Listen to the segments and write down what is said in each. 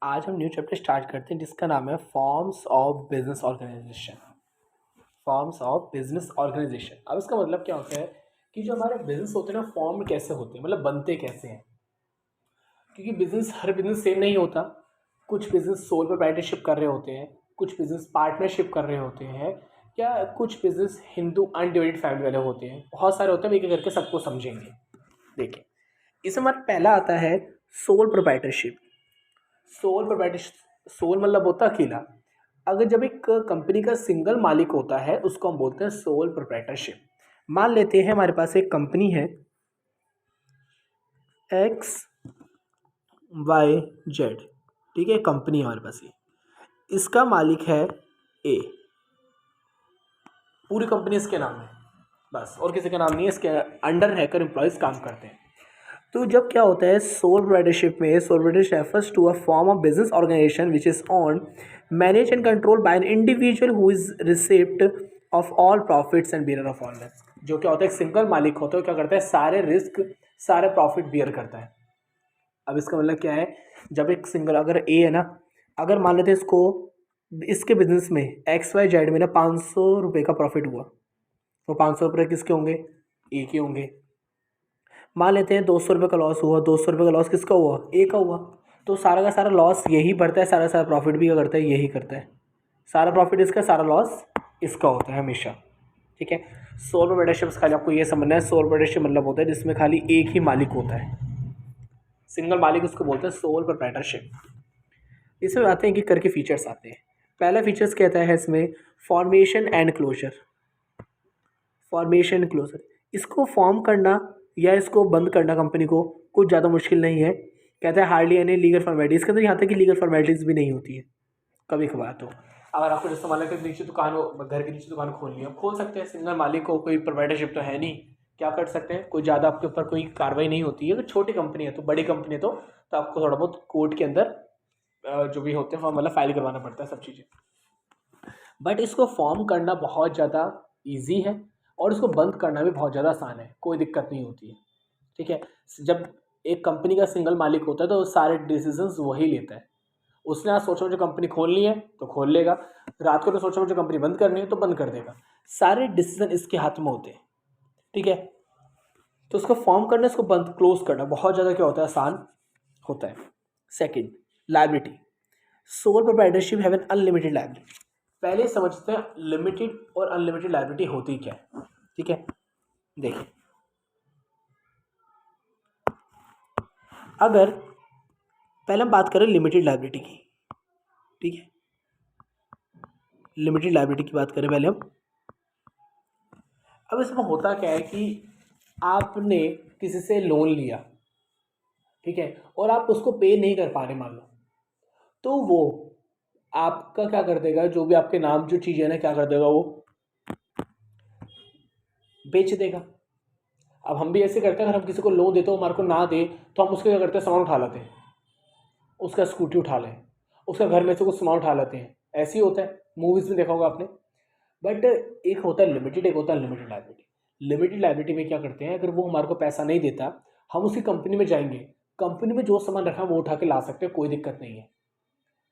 आज हम new chapter start करते हैं जिसका नाम है forms of business organisation. Forms of business organisation. अब इसका मतलब क्या होता है कि जो हमारे बिजनेस होते हैं ना फॉर्म कैसे होते हैं, मतलब बनते कैसे हैं। क्योंकि बिजनेस हर बिजनेस सेम नहीं होता। कुछ बिजनेस सोल प्रोप्राइटरशिप कर रहे होते हैं, कुछ बिजनेस पार्टनरशिप कर रहे होते हैं, या कुछ बिजनेस हिंदू अनडिवाइडेड फैमिली वाले होते हैं। बहुत सारे होते हैं, एक एक करके सबको समझेंगे। देखिए, इसमें हमारा पहला आता है sole proprietorship. Sole proprietorship, sole मतलब होता है अकेला। अगर जब एक कंपनी का सिंगल मालिक होता है उसको हम बोलते हैं सोल प्रोप्राइटरशिप। मान लेते हैं हमारे पास एक कंपनी है एक्स वाई जेड, ठीक है, कंपनी है हमारे पास ये। इसका मालिक है ए, पूरी कंपनी इसके नाम है बस, और किसी का नाम नहीं है। इसके अंडर रहकर एम्प्लॉयज काम करते हैं। तो जब क्या होता है सोल प्रोप्राइटरशिप में, sole proprietorship refers to a form of business organisation which is owned, manage and control by an individual who is receipt of all profits and bear of all risk. जो क्या होता है एक single मालिक होता है, क्या करता है सारे रिस्क सारे प्रॉफिट बियर करता है। अब इसका मतलब क्या है, जब एक सिंगल अगर ए है ना, अगर मान लेते हैं इसको, इसके बिजनेस में एक्स वाई जेड में ना 500 रुपये का प्रॉफिट हुआ, तो 500 रुपये किसके होंगे, ए के होंगे। मान लेते हैं 200 रुपये का लॉस हुआ, 200 रुपये का लॉस किसका हुआ, ए का हुआ। तो सारा का सारा लॉस यही भरता है, सारा सारा प्रॉफिट भी क्या करता है, यही करता है। सारा प्रॉफिट इसका, सारा लॉस इसका होता है हमेशा, ठीक है। सोल प्रोप्राइटरशिप खाली आपको ये समझना है, सोल प्रोप्राइटरशिप मतलब होता है जिसमें खाली एक ही मालिक होता है, सिंगल मालिक, उसको बोलते हैं सोल प्रोप्राइटरशिप। इसमें आते हैं कि करके फीचर्स आते हैं। पहला फीचर्स कहता है इसमें formation and closure. Formation closure, इसको फॉर्म करना या इसको बंद करना कंपनी को कुछ ज़्यादा मुश्किल नहीं है। कहता है हार्डली एनी लीगल फॉर्मेलिटीज, इसके अंदर यहाँ तक कि लीगल फॉर्मेलिटीज़ भी नहीं होती है कभी कभार। तो अगर आपको जैसे मान लेते हैं नीचे दुकान हो, घर के नीचे दुकान खोलनी है, खोल सकते हैं। सिंगल मालिक को कोई प्रोप्राइटरशिप तो है नहीं, क्या कर सकते हैं, कोई ज़्यादा आपके ऊपर कोई कार्रवाई नहीं होती है। अगर छोटी कंपनी है, तो बड़ी कंपनी है तो आपको थोड़ा बहुत कोर्ट के अंदर जो भी होते हैं मतलब फाइल करवाना पड़ता है सब चीज़ें। बट इसको फॉर्म करना बहुत ज़्यादा ईजी है और इसको बंद करना भी बहुत ज़्यादा आसान है, कोई दिक्कत नहीं होती है, ठीक है। जब एक कंपनी का सिंगल मालिक होता है तो सारे डिसीजंस वही लेता है। उसने आज सोचा मुझे कंपनी खोलनी है तो खोल लेगा, रात को तो सोचा मुझे कंपनी बंद करनी है तो बंद कर देगा। सारे डिसीजन इसके हाथ में होते हैं, ठीक है। तो उसको फॉर्म करना, इसको बंद क्लोज करना बहुत ज़्यादा क्या होता है, आसान होता है। Second, liability. Sole proprietorship have an unlimited liability. पहले समझते हैं लिमिटेड और अनलिमिटेड लायबिलिटी होती क्या है, ठीक है। देखिए, अगर पहले हम बात करें लिमिटेड लायबिलिटी की, ठीक है, लिमिटेड लायबिलिटी की बात करें पहले हम। अब इसमें होता क्या है कि आपने किसी से लोन लिया, ठीक है, और आप उसको पे नहीं कर पा रहे मान लो, तो वो आपका क्या कर देगा, जो भी आपके नाम जो चीज़ है ना, क्या कर देगा, वो बेच देगा। अब हम भी ऐसे करते हैं, अगर हम किसी को लोन देते हो हमारे को ना दे, तो हम उसके क्या करते हैं, सामान उठा लेते हैं, उसका स्कूटी उठा लें, उसका घर में से कुछ सामान उठा लेते हैं। ऐसे ही होता है, मूवीज़ में देखा होगा आपने। बट एक होता है लिमिटेड, एक होता है लिमिटेड लायबिलिटी। लिमिटेड लायबिलिटी में क्या करते हैं, अगर वो हमारे को पैसा नहीं देता, हम उसकी कंपनी में जाएंगे, कंपनी में जो सामान रखा है वो उठा के ला सकते हैं, कोई दिक्कत नहीं है।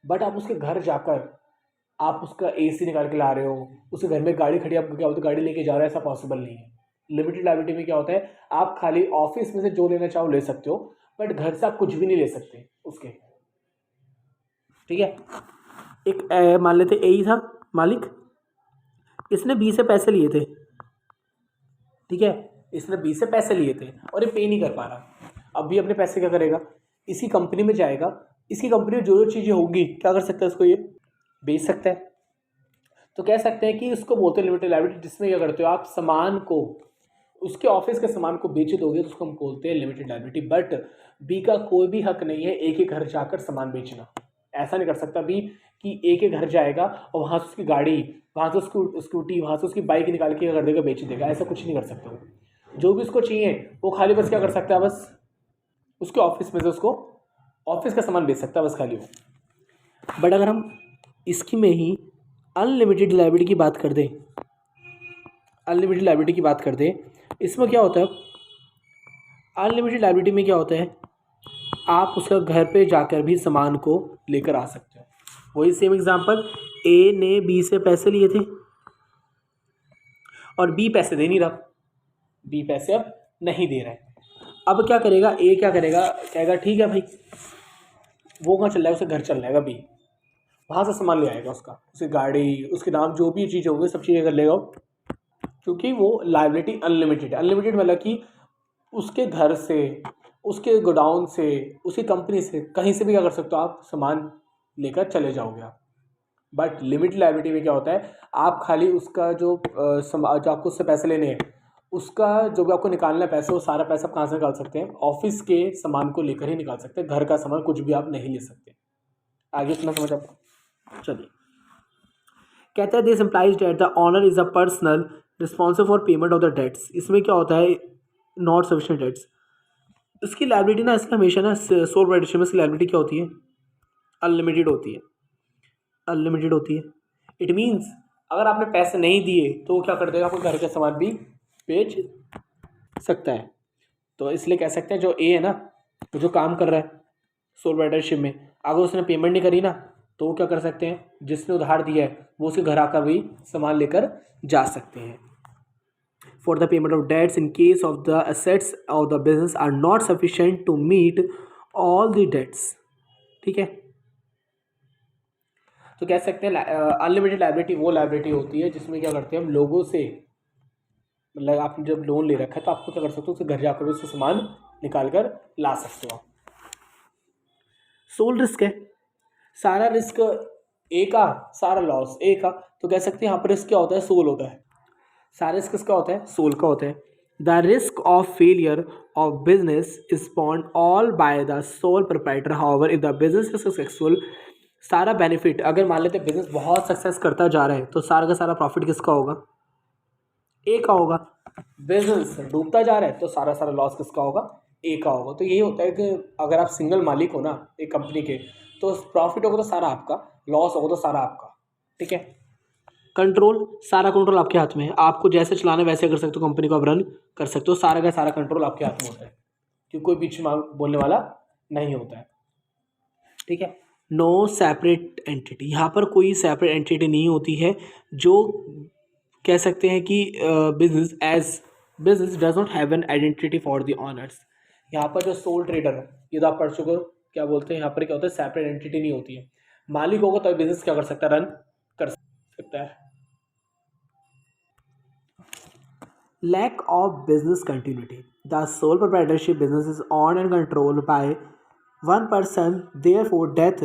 बट आप उसके घर जाकर आप उसका एसी निकाल के ला रहे हो, उसके घर में गाड़ी खड़ी, आप क्या होता है गाड़ी लेके जा रहे हो, ऐसा पॉसिबल नहीं है। लिमिटेड लायबिलिटी में क्या होता है, आप खाली ऑफिस में से जो लेना चाहो ले सकते हो, बट घर से आप कुछ भी नहीं ले सकते उसके, ठीक है। एक मान लेते ए ही था मालिक, इसने बी से पैसे लिए थे, ठीक है, इसने बी से पैसे लिए थे और ये पे नहीं कर पा रहा। अब भी अपने पैसे क्या करेगा, इसी कंपनी में जाएगा, इसकी कंपनी में जो जो चीज़ें होगी क्या कर सकता है, उसको ये बेच सकता है। तो कह सकते हैं कि उसको बोलते हैं लिमिटेड लायबिलिटी, जिसमें क्या करते हो आप सामान को, उसके ऑफिस के सामान को बेच दोगे तो उसको हम बोलते हैं लिमिटेड लायबिलिटी। बट बी का कोई भी हक नहीं है एक ही घर जाकर सामान बेचना। ऐसा नहीं कर सकता बी कि एक ही घर जाएगा और वहाँ से उसकी गाड़ी, वहाँ से उसकी स्कूटी, वहाँ से उसकी बाइक निकाल के कर देगा, बेच देगा, ऐसा कुछ नहीं कर सकता वो। जो भी उसको चाहिए वो खाली बस क्या कर सकता है, बस उसके ऑफिस में से उसको ऑफिस का सामान बेच सकता है बस खाली वो। बट अगर हम इसकी में ही अनलिमिटेड लायबिलिटी की बात कर दें, अनलिमिटेड लायबिलिटी की बात कर दें, इसमें क्या होता है, अनलिमिटेड लायबिलिटी में क्या होता है, आप उसका घर पे जाकर भी सामान को लेकर आ सकते हो। वही सेम एग्जांपल, ए ने बी से पैसे लिए थे और बी पैसे दे नहीं रहा, बी पैसे अब नहीं दे रहा है। अब क्या करेगा, ए क्या करेगा, कहेगा ठीक है भाई, वो कहाँ चल रहा है, उसे घर चल जाएगा बी, वहाँ से सामान ले आएगा, उसका उसकी गाड़ी, उसके नाम जो भी चीज़ होगी सब चीज़ें कर लेगा, क्योंकि वो लाइबिलिटी अनलिमिटेड है। अनलिमिटेड मतलब कि उसके घर से, उसके गोडाउन से, उसकी कंपनी से, कहीं से भी क्या कर सकते हो आप, सामान लेकर चले जाओगे आप। बट लिमिटेड लाइबिलिटी में क्या होता है, आप खाली उसका जो जो आपको उससे पैसे लेने हैं, उसका जो भी आपको निकालना है पैसे, वो सारा पैसा आप कहाँ से निकाल सकते हैं, ऑफिस के सामान को लेकर ही निकाल सकते हैं, घर का सामान कुछ भी आप नहीं ले सकते। आगे इतना समझ आपको। चलिए, कहता है this implies debt the owner is a personal responsible for payment of the debts. इसमें क्या होता है, नॉट सफिशिएंट डेट्स, इसकी लाइबिलिटी ना, इसका हमेशा ना सोल प्रोप्राइटरशिप में इसकी लाइबिलिटी क्या होती है, अनलिमिटेड होती है, अनलिमिटेड होती है। इट मीन्स अगर आपने पैसे नहीं दिए तो वो क्या कर देगा, आपको घर का सामान भी बेच सकता है। तो इसलिए कह सकते हैं जो ए है ना, वो जो काम कर रहा है सोल प्रोप्राइटरशिप में, अगर उसने पेमेंट नहीं करी ना, तो वो क्या कर सकते हैं, जिसने उधार दिया है वो उसके घर आकर भी सामान लेकर जा सकते हैं। For the payment of debts in case of the assets of the business are not sufficient to meet all the debts। ठीक है, तो कह सकते हैं अनलिमिटेड लाइबिलिटी वो लाइबिलिटी होती है जिसमें क्या करते हैं हम लोगों से, मतलब आपने जब लोन ले रखा है तो आपको क्या कर सकते हो, उसके घर जाकर भी उससे सामान निकाल कर ला सकते हो। सोल रिस्क है, सारा रिस्क ए का, सारा लॉस ए का, तो कह सकते हैं यहाँ पर रिस्क क्या होता है, सोल होता है। सारा रिस्क किसका होता है, सोल का होता है। The risk of failure of business is born all by the sole proprietor. However if the business is successful, सारा बेनिफिट, अगर मान लेते हैं बिजनेस बहुत सक्सेस करता जा रहा है तो सारा का सारा प्रॉफिट किसका होगा, ए का होगा। बिजनेस डूबता जा रहा है तो सारा सारा लॉस किसका होगा, ए का होगा। तो यही होता है कि अगर आप सिंगल मालिक हो ना एक कंपनी के, तो प्रॉफिट होगा तो सारा आपका, लॉस होगा तो सारा आपका। ठीक है, कंट्रोल, सारा कंट्रोल आपके हाथ में है, आपको जैसे चलाना है वैसे कर सकते हो, कंपनी को आप रन कर सकते हो, सारा का सारा कंट्रोल आपके हाथ में होता है, क्योंकि कोई बीच में बोलने वाला नहीं होता है। ठीक है, नो सेपरेट एंटिटी, यहाँ पर कोई सेपरेट एंटिटी नहीं होती है जो कह सकते हैं कि business does not have an identity for the honours. यहाँ पर जो सोल ट्रेडर है, ये तो आप पढ़ चुके हो, क्या बोलते हैं यहाँ पर, क्या होता है, सेपरेट एंटिटी नहीं होती है। मालिक होगा तो बिजनेस क्या कर सकता है, रन कर सकता है। Lack of business continuity, the sole proprietorship business is on and controlled by one person, therefore death,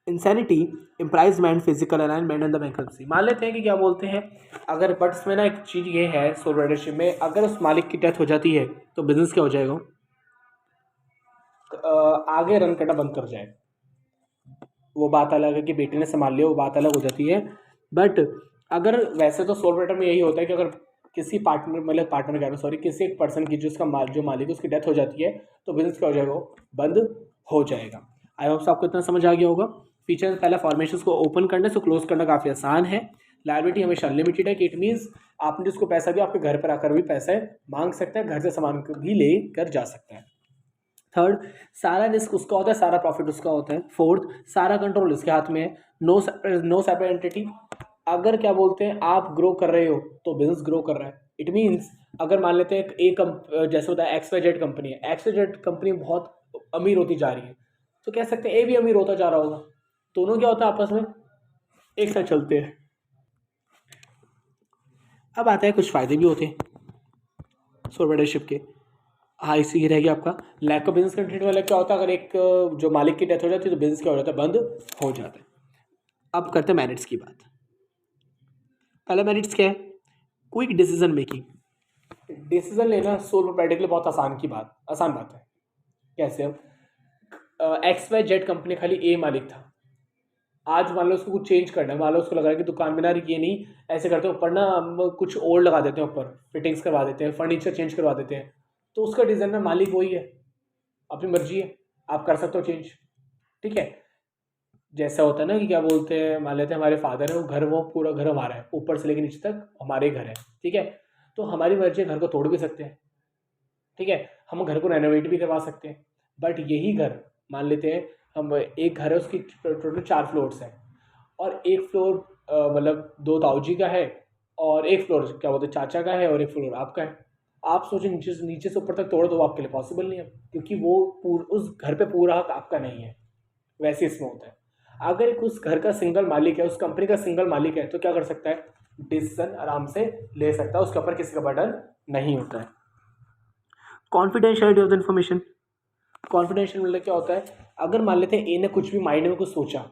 insanity, imprisonment, physical alignment and the bankruptcy. मान लेते हैं कि क्या बोलते हैं, अगर बट इसमें ना एक चीज़ ये है सोल प्रोप्राइटरशिप में, अगर उस मालिक की डेथ हो जाती है तो बिजनेस क्या हो जाएगा, आगे रन करना बंद कर जाएगा। वो बात अलग है कि बेटे ने संभाल लिया, वो बात अलग हो जाती है। बट अगर वैसे तो सोल प्रोप्राइटर में यही होता है कि अगर किसी पार्टनर, मतलब पार्टनर कह रहा हूँ सॉरी, किसी एक पर्सन की जो मालिक है उसकी डेथ हो जाती है तो बिजनेस क्या हो जाएगा, बंद हो जाएगा। आई होप आपको इतना समझ आ गया होगा। फीचर पहला, फॉर्मेशन को ओपन करने से क्लोज करना काफ़ी आसान है। लायबिलिटी हमेशा अनलिमिटेड है, कि इट मीन्स आपने जिसको पैसा दिया आपके घर पर आकर भी पैसे मांग सकते हैं, घर से सामान भी ले कर जा सकता है। थर्ड, सारा रिस्क उसका होता है, सारा प्रॉफिट उसका होता है। फोर्थ, सारा कंट्रोल इसके हाथ में है। नो सेपरेट एंटिटी, अगर क्या बोलते हैं आप ग्रो कर रहे हो तो बिजनेस ग्रो कर रहा है। इट मीन्स अगर मान लेते हैं जैसे होता है XYZ कंपनी है, XYZ कंपनी बहुत अमीर होती जा रही है, तो कह सकते हैं ए भी अमीर होता जा रहा होगा, दोनों क्या होता है आपस में एक साथ चलते हैं। अब आता है कुछ फ़ायदे भी होते हैं सोल प्रोप्राइटरशिप के। हाँ, इसी ही रहेगी आपका लैक ऑफ बिजनेस कंटिन्यूटी वाला क्या होता है, अगर एक जो मालिक की डेथ हो जाती है तो बिजनेस क्या हो जाता है, बंद हो जाता है। अब करते हैं मेरिट्स की बात। पहला मेरिट्स क्या है, क्विक डिसीजन मेकिंग। डिसीजन लेना सोल प्रोप्राइटर के लिए बहुत आसान बात है। कैसे, अब XYZ कंपनी खाली ए मालिक था, आज मान लो उसको कुछ चेंज करना है, मान लो उसको लगा कि दुकान में ना ये नहीं ऐसे करते, ऊपर ना हम कुछ और लगा देते हैं, ऊपर फिटिंग्स करवा देते हैं, फर्नीचर चेंज करवा देते हैं, तो उसका डिज़ाइन में मालिक वही है, अपनी मर्जी है, आप कर सकते हो चेंज। ठीक है, जैसा होता है ना कि क्या बोलते हैं, मान लेते हैं हमारे फादर है, वो पूरा घर हमारा है, ऊपर से लेकर नीचे तक हमारे घर है। ठीक है, तो हमारी मर्जी है, घर को तोड़ भी सकते हैं। ठीक है, हम घर को रेनोवेट भी करवा सकते हैं, बट यही घर मान लेते हैं हम, एक घर है उसकी टोटल 4 फ्लोर्स हैं, और एक फ्लोर मतलब दो ताऊजी का है, और एक फ्लोर क्या बोलते हैं चाचा का है, और एक फ्लोर आपका है। आप सोचें नीचे से ऊपर तक तोड़ दो, वो आपके लिए पॉसिबल नहीं है, क्योंकि वो उस घर पे पूरा हक आपका नहीं है। वैसे इसमें होता है, अगर एक उस घर का सिंगल मालिक है, उस कंपनी का सिंगल मालिक है, तो क्या कर सकता है, डिसीजन आराम से ले सकता है, उसके ऊपर किसी का बर्डन नहीं होता है। Confidentiality of the information, confidential मतलब क्या होता है, अगर मान लेते हैं ए ने कुछ भी माइंड में कुछ सोचा,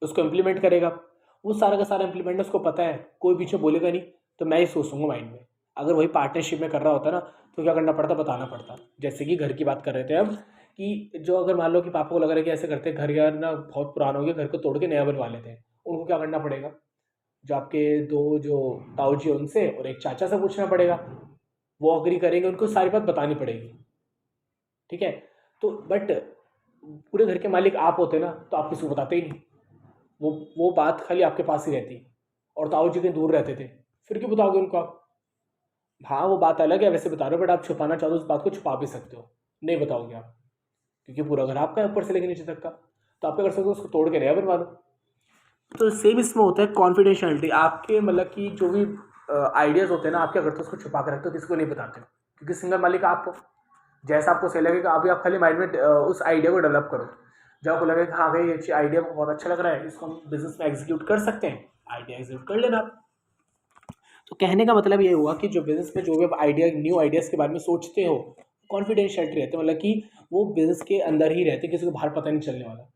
उसको इम्प्लीमेंट करेगा, वो सारा का सारा इम्प्लीमेंट उसको पता है, कोई पीछे बोलेगा नहीं, तो मैं ही सोचूंगा माइंड में। अगर वही पार्टनरशिप में कर रहा होता ना, तो क्या करना पड़ता, बताना पड़ता। जैसे कि घर की बात कर रहे थे अब, कि जो अगर मान लो कि पापा को लग रहा है कि ऐसे करते घर यार ना बहुत पुराना हो गया, घर को तोड़ के नया बनवा लेते हैं, उनको क्या करना पड़ेगा, जो आपके दो जो ताऊ जी उनसे और एक चाचा से पूछना पड़ेगा, वो अग्री करेंगे, उनको सारी बात बतानी पड़ेगी। ठीक है, तो बट पूरे घर के मालिक आप होते ना, तो आप किसी को बताते ही नहीं, वो बात खाली आपके पास ही रहती। और ताऊ जी कहीं दूर रहते थे, फिर क्यों बताओगे उनको आप। हाँ वो बात अलग है, वैसे बता रहे हो, बट आप छुपाना चाहो तो उस बात को छुपा भी सकते हो, नहीं बताओगे आप, क्योंकि पूरा घर आपका है ऊपर से लेकर नीचे तक का। तो आप क्या कर सकते हो, उसको तोड़ के नया बनवा दो। तो सेम इसमें होता है कॉन्फिडेंशियलिटी, आपके मतलब कि जो भी आइडियाज़ होते हैं ना, आप क्या करते हो, उसको छुपा के रखते हो, किसी को नहीं बताते हो, क्योंकि सिंगल मालिक आप हो। जैसा आपको सही लगेगा अभी आप खाली माइंड में उस आइडिया को डेवलप करो। जब आपको लगे कि हाँ भाई ये आइडिया बहुत अच्छा लग रहा है, इसको हम बिजनेस में एग्जीक्यूट कर सकते हैं, आइडिया एग्जीक्यूट कर लेना आप। तो कहने का मतलब ये हुआ कि जो बिजनेस में जो भी आप आइडिया न्यू आइडियाज़ के बारे में सोचते हो, कॉन्फिडेंशियलिटी रहते हैं, मतलब कि वो बिजनेस के अंदर ही रहते, किसी को बाहर पता नहीं चलने वाला।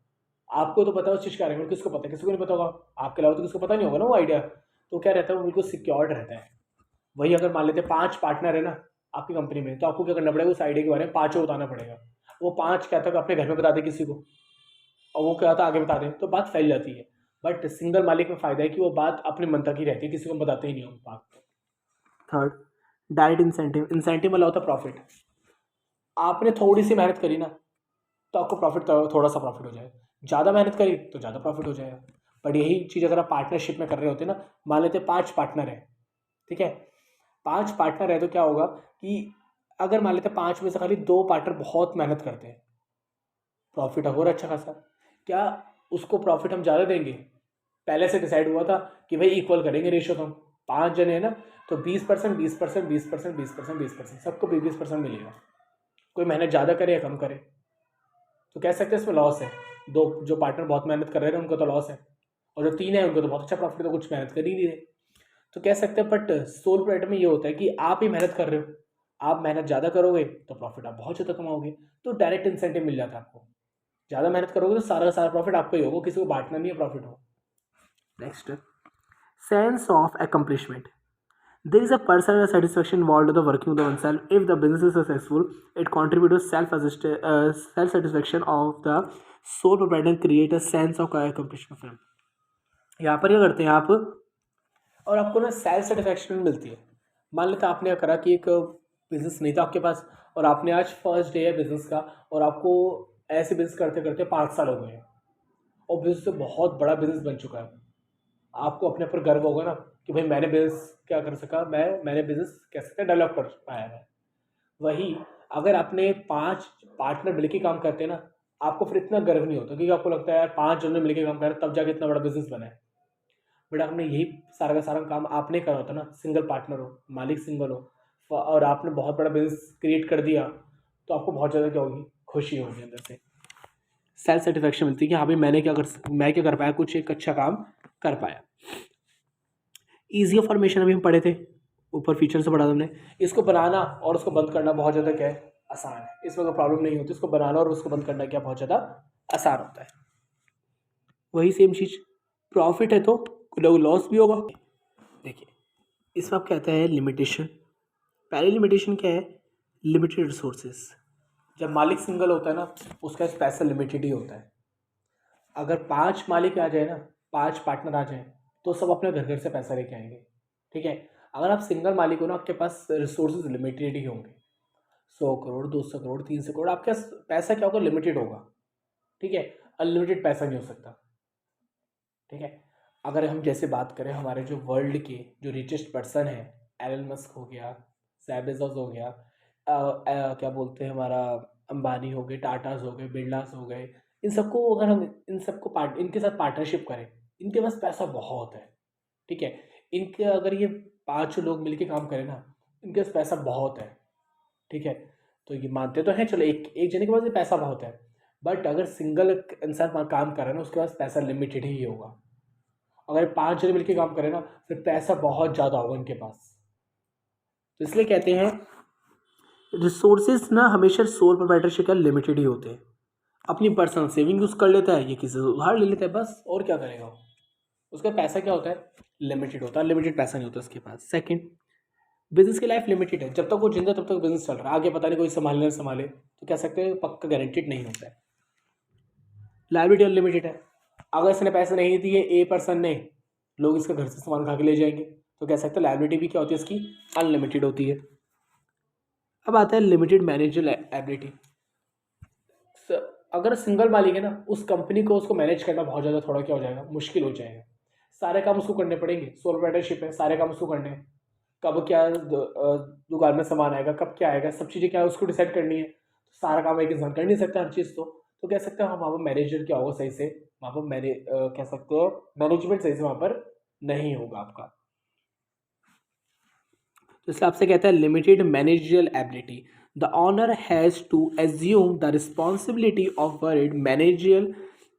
आपको तो पता है उस चीज़ के बारे में, किसको पता है, किसी को नहीं पता होगा, आपके अलावा तो किसको पता नहीं होगा ना वो आइडिया। तो क्या रहता है, वो बिल्कुल सिक्योर्ड रहता है। वही अगर मान लेते हैं 5 पार्टनर है ना आपकी कंपनी में, तो आपको क्या करना पड़ेगा, उस आइडिया के बारे में 5 को बताना पड़ेगा। वो 5 क्या तक अपने घर में बता दे किसी को, और वो क्या था आगे बता दें, तो बात फैल जाती है। बट सिंगल मालिक में फ़ायदा है कि वो बात अपने मन तक ही रहती है, किसी को बताते ही नहीं हो बात। थर्ड, डायरेक्ट इंसेंटिव, इंसेंटिव मतलब होता है प्रॉफिट। आपने थोड़ी सी मेहनत करी ना, तो आपको प्रॉफिट, थोड़ा सा प्रॉफिट हो जाएगा, ज़्यादा मेहनत करी तो ज़्यादा प्रॉफिट हो जाएगा। बट यही चीज़ अगर आप पार्टनरशिप में कर रहे होते ना, मान लेते 5 पार्टनर हैं, ठीक है, 5 पार्टनर है, तो क्या होगा कि अगर मान लेते 5 में से खाली 2 पार्टनर बहुत मेहनत करते हैं, प्रॉफिट और अच्छा खासा, क्या उसको प्रॉफिट हम ज़्यादा देंगे। पहले से डिसाइड हुआ था कि भाई इक्वल करेंगे रेशियो, तो हम 5 जने हैं ना, तो 20% 20% 20% 20% 20%, सबको 20% मिलेगा। कोई मेहनत ज़्यादा करे या कम करे, तो कह सकते हैं इसमें लॉस है। दो जो पार्टनर बहुत मेहनत कर रहे हैं उनको तो लॉस है, और जो 3 है उनको तो बहुत अच्छा प्रॉफिट है, तो कुछ मेहनत कर ही नहीं रहे। तो कह सकते हैं, बट सोल प्रोप्राइटर में ये होता है कि आप ही मेहनत कर रहे हो, आप मेहनत ज़्यादा करोगे तो प्रॉफिट आप बहुत ज़्यादा कमाओगे, तो डायरेक्ट इंसेंटिव मिल जाता है आपको। ज़्यादा मेहनत करोगे तो सारा का सारा प्रॉफिट आपका ही होगा, किसी को बांटना नहीं है प्रॉफिट हो। Next, sense of accomplishment. There is a personal satisfaction involved in the working of oneself. If the business is successful, it contributes to self satisfaction of the sole proprietor and create a sense of accomplishment for him. यहाँ पर क्या करते हैं आप, और आपको ना self satisfaction मिलती है। मान लेते आपने क्या करा कि एक बिजनेस नहीं था आपके पास, और आपने आज फर्स्ट डे है बिजनेस का, और आपको ऐसे बिजनेस करते करते 5 साल हो गए हैं, और बिजनेस तो बहुत बड़ा बिजनेस बन चुका है। आपको अपने ऊपर गर्व होगा ना कि भाई मैंने बिजनेस क्या कर सका, मैंने बिजनेस कैसे डेवलप कर पाया है। वही अगर आपने 5 पार्टनर मिलकर काम करते हैं ना, आपको फिर इतना गर्व नहीं होता, क्योंकि आपको लगता है यार 5 जन मिलकर काम कर रहे तब जाके इतना बड़ा बिजनेस बना है। बट आपने यही सारा का सारा काम आपने करा होता ना, सिंगल पार्टनर हो, मालिक सिंगल हो, और आपने बहुत बड़ा बिजनेस क्रिएट कर दिया, तो आपको बहुत ज़्यादा क्या होगी, खुशी होगी अंदर से, सेल्फ सेटिस्फैक्शन मिलती है कि हाँ भाई मैं क्या कर पाया, कुछ एक अच्छा काम कर पाया। ईजी फॉर्मेशन अभी हम पढ़े थे, ऊपर फीचर से पढ़ा था हमने। इसको बनाना और उसको बंद करना बहुत ज़्यादा क्या है, आसान है, इसमें कोई प्रॉब्लम नहीं होती। इसको बनाना और उसको बंद करना क्या बहुत ज़्यादा आसान होता है। वही सेम चीज़, प्रॉफिट है तो लॉस भी होगा। देखिए इसमें आप कहते हैं लिमिटेशन। पहली लिमिटेशन क्या है, लिमिटेड रिसोर्सेज। जब मालिक सिंगल होता है ना, उसका पैसा लिमिटेड ही होता है। अगर 5 मालिक आ जाए ना, 5 पार्टनर आ जाए, तो सब अपने घर घर से पैसा लेके आएंगे। ठीक है, अगर आप सिंगल मालिक हो ना, आपके पास रिसोर्सेज लिमिटेड ही होंगे। 100 करोड़ 200 करोड़ 300 करोड़, आपके पास पैसा क्या होगा, लिमिटेड होगा। ठीक है, अनलिमिटेड पैसा नहीं हो सकता। ठीक है, अगर हम जैसे बात करें हमारे जो वर्ल्ड के जो रिचेस्ट पर्सन है, एलन मस्क हो गया, जेफ बेजोस हो गया, क्या बोलते हैं हमारा अंबानी हो गए, टाटास हो गए, बिरलास हो गए, इन सबको अगर हम इनके साथ पार्टनरशिप करें, इनके पास पैसा बहुत है, ठीक है। इनके अगर ये 5 लोग मिलके काम करें ना, इनके पास पैसा बहुत है, ठीक है। तो ये मानते तो हैं, चलो एक एक जने के पास ये पैसा बहुत है, बट अगर सिंगल इंसान वहाँ काम कर रहा है ना, उसके पास पैसा लिमिटेड ही होगा। अगर 5 जने मिलके काम करें ना, फिर पैसा बहुत ज़्यादा होगा इनके पास। तो इसलिए कहते हैं रिसोर्सेज ना हमेशा सोल प्रोप्राइटरशिप का लिमिटेड ही होते हैं। अपनी पर्सनल सेविंग यूज़ कर लेता है, ये किसी से उधार ले लेता है, बस और क्या करेगा वो। उसका पैसा क्या होता है, लिमिटेड होता है, लिमिटेड पैसा नहीं होता उसके पास। सेकंड, बिजनेस की लाइफ लिमिटेड है, जब तक वो जिंदा तब तक बिजनेस चल रहा है, आगे पता नहीं कोई संभाले ना संभाले, तो कह सकते हैं पक्का गारंटीड नहीं होता है। लाइबिलिटी अनलिमिटेड है, अगर इसने पैसे नहीं दिए ए पर्सन ने, लोग इसका घर से सामान उठा के ले जाएंगे, तो कह सकते हैं लाइबिलिटी भी क्या होती है इसकी, अनलिमिटेड होती है। अब आता है लिमिटेड मैनेजर एबिलिटी। अगर सिंगल मालिक है ना, उस कंपनी को उसको मैनेज करना बहुत ज़्यादा थोड़ा क्या हो जाएगा, मुश्किल हो जाएगा। सारे काम उसको करने पड़ेंगे, सोल प्रोप्राइटरशिप है, सारे काम उसको करने हैं। कब क्या दुकान में सामान आएगा, कब क्या आएगा, सब चीज़ें क्या है उसको डिसाइड करनी है। तो सारा काम एक इंसान कर नहीं सकता हर चीज़। तो कह सकते हैं हम वहाँ पर मैनेजर क्या होगा सही से, वहाँ पर कह सकते हैं मैनेजमेंट सही से वहाँ पर नहीं होगा आपका। तो इसलिए आपसे कहता है limited managerial ability, the owner has to assume the responsibility of word managerial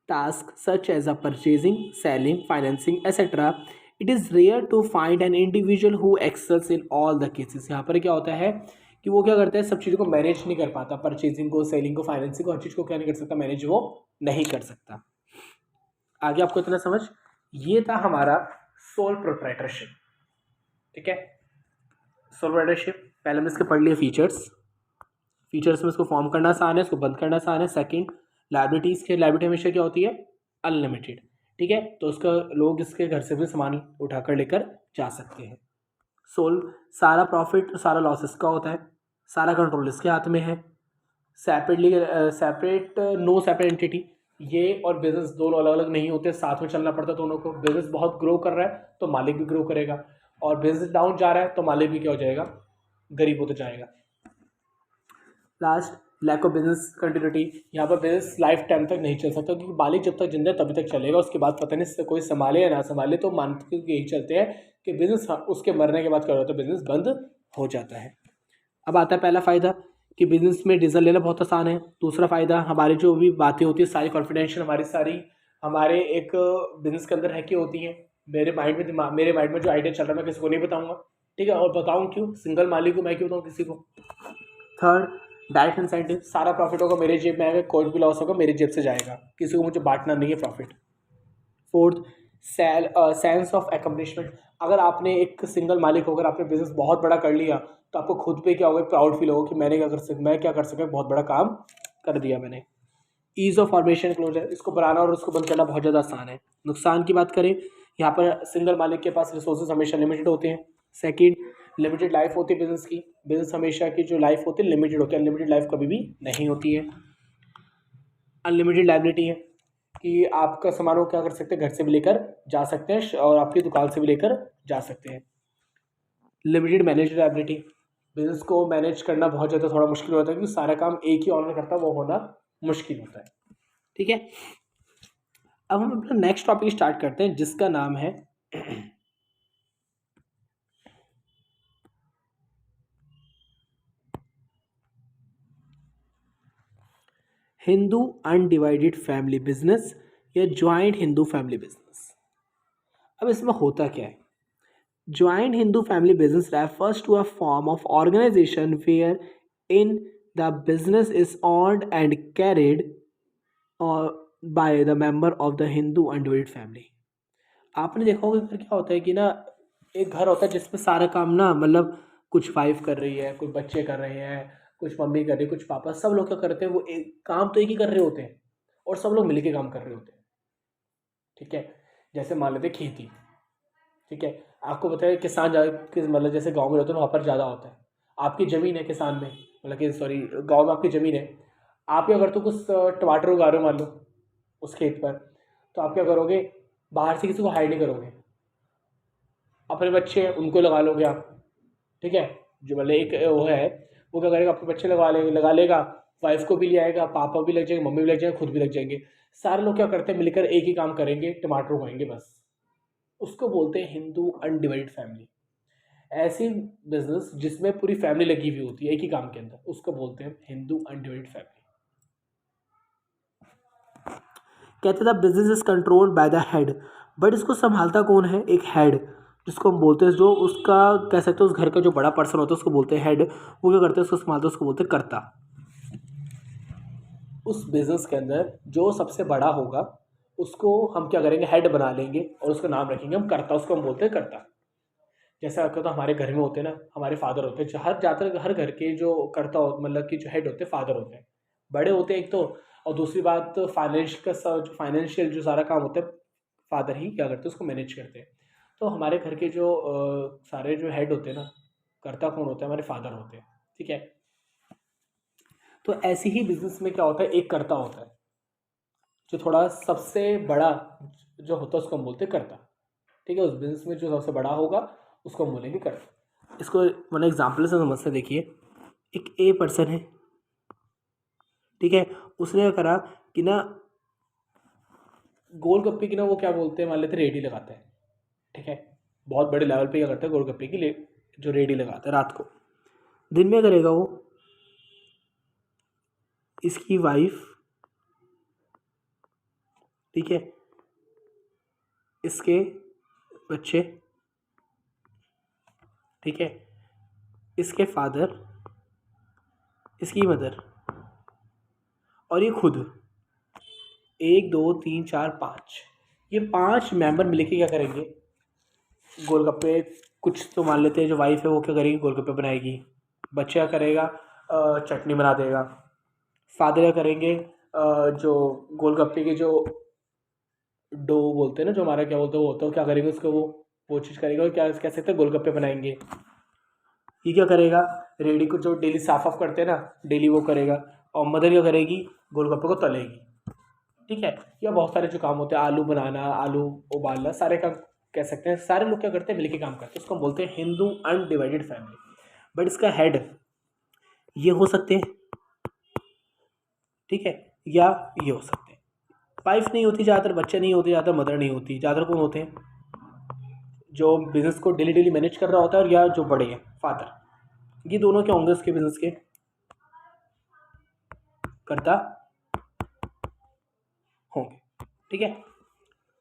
task such as a purchasing, selling, financing etcetera. It is rare to find an individual who excels in all the cases. यहाँ पर क्या होता है कि वो क्या करता है, सब चीज़ों को मैनेज नहीं कर पाता, परचेजिंग को, सेलिंग को, फाइनेंसिंग को, हर चीज़ को क्या नहीं कर सकता, मैनेज वो नहीं कर सकता। आगे आपको इतना समझ, ये था हमारा सोल प्रोप्राइटरशिप, ठीक है। सोल प्रोप्राइटरशिप पहले हमने इसके पढ़ लिए फीचर्स में इसको फॉर्म करना आसान है, इसको बंद करना आसान है। सेकंड, लायबिलिटीज़ के, लायबिलिटी हमेशा क्या होती है, अनलिमिटेड, ठीक है। तो उसका लोग इसके घर से भी सामान उठाकर लेकर जा सकते हैं। सोल, सारा प्रॉफिट सारा लॉस इसका होता है, सारा कंट्रोल इसके हाथ में है। नो सेपरेट एंटिटी, ये और बिजनेस दोनों अलग अलग नहीं होते, साथ में चलना पड़ता है दोनों को। बिजनेस बहुत ग्रो कर रहा है तो मालिक भी ग्रो करेगा, और बिजनेस डाउन जा रहा है तो मालिक भी क्या हो जाएगा, गरीब होते जाएगा। Last, lack of business continuity, यहाँ पर बिजनेस लाइफ टाइम तक नहीं चल सकता, क्योंकि मालिक जब तक जिंदा है तभी तक चलेगा, उसके बाद पता नहीं कोई संभाले या ना संभाले। तो मानते यही चलते हैं कि बिजनेस उसके मरने के बाद क्या होता है, बिजनेस बंद हो जाता है। अब आता है पहला फ़ायदा कि बिजनेस में डिसीजन लेना बहुत आसान है। दूसरा फ़ायदा, हमारी जो भी बातें होती है सारी कॉन्फिडेंशियल, हमारे एक बिजनेस के अंदर है कि होती हैं, मेरे माइंड में जो आइडिया चल रहा है मैं किसी को नहीं बताऊंगा, ठीक है। और बताऊं क्यों, सिंगल मालिक को मैं क्यों बताऊँ किसी को। थर्ड, डायरेक्ट इंसेंटिव, सारा प्रॉफिट होगा मेरे जेब में आएगा, कोई भी लॉस होगा मेरी जेब से जाएगा, किसी को मुझे बांटना नहीं है profit. Fourth, sense of accomplishment, अगर आपने एक सिंगल मालिक होकर आपने बिजनेस बहुत बड़ा कर लिया तो आपको खुद पे क्या होगा, प्राउड फील होगा कि मैं क्या कर सका, बहुत बड़ा काम कर दिया मैंने। ईज ऑफ फॉर्मेशन क्लोजर, इसको बनाना और उसको बंद करना बहुत ज़्यादा आसान है। नुकसान की बात करें, यहाँ पर सिंगल मालिक के पास रिसोर्सेज हमेशा लिमिटेड होते हैं। सेकंड, लिमिटेड लाइफ होती है बिजनेस की, बिजनेस हमेशा की जो लाइफ होती है लिमिटेड होती है, अनलिमिटेड लाइफ कभी भी नहीं होती है। अनलिमिटेड लाइबिलिटी है कि आपका सामान को क्या कर सकते हैं, घर से भी लेकर जा सकते हैं और आपकी दुकान से भी लेकर जा सकते हैं। लिमिटेड मैनेजर लाइबिलिटी, बिजनेस को मैनेज करना बहुत ज़्यादा थोड़ा मुश्किल होता है, क्योंकि सारा काम एक ही ऑनर करता है, वो होना मुश्किल होता है, ठीक है। अब हम अपना नेक्स्ट टॉपिक स्टार्ट करते हैं जिसका नाम है हिंदू अनडिवाइडेड फैमिली बिजनेस या ज्वाइंट हिंदू फैमिली बिजनेस। अब इसमें होता क्या है, joint Hindu family business refers to a form of organization wherein the business is owned and carried by the member of the Hindu undivided family। आपने देखा होगा फिर क्या होता है कि ना, एक घर होता है जिसमें सारा काम ना, मतलब कुछ वाइफ कर रही है, कुछ बच्चे कर रहे हैं, कुछ मम्मी कर रही है, कुछ पापा, सब लोग क्या करते हैं, वो एक काम तो एक ही कर रहे होते हैं और सब लोग मिलके काम कर रहे होते हैं, ठीक है। जैसे मान लेते खेती, ठीक है, आपको बताया किसान ज़्यादा, मतलब जैसे गांव में रहते हैं वहाँ पर ज़्यादा होता है। आपकी ज़मीन है किसान में, मतलब कि सॉरी गांव में आपकी ज़मीन है, आप क्या करते हो, कुछ टमाटर उगा रहे हो मान लो उस खेत पर, तो आप क्या करोगे, बाहर से किसी को हायर नहीं करोगे, अपने बच्चे हैं उनको लगा लोगे आप, ठीक है। जो मतलब एक वो है, वो क्या करेगा, अपने बच्चे लगा लेगा, वाइफ को भी ले आएगा, पापा भी लग जाएंगे, मम्मी भी लग जाएंगे, खुद भी लग जाएंगे। सारे लोग क्या करते हैं, मिलकर एक ही काम करेंगे, टमाटर उगाएंगे बस। उसको बोलते हैं हिंदू अनडिवाइडेड फैमिली। ऐसी बिजनेस जिसमें पूरी फैमिली लगी हुई होती है एक ही काम के अंदर, उसको बोलते हैं हिंदू अनडिवाइडेड फैमिली। कहते थे business is controlled by the head, but इसको संभालता कौन है, एक हेड, जिसको हम बोलते हैं, जो उसका कह सकते हैं उस घर का जो बड़ा पर्सन होता है उसको बोलते हैं हेड। वो क्या करते हैं, उसको संभालते हैं, उसको बोलते हैं कर्ता। उस बिजनेस के अंदर जो सबसे बड़ा होगा उसको हम क्या करेंगे, हेड बना लेंगे और उसका नाम रखेंगे हम कर्ता, उसको हम बोलते हैं कर्ता। जैसा आपको तो हमारे घर में होते हैं ना, हमारे फादर होते हैं, हर ज़्यादातर हर घर के जो कर्ता हो, मतलब कि जो हेड होते हैं फादर होते हैं, बड़े होते हैं एक तो। और दूसरी बात जो फाइनेंशियल जो सारा काम होता है, फादर ही क्या करते हैं, उसको मैनेज करते हैं। तो हमारे घर के जो सारे जो हेड होते हैं ना, कर्ता कौन होता है, हमारे फादर होते हैं। ठीक है। तो ऐसे ही बिजनेस में क्या होता है, एक कर्ता होता है जो थोड़ा सबसे बड़ा जो होता है उसको हम बोलते हैं कर्ता। ठीक है। उस बिजनेस में जो सबसे बड़ा होगा उसको हम बोलेंगे कर्ता। इसको मैंने एग्जाम्पल से समझते देखिए। एक ए पर्सन है, ठीक है। उसने क्या करा कि ना, गोलगप्पे की ना वो क्या बोलते हैं, मान लेते रेडी लगाता है। ठीक है। बहुत बड़े लेवल पे क्या करता है, गोलगप्पे की जो रेडी लगाता है रात को। दिन में करेगा वो, इसकी वाइफ, ठीक है, इसके बच्चे, ठीक है, इसके फादर, इसकी मदर, और ये खुद, 1 2 3 4 5, ये 5 मेंबर मिलके क्या करेंगे, गोलगप्पे। कुछ तो मान लेते हैं जो वाइफ है वो क्या करेगी, गोलगप्पे बनाएगी। बच्चा क्या करेगा, चटनी बना देगा। फादर क्या करेंगे, जो गोलगप्पे की जो डो बोलते हैं ना, जो हमारा क्या बोलते हैं वो होता है, क्या करेंगे उसको, वो चीज़ करेगा और क्या कह सकते हैं, गोलगप्पे बनाएंगे। ये क्या करेगा, रेडी को जो डेली साफ ऑफ करते हैं ना, डेली वो करेगा। और मदर क्या करेगी, गोलगप्पे को तलेगी। ठीक है। या बहुत सारे जो काम होते हैं, आलू बनाना, आलू उबालना, सारे काम कह सकते हैं, सारे लोग क्या करते हैं, मिलके काम करते हैं। उसको हम बोलते हैं हिंदू अनडिवाइडेड फैमिली। बट इसका हेड ये हो सकते हैं, ठीक है, या ये हो सकते हैं। वाइफ नहीं होती ज़्यादातर, बच्चे नहीं होते ज़्यादातर, मदर नहीं होती ज़्यादातर, कौन होते हैं, जो बिज़नेस को डेली डेली मैनेज कर रहा होता है, और या जो बड़े हैं फादर। ये दोनों क्या होंगे उसके बिज़नेस के कर्ता होंगे। ठीक है।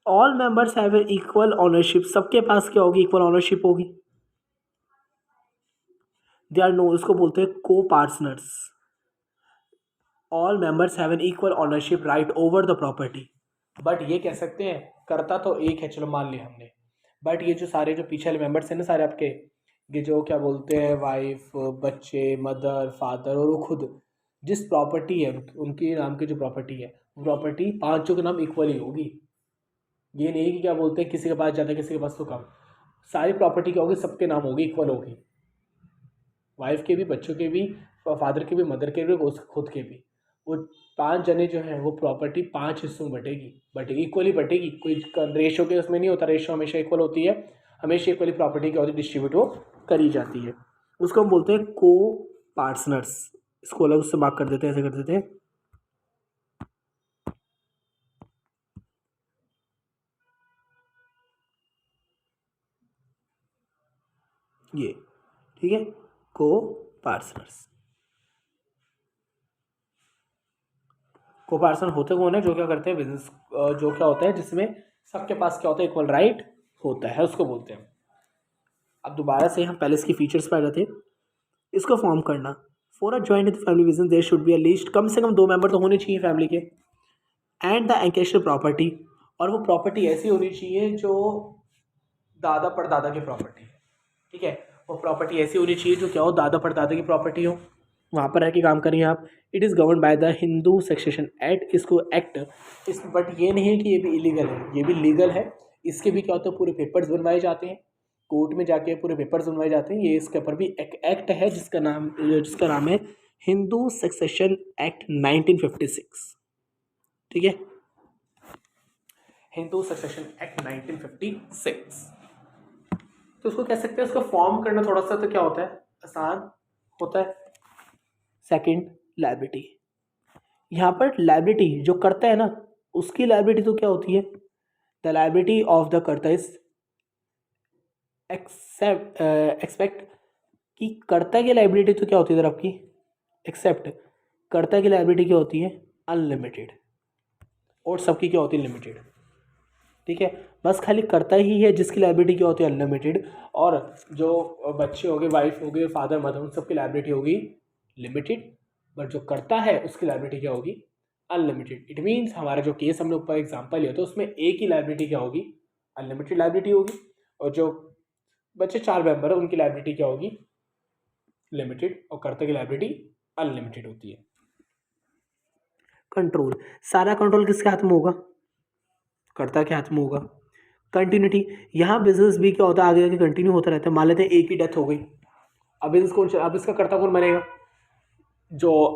All members have an equal ownership, सबके पास क्या होगी, इक्वल ऑनरशिप होगी। दे आर नो, इसको बोलते हैं को partners. All members have an equal ownership right over the property. But ये कह सकते हैं कर्ता तो एक है, चलो मान लिया हमने। बट ये जो सारे जो पीछे वाले मेंबर्स हैं ना सारे आपके, ये जो क्या बोलते हैं, वाइफ, बच्चे, मदर, फादर और वो खुद, जिस प्रॉपर्टी है उनके नाम की जो प्रॉपर्टी है, वो प्रॉपर्टी पांचों के नाम इक्वल ही होगी। ये नहीं कि क्या बोलते हैं किसी के पास ज़्यादा किसी के पास तो कम। सारी प्रॉपर्टी क्या होगी, सबके नाम होगी, इक्वल होगी। वाइफ के भी, बच्चों के भी, फादर के भी, मदर के भी, खुद के भी। वो 5 जने जो हैं वो प्रॉपर्टी 5 हिस्सों में बटेगी इक्वली बटेगी। कोई रेशो के उसमें नहीं होता, रेशो हमेशा इक्वल होती है, हमेशा इक्वली प्रॉपर्टी क्या होती है, डिस्ट्रीब्यूट वो करी जाती है। उसको हम बोलते हैं को पार्टनर्स। इसको अलग से मार्क कर देते हैं, ऐसे कर देते हैं। ये ठीक है, को पार्टनर्स। को पार्सन होते कौन है, जो क्या करते हैं बिजनेस, जो क्या होता है जिसमें सबके पास क्या होता है, इक्वल राइट होता है, उसको बोलते हैं। अब दोबारा से हम पहले इसकी फीचर्स पर आ जाते हैं। इसको फॉर्म करना, for a joint family business there should be at least, कम से कम 2 मेंबर तो होने चाहिए फैमिली के। एंड द एंकेशनल प्रॉपर्टी, और वो प्रॉपर्टी ऐसी होनी चाहिए जो दादा परदादा की प्रॉपर्टी है। ठीक है। वो प्रॉपर्टी ऐसी होनी चाहिए जो क्या हो, दादा परदादा की प्रॉपर्टी हो, वहाँ पर रह के काम करिए आप। It is govern by the Hindu succession act, इसको एक्ट इस, बट ये नहीं है कि ये भी इलीगल है, ये भी लीगल है। इसके भी क्या होता है, पूरे पेपर्स बनवाए जाते हैं, कोर्ट में जाके पूरे पेपर्स बनवाए जाते हैं। ये इसके ऊपर भी एक एक्ट है जिसका नाम है हिंदू सक्सेशन एक्ट 1956। ठीक है। Hindu succession act 1956। तो उसको कह सकते हैं, उसको फॉर्म करना थोड़ा सा तो क्या होता है, आसान होता है। सेकंड, लायबिलिटी, यहाँ पर लायबिलिटी जो करता है ना, उसकी लायबिलिटी तो क्या होती है, द लायबिलिटी ऑफ द कर्ता इज एक्सपेक्ट कि कर्ता की लायबिलिटी तो क्या होती है इधर आपकी, एक्सेप्ट कर्ता की लायबिलिटी क्या होती है, अनलिमिटेड, और सबकी क्या होती है, लिमिटेड। ठीक है, बस खाली कर्ता ही है जिसकी लायबिलिटी क्या होती है, अनलिमिटेड, और जो बच्चे हो गए, वाइफ हो गए, फादर मदर, उन सबकी लायबिलिटी होगी लिमिटेड, बट जो करता है उसकी लायबिलिटी क्या होगी, अनलिमिटेड। इट मीन्स हमारा जो केस हमने ऊपर एग्जांपल लिया था उसमें एक ही लायबिलिटी क्या होगी, अनलिमिटेड लायबिलिटी होगी, और जो बच्चे 4 मेंबर है उनकी लायबिलिटी क्या होगी, लिमिटेड, और कर्ता की लायबिलिटी अनलिमिटेड होती है। कंट्रोल, सारा कंट्रोल किसके हाथ में होगा, कर्ता के हाथ में होगा। कंटिन्यूटी, यहाँ बिजनेस भी क्या होता है, आगे आगे कंटिन्यू होता रहता है। मान लेते हैं एक ही डेथ हो गई, अब अब इसका कर्ता कौन बनेगा,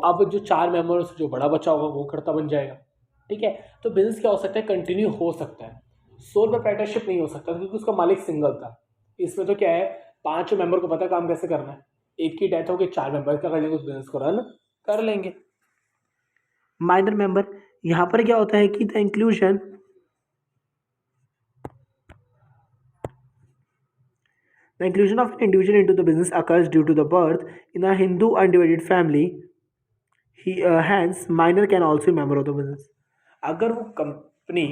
अब जो 4 मेंबर्स, जो बड़ा बच्चा होगा वो कर्ता बन जाएगा। ठीक है, तो बिजनेस क्या हो सकता है, कंटिन्यू हो सकता है, सोल प्रोप्राइटरशिप नहीं हो सकता क्योंकि उसका मालिक सिंगल था। इसमें तो क्या है, 5 मेंबर को पता काम कैसे करना है, एक की डेथ होगी, 4 मेंबर क्या कर लेंगे, उस बिजनेस को रन कर लेंगे। माइनर मेंबर, यहाँ पर क्या होता है कि the inclusion The inclusion of an individual into the business occurs due to the birth in a Hindu undivided family. Hence, minor can also be member of the business. अगर वो company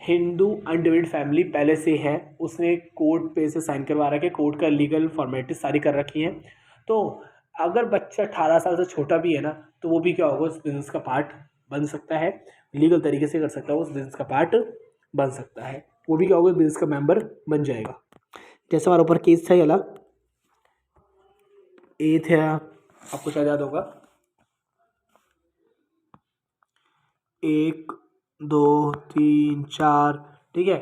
Hindu undivided family पहले से है, उसने court पे से sign करवा रखे, कोर्ट का लीगल फॉर्मेलिटीज सारी कर रखी है, तो अगर बच्चा 18 साल से छोटा भी है ना, तो वो भी क्या होगा, उस बिजनेस का पार्ट बन सकता है, लीगल तरीके से कर सकता है, उस बिजनेस का पार्ट बन सकता है, वो भी क्या होगा, बिजनेस का मेंबर बन जाएगा। जैसे हमारे ऊपर केस था ये वाला, ए था, आपको शायद याद होगा, 1 2 3 4, ठीक है,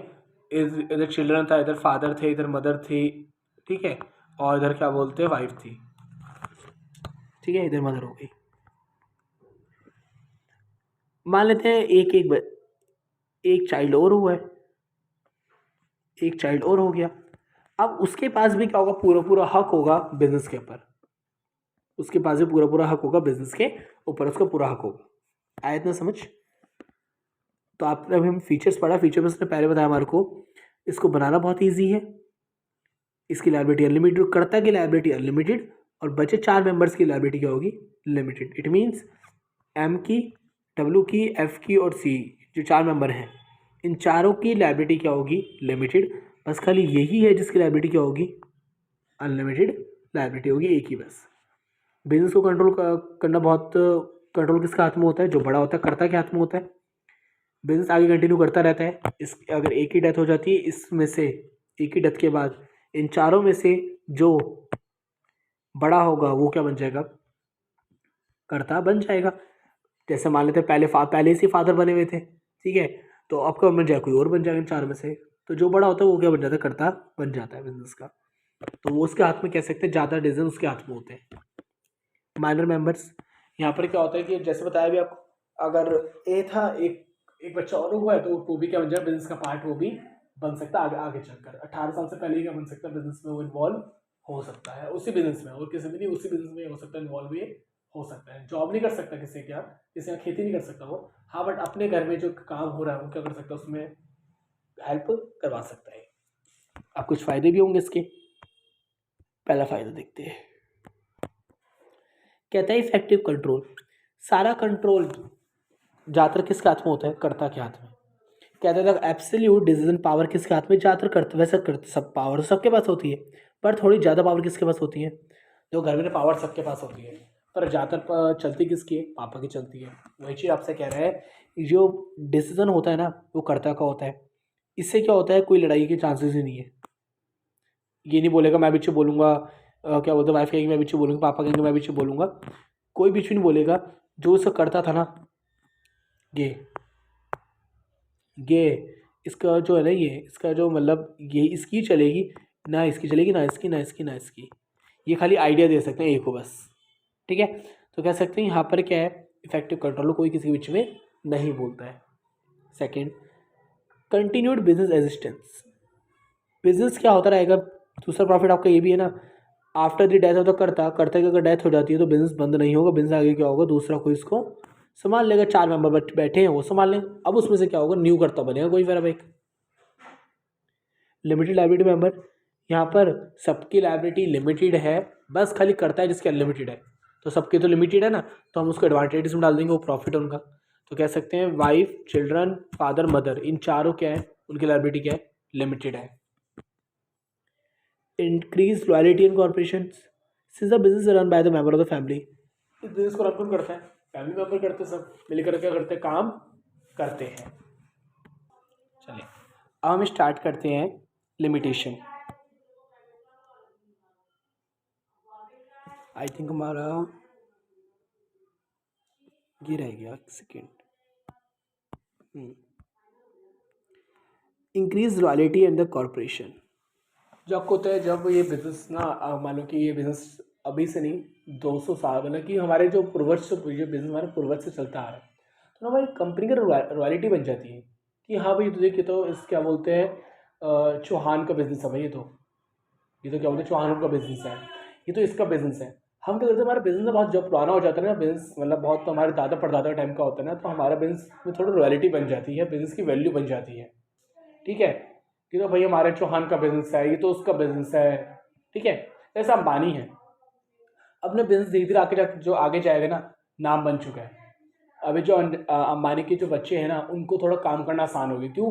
इधर चिल्ड्रन था, इधर फादर थे, इधर मदर थी, ठीक है, और इधर क्या बोलते हैं, वाइफ थी, ठीक है, इधर मदर हो गई। मान लेते हैं एक चाइल्ड और हुआ है, एक चाइल्ड और हो गया, अब उसके पास भी क्या होगा, पूरा पूरा हक होगा बिजनेस के ऊपर, उसके पास भी पूरा पूरा हक होगा बिजनेस के ऊपर, उसका पूरा हक होगा। आया इतना समझ? तो आपने अभी हम फीचर्स पढ़ा, फीचर में उसने पहले बताया हमारे को, इसको बनाना बहुत ईजी है, इसकी लायबिलिटी अनलिमिटेड, कर्ता की लायबिलिटी अनलिमिटेड, और बचे 4 मेंबर्स की लायबिलिटी क्या होगी, लिमिटेड। इट मीन्स एम की, डब्ल्यू की, एफ की और सी, जो 4 मेंबर हैं, इन चारों की लायबिलिटी क्या होगी, लिमिटेड, बस खाली यही है जिसकी लायबिलिटी क्या होगी, अनलिमिटेड लायबिलिटी होगी, एक ही बस। बिजनेस को कंट्रोल करना बहुत, कंट्रोल किसके हाथ में होता है, जो बड़ा होता है कर्ता के हाथ में होता है। बिजनेस आगे कंटिन्यू करता रहता है, इस अगर एक ही डेथ हो जाती है, इसमें से एक ही डेथ के बाद इन चारों में से जो बड़ा होगा वो क्या बन जाएगा, कर्ता बन जाएगा। जैसे मान लेते हैं पहले से फादर बने हुए थे, ठीक है, तो अब क्या बन जाएगा, कोई और बन जाएगा इन 4 में से, तो जो बड़ा होता है वो क्या बन जाता है, कर्ता बन जाता है बिजनेस का, तो वो उसके हाथ में कह सकते हैं, ज़्यादा डिसीजन उसके हाथ में होते हैं। माइनर मेंबर्स, यहाँ पर क्या होता है कि जैसे बताया भी आपको, अगर ए था, एक बच्चा और हुआ है, तो वो भी क्या बन जाए, बिजनेस का पार्ट वो भी बन सकता है, आगे आगे चलकर 18 साल से पहले ही क्या बन सकता है, बिजनेस में वो इन्वॉल्व हो सकता है, उसी बिजनेस में, और किसी भी नहीं, उसी बिजनेस में हो सकता है, इन्वॉल्व भी हो सकता है। जॉब नहीं कर सकता किसी के यहाँ, किसी यहाँ खेती नहीं कर सकता वो, हाँ, बट अपने घर में जो काम हो रहा है वो क्या कर सकता है, उसमें हेल्प करवा सकता है। अब कुछ फ़ायदे भी होंगे इसके, पहला फ़ायदा देखते हैं। कहता है इफेक्टिव कंट्रोल, सारा कंट्रोल ज़्यादातर किसके हाथ में होता है, कर्ता के हाथ में। कहता है एब्सोल्यूट डिसीजन पावर किसके हाथ में, ज़्यादातर करते, वैसे करते सब पावर सबके पास होती है, पर थोड़ी ज़्यादा पावर किसके पास होती है, जो घर में पावर सबके पास होती है, पर ज़्यादातर चलती किसकी है, पापा की चलती है। वही चीज़ आपसे कह रहा है, जो डिसीजन होता है ना वो कर्ता का होता है, इससे क्या होता है, कोई लड़ाई के चांसेस ही नहीं है। ये नहीं बोलेगा मैं बीच बोलूँगा, क्या बोलते हैं, वाइफ कहेगी मैं बीच बोलूँगा, पापा कहेंगे मैं बीच बोलूँगा, कोई बीच नहीं बोलेगा। जो उसका करता था ना, ये इसका जो है ना, ये इसका जो मतलब ये इसकी चलेगी ना, इसकी चलेगी ना, इसकी ना, इसकी ना, इसकी, ये खाली आइडिया दे सकते हैं एक को बस, ठीक है। तो कह सकते हैं यहाँ पर क्या है, इफेक्टिव कंट्रोल, कोई किसी के बीच में नहीं बोलता है। Second, continued business existence, business क्या होता रहेगा। दूसरा प्रॉफिट आपका ये भी है ना, after the death of the कर्ता की अगर डेथ हो जाती है तो बिजनेस बंद नहीं होगा, बिजनेस आगे क्या होगा, दूसरा कोई इसको संभाल लेगा, 4 मेंबर बैठे हैं वो संभाल लेंगे। अब उसमें से क्या होगा, न्यू कर्ता बनेगा कोई, फिर अब एक लिमिटेड लाइबिलिटी मेंबर, यहाँ पर सबकी लाइबिलिटी लिमिटेड है, बस खाली करता है जिसकी अनलिमिटेड है, तो सबके तो लिमिटेड है ना, तो हम उसको एडवांटेज में डाल देंगे, वो प्रॉफिट है उनका। तो कह सकते हैं वाइफ, चिल्ड्रन, फादर, मदर, इन चारों क्या है, उनकी लाइबिलिटी क्या है, लिमिटेड है। Increase loyalty in corporation, since the business run by the member of the family, इस बिजनेस को रन कौन करता है, फैमिली मेंबर करते हैं, सब मिलकर क्या करते हैं, काम करते हैं। चलिए अब हम स्टार्ट करते हैं लिमिटेशन। आई थिंक हमारा ये रह गया second. Increase royalty and the corporation, जब होता है जब ये बिजनेस ना, मान लो कि ये बिजनेस अभी से नहीं 200 साल, मतलब कि हमारे जो पूर्वज से, जो बिजनेस हमारे पूर्वज से चलता आ रहा है, तो हमारी कंपनी की रॉयल्टी बन जाती है कि हाँ भाई, तो देखिए, तो इस क्या बोलते हैं, चौहान का बिजनेस है भाई, ये तो क्या बोलते हैं, चौहान का बिजनेस है, ये तो इसका बिजनेस है। हम क्या करते हैं, हमारा बिजनेस बहुत जब पुराना हो जाता है ना बिजनेस, मतलब बहुत, तो हमारे दादा परदादा टाइम का होता है ना, तो हमारा बिजनेस में थोड़ी रॉयल्टी बन जाती है, बिजनेस की वैल्यू बन जाती है। ठीक है, कि तो भाई हमारे चौहान का बिजनेस है, ये तो उसका बिजनेस है। ठीक है, जैसा अंबानी है, अपने बिजनेस धीरे धीरे आगे जो आगे जाएगा ना, नाम बन चुका है। अभी जो अंबानी के जो बच्चे हैं ना, उनको थोड़ा काम करना आसान हो गया, क्यों,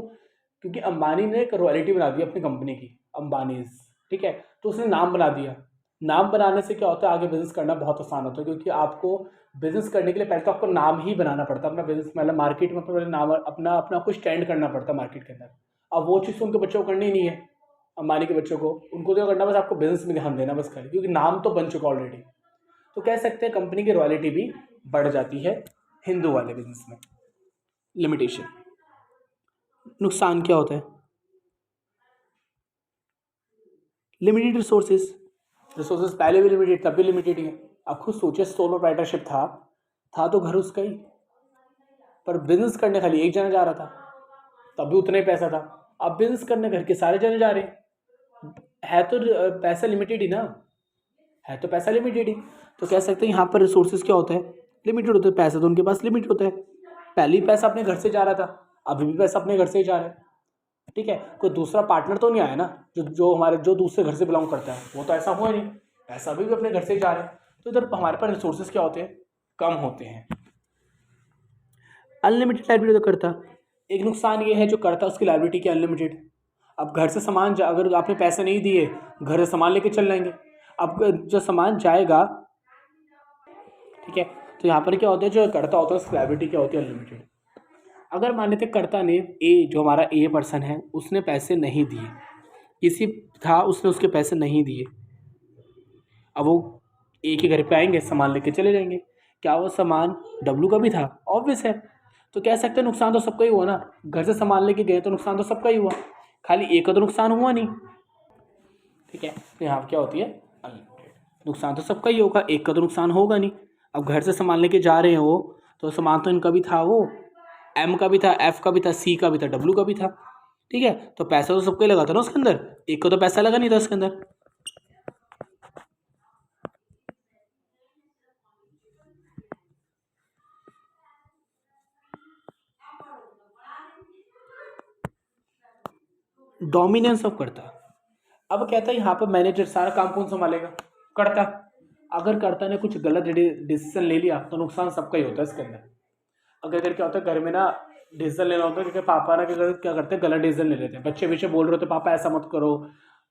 क्योंकि अंबानी ने एक रॉयल्टी बना दी अपनी कंपनी की, अंबानीज। ठीक है, तो उसने नाम बना दिया। नाम बनाने से क्या होता है, आगे बिजनेस करना बहुत आसान होता है, क्योंकि आपको बिजनेस करने के लिए पहले तो आपको नाम ही बनाना पड़ता है, अपना बिजनेस, मतलब मार्केट में पहले नाम, अपना अपना आपको स्टैंड करना पड़ता है मार्केट के अंदर। अब वो चीज़ उनके बच्चों को करनी ही नहीं है, अंबानी के बच्चों को, उनको तो करना बस आपको बिजनेस में ध्यान देना बस खाली, क्योंकि नाम तो बन चुका ऑलरेडी। तो कह सकते हैं कंपनी की रॉयल्टी भी बढ़ जाती है हिंदू वाले बिजनेस में। लिमिटेशन, नुकसान क्या होता है, लिमिटेड रिसोर्सेज, रिसोर्सेज पहले भी लिमिटेड, तब भी लिमिटेड ही है। अब खुद सोचे, सोल प्रोप्राइटरशिप था तो घर उसका ही, पर बिजनेस करने खाली एक जना जा रहा था, तब भी उतना ही पैसा था। अब बिजनेस करने घर के सारे जने जा रहे हैं, है तो पैसा लिमिटेड ही ना, है तो पैसा लिमिटेड ही। तो कह सकते हैं यहाँ पर रिसोर्सेज क्या होता है, लिमिटेड होता है, पैसा तो उनके पास लिमिट होता है। पहले ही पैसा अपने घर से जा रहा था, अभी भी पैसा अपने घर से ही जा रहा है। ठीक है, कोई दूसरा पार्टनर तो नहीं आया ना, जो हमारे जो दूसरे घर से बिलोंग करता है, वो तो ऐसा हुआ नहीं, पैसा भी अपने घर से ही जा रहा है। तो इधर हमारे पास रिसोर्सेज क्या होते हैं, कम होते हैं। अनलिमिटेड लाइबिलिटी तो करता, एक नुकसान ये है जो करता उसकी लाइबिलिटी की अनलिमिटेड। अब घर से सामान अगर आपने पैसे नहीं दिए, घर से सामान लेके चल जाएंगे, अब जो सामान जाएगा, ठीक है, तो यहाँ पर क्या होता है, जो करता होता है उसकी लाइबिलिटी क्या होती है, अनलिमिटेड। अगर मान लेते करता ने, ए जो हमारा ए पर्सन है, उसने पैसे नहीं दिए, किसी था उसने उसके पैसे नहीं दिए, अब वो ए के घर पे आएंगे, सामान लेके चले जाएंगे, क्या वो सामान डब्लू का भी था, ऑब्वियस है। तो कह सकते हैं नुकसान तो सबका ही हुआ ना, घर से सामान लेके गए तो नुकसान तो सबका ही हुआ, खाली एक का तो नुकसान हुआ नहीं। ठीक है, तो यहाँ क्या होती है, अनलिमिटेड, नुकसान तो सबका ही होगा, एक का तो नुकसान होगा नहीं। अब घर से सामान लेके जा रहे हैं वो, तो सामान तो इनका भी था, वो एम का भी था, एफ का भी था, सी का भी था, डब्लू का भी था। ठीक है, तो पैसा तो सबको ही लगा था ना उसके अंदर, एक को तो पैसा लगा नहीं था उसके अंदर। डोमिनेंस ऑफ करता, अब कहता है यहाँ पर मैनेजर सारा काम कौन संभालेगा, करता। अगर करता ने कुछ गलत डिसीजन ले लिया तो नुकसान सबका ही होता है इसके अंदर। अगर क्या होता है, घर में ना डिसीजन लेना होता है, क्योंकि पापा ना क्या करते हैं, गलत डिसीजन ले लेते हैं, बच्चे पीछे बोल रहे होते पापा ऐसा मत करो,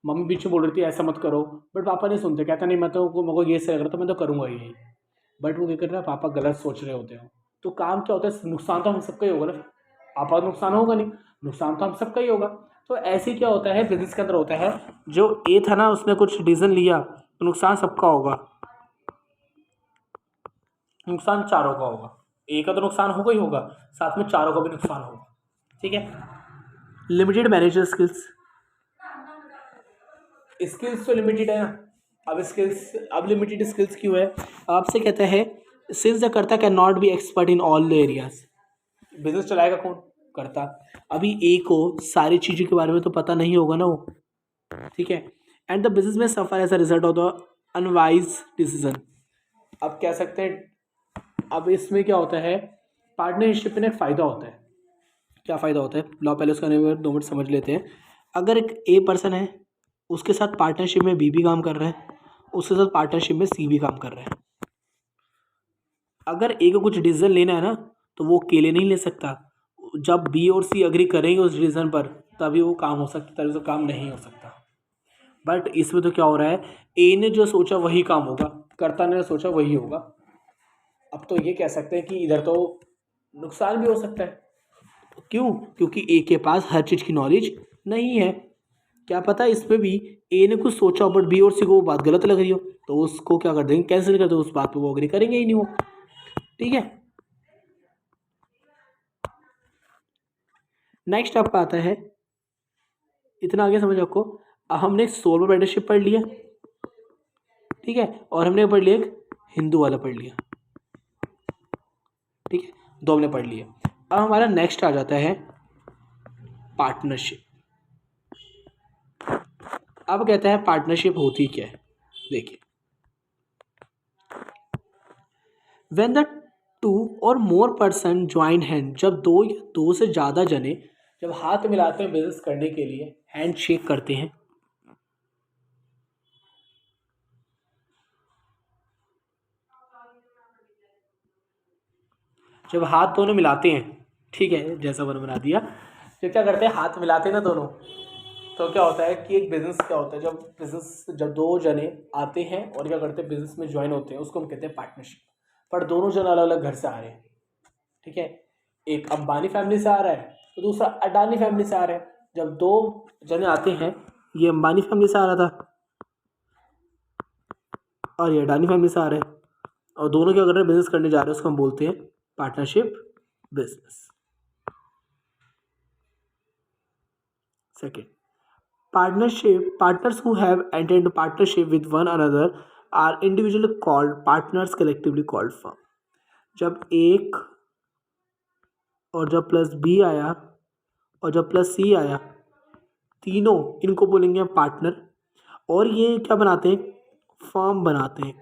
मम्मी पीछे बोल रही थी ऐसा मत करो, बट पापा नहीं सुनते, कहता नहीं मैं तो, मेरे को ये सही लग रहा, तो मैं तो करूँगा यही, बट वो क्या कर रहा है, पापा गलत सोच रहे होते हैं। तो काम क्या होता है, नुकसान तो हम सबका ही होगा ना, पापा का नुकसान होगा नहीं, नुकसान तो हम सबका ही होगा। तो ऐसे क्या होता है बिजनेस के अंदर होता है, जो ए था ना उसने कुछ डिसीजन लिया तो नुकसान सबका होगा, नुकसान चारों का होगा, ए का तो नुकसान होगा ही होगा, साथ में चारों का भी नुकसान होगा। ठीक है, लिमिटेड मैनेजर स्किल्स, स्किल्स तो लिमिटेड है ना, अब स्किल्स, अब लिमिटेड स्किल्स क्यों है, आपसे कहता है सिंस द करता can not be expert in all the areas, business चलाएगा कौन, करता। अभी ए को सारी चीज़ों के बारे में तो पता नहीं होगा ना वो, ठीक है, एंड द बिजनेस में suffer as a result of the unwise decision. अब कह सकते हैं, अब इसमें क्या होता है पार्टनरशिप में एक फ़ायदा होता है। क्या फ़ायदा होता है, लॉ पहले उसका 2 मिनट समझ लेते हैं। अगर एक ए पर्सन है, उसके साथ पार्टनरशिप में बी भी काम कर रहा है, उसके साथ पार्टनरशिप में सी भी काम कर रहा है। अगर ए को कुछ डिसीजन लेना है ना, तो वो अकेले नहीं ले सकता। जब बी और सी अग्री करेंगे उस डिसीजन पर, तभी वो काम हो सकता, तभी तो काम नहीं हो सकता। बट इसमें तो क्या हो रहा है, ए ने जो सोचा वही काम होगा, कर्ता ने सोचा वही होगा। अब तो ये कह सकते हैं कि इधर तो नुकसान भी हो सकता है। क्यों? क्योंकि ए के पास हर चीज़ की नॉलेज नहीं है। क्या पता इसमें भी ए ने कुछ सोचा बट बी और सी को वो बात गलत लग रही हो, तो उसको क्या कर देंगे, कैंसिल कर दो, उस बात पे वो अग्री करेंगे ही नहीं वो। ठीक है, नेक्स्ट आपका आता है, इतना आगे समझ आपको। हमने सोल पार्टनरशिप पढ़ लिया, ठीक है, और हमने पढ़ लिया एक हिंदू वाला पढ़ लिया, ठीक है, 2 हमने पढ़ लिया। अब हमारा नेक्स्ट आ जाता है पार्टनरशिप। अब कहता है पार्टनरशिप होती क्या है, देखिए, व्हेन द 2 और मोर पर्सन ज्वाइन हैंड, जब 2 या 2 से ज़्यादा जने जब हाथ मिलाते हैं बिजनेस करने के लिए, हैंड शेक करते हैं, जब हाथ दोनों मिलाते हैं, ठीक है, जैसा मैंने बना दिया, जब क्या करते हैं हाथ मिलाते हैं ना दोनों, तो क्या होता है कि एक बिजनेस क्या होता है, जब 2 जने आते हैं और क्या करते हैं बिजनेस में ज्वाइन होते हैं, उसको हम कहते हैं पार्टनरशिप। पर दोनों जन अलग अलग घर से आ रहे हैं, ठीक है, एक अंबानी फैमिली से आ रहा है तो दूसरा अडानी फैमिली से आ रहा है। जब 2 जने आते हैं, ये अंबानी फैमिली से आ रहा था और ये अडानी फैमिली से आ रहा है, और दोनों क्या कर रहे हैं, बिजनेस करने जा रहे हैं, उसको हम बोलते हैं partnership business. Second, partners who have entered into partnership with one another are individually called partners, collectively called firm। जब एक और जब प्लस बी आया और जब प्लस सी आया, तीनों इनको बोलेंगे पार्टनर, और ये क्या बनाते हैं, फर्म बनाते हैं।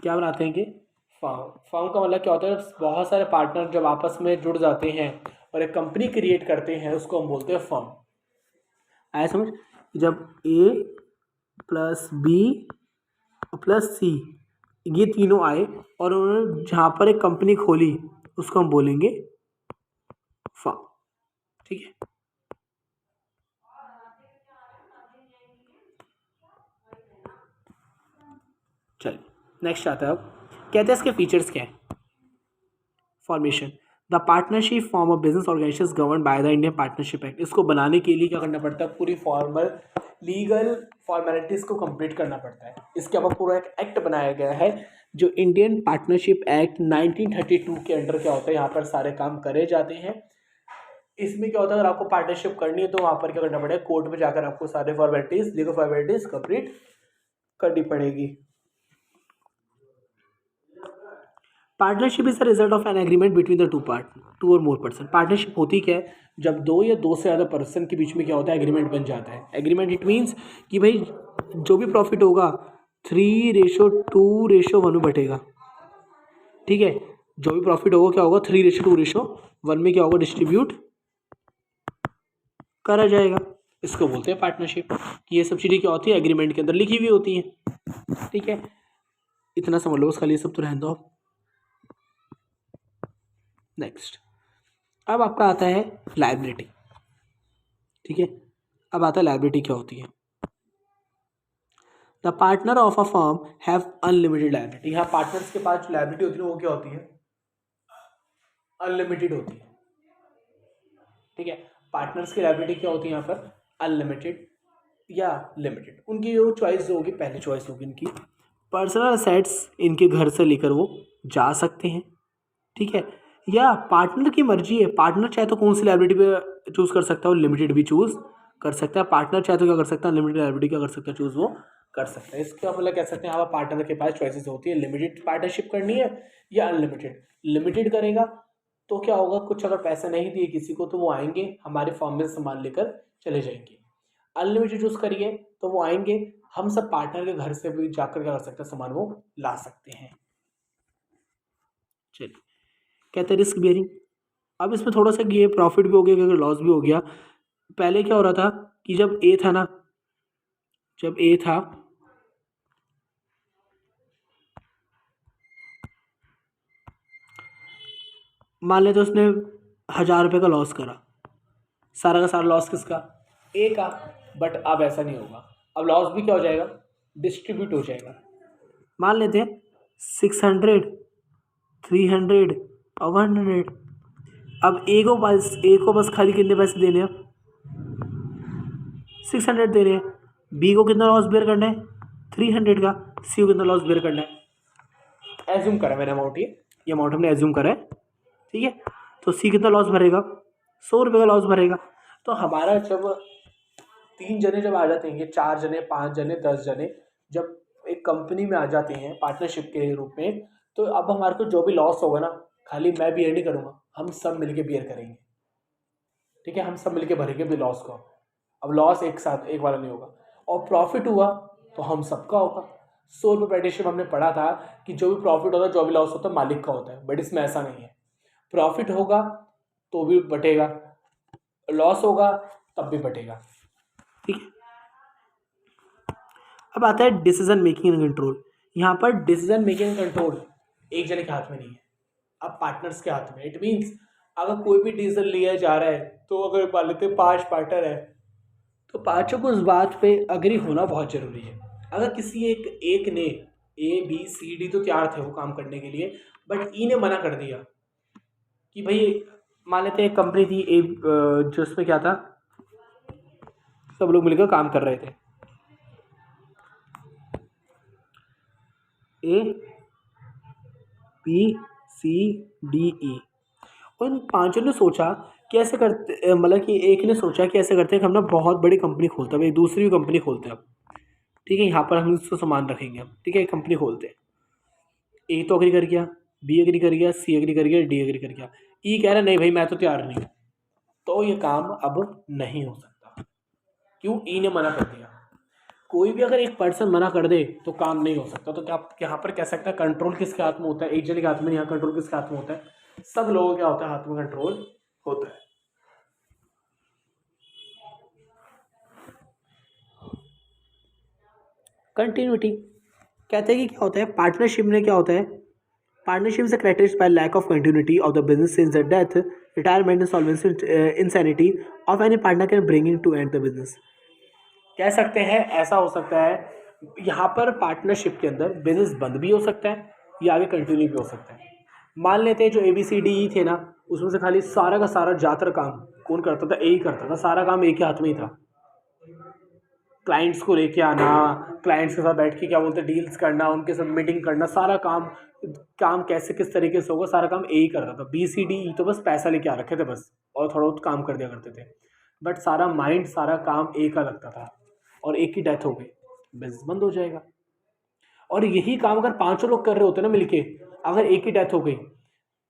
क्या बनाते हैं कि फर्म। फर्म का मतलब क्या होता है, बहुत सारे पार्टनर जब आपस में जुड़ जाते हैं और एक कंपनी क्रिएट करते हैं, उसको हम बोलते हैं फर्म। आया समझ? जब ए प्लस बी प्लस सी ये तीनों आए और उन्होंने जहाँ पर एक कंपनी खोली, उसको हम बोलेंगे फर्म। ठीक है, चलिए नेक्स्ट आता है। अब कहते हैं इसके फीचर्स क्या है। Formation, the partnership form of business organisation govern by the Indian partnership act. इसको बनाने के लिए क्या करना पड़ता है, पूरी फॉर्मल लीगल फॉर्मेलिटीज़ को कंप्लीट करना पड़ता है। इसके अलावा पूरा एक एक्ट बनाया गया है, जो इंडियन पार्टनरशिप एक्ट 1932 के अंडर क्या होता है, यहाँ पर सारे काम करे जाते हैं। इसमें क्या होता है, अगर आपको पार्टनरशिप करनी है तो वहाँ पर क्या करना पड़ेगा, कोर्ट में जाकर आपको सारे फॉर्मेलिटीज़, लीगल फॉर्मेलिटीज़ कंप्लीट करनी पड़ेगी। Partnership is the result of an agreement between the two और मोर पर्सन। पार्टनरशिप होती क्या है, जब 2 या 2 से ज़्यादा पर्सन के बीच में क्या होता है, एग्रीमेंट बन जाता है। एग्रीमेंट इट मीन्स कि भाई जो भी प्रॉफिट होगा 3:2:1 में बटेगा। ठीक है, जो भी प्रॉफिट होगा क्या होगा, 3:2:1 में क्या होगा, डिस्ट्रीब्यूट करा जाएगा। इसको बोलते हैं पार्टनरशिप। कि ये सब चीज़ें क्या होती है, एग्रीमेंट के अंदर लिखी हुई होती हैं। ठीक है, इतना समझ लो, उसका लिए सब तो रहने दो। नेक्स्ट, अब आपका आता है लायबिलिटी। ठीक है, अब आता है लायबिलिटी क्या होती है। The partner of a firm have unlimited liability. यहाँ पार्टनर्स के पास जो लायबिलिटी होती है वो क्या होती है, अनलिमिटेड होती है। ठीक है, पार्टनर्स की लायबिलिटी क्या होती है यहाँ पर, अनलिमिटेड या लिमिटेड। उनकी जो चॉइस होगी, पहली चॉइस होगी इनकी, पर्सनल असेट्स इनके घर से लेकर वो जा सकते हैं। ठीक है, या पार्टनर की मर्जी है, पार्टनर चाहे तो कौन सी लायबिलिटी पे चूज़ कर सकता है, वो लिमिटेड भी चूज़ कर सकता है। पार्टनर चाहे तो क्या कर सकता है, लिमिटेड लायबिलिटी क्या कर सकता है, चूज़ वो कर सकता है। इसका मतलब कह सकते हैं यहाँ पार्टनर के पास चॉइसेस होती है, लिमिटेड पार्टनरशिप करनी है या अनलिमिटेड। लिमिटेड करेगा तो क्या होगा, कुछ अगर पैसे नहीं दिए किसी को तो वो आएंगे हमारे फॉर्म में सामान लेकर चले जाएंगे। अनलिमिटेड चूज़ करिए तो वो आएंगे, हम सब पार्टनर के घर से भी जाकर क्या कर सकते हैं, सामान वो ला सकते हैं। चलिए, कहते हैं रिस्क बियरिंग। अब इसमें थोड़ा सा ये प्रॉफिट भी हो गया अगर लॉस भी हो गया। पहले क्या हो रहा था कि जब ए था ना, जब ए था मान लेते उसने 1,000 रुपये का लॉस करा, सारा का सारा लॉस किसका, ए का। बट अब ऐसा नहीं होगा, अब लॉस भी क्या हो जाएगा, डिस्ट्रीब्यूट हो जाएगा। मान लेते हैं 600, 300 और 100। अब ए को बस खाली कितने पैसे देने हैं, 600 देने हैं। बी को कितना लॉस बेयर करना है, 300 का। सी को कितना लॉस बेयर करना है, एज्यूम करा मैंने अमाउंट, ये अमाउंट हमने एज्यूम करा है, ठीक है। तो सी कितना लॉस भरेगा, 100 रुपये का लॉस भरेगा। तो हमारा जब 3 जने जब आ जाते हैं, 4 जने, 5 जने, 10 जने जब एक कंपनी में आ जाते हैं पार्टनरशिप के रूप में, तो अब हमारे को जो भी लॉस होगा ना, खाली मैं बियर नहीं करूँगा, हम सब मिलके बियर करेंगे, ठीक है। हम सब मिलके भरेंगे भी लॉस को। अब लॉस एक साथ एक वाला नहीं होगा, और प्रॉफिट हुआ तो हम सबका होगा। 100 रुपये पार्टनरशिप हमने पढ़ा था कि जो भी प्रॉफिट होता है, जो भी लॉस होता है, मालिक का होता है। बट इसमें ऐसा नहीं है, प्रॉफिट होगा तो भी बटेगा, लॉस होगा तब भी बटेगा, ठीक है। अब आता है डिसीजन मेकिंग एंड कंट्रोल। यहाँ पर डिसीजन मेकिंग एंड कंट्रोल एक जने के हाथ में नहीं है, अब पार्टनर्स के हाथ में। इट मीन्स अगर कोई भी डिसीजन लिया जा रहा है, तो अगर मान लेते 5 पार्टनर है, तो पाँचों को उस बात पे अग्री होना बहुत ज़रूरी है। अगर किसी एक ने ए बी सी डी तो तैयार थे वो काम करने के लिए, बट ई ने मना कर दिया कि भाई, मान लेते एक कंपनी थी ए, जो उसमें क्या था, सब लोग मिलकर काम कर रहे थे, A B C D E. उन पांचों ने सोचा कि ऐसे करते, मतलब कि एक ने सोचा कि ऐसे करते हैं कि हम ना बहुत बड़ी कंपनी खोलते हैं, एक दूसरी भी कंपनी खोलते हैं, ठीक है। यहाँ पर हम इसको सामान रखेंगे हम, ठीक है, एक कंपनी खोलते हैं। ए तो एग्री कर गया, बी एग्री कर गया, सी एग्री कर गया, डी एग्री कर गया। ई कह रहा नहीं भाई मैं तो तैयार नहीं हूँ, तो ये काम अब नहीं हो सकता। क्यों, ई ने मना कर दिया। कोई भी अगर एक पर्सन मना कर दे तो काम नहीं हो सकता। तो क्या आप यहाँ पर कह सकते हैं कंट्रोल किसके हाथ में होता है, एक जने के हाथ में नहीं, यहाँ कंट्रोल किसके हाथ में होता है, सब लोगों के होता है, हाथ में कंट्रोल होता है। कंटिन्यूटी कहते हैं कि क्या होता है पार्टनरशिप में, क्या होता है, partnership is characterised by lack of continuity of the business since the death, retirement, insolvency, insanity of any partner can bringing to end the business. कह सकते हैं ऐसा हो सकता है, यहाँ पर पार्टनरशिप के अंदर बिजनेस बंद भी हो सकता है या आगे कंटिन्यू भी हो सकता है। मान लेते हैं जो ABCDE थे ना, उसमें से खाली सारा का सारा ज़्यादातर काम कौन करता था, ए ही करता था, सारा काम एक ही हाथ में ही था। क्लाइंट्स को लेके आना, क्लाइंट्स के साथ बैठ के क्या बोलते हैं डील्स करना, उनके साथ मीटिंग करना, सारा काम काम कैसे किस तरीके से होगा, सारा काम ए ही करता था। BCDE तो बस पैसा लेके आ रखे थे बस, और थोड़ा बहुत काम कर दिया करते थे, बट सारा माइंड सारा काम ए का लगता था। और एक की डेथ हो गई, बिजनेस बंद हो जाएगा। और यही काम अगर 5 लोग कर रहे होते ना मिलके, अगर एक की डेथ हो गई,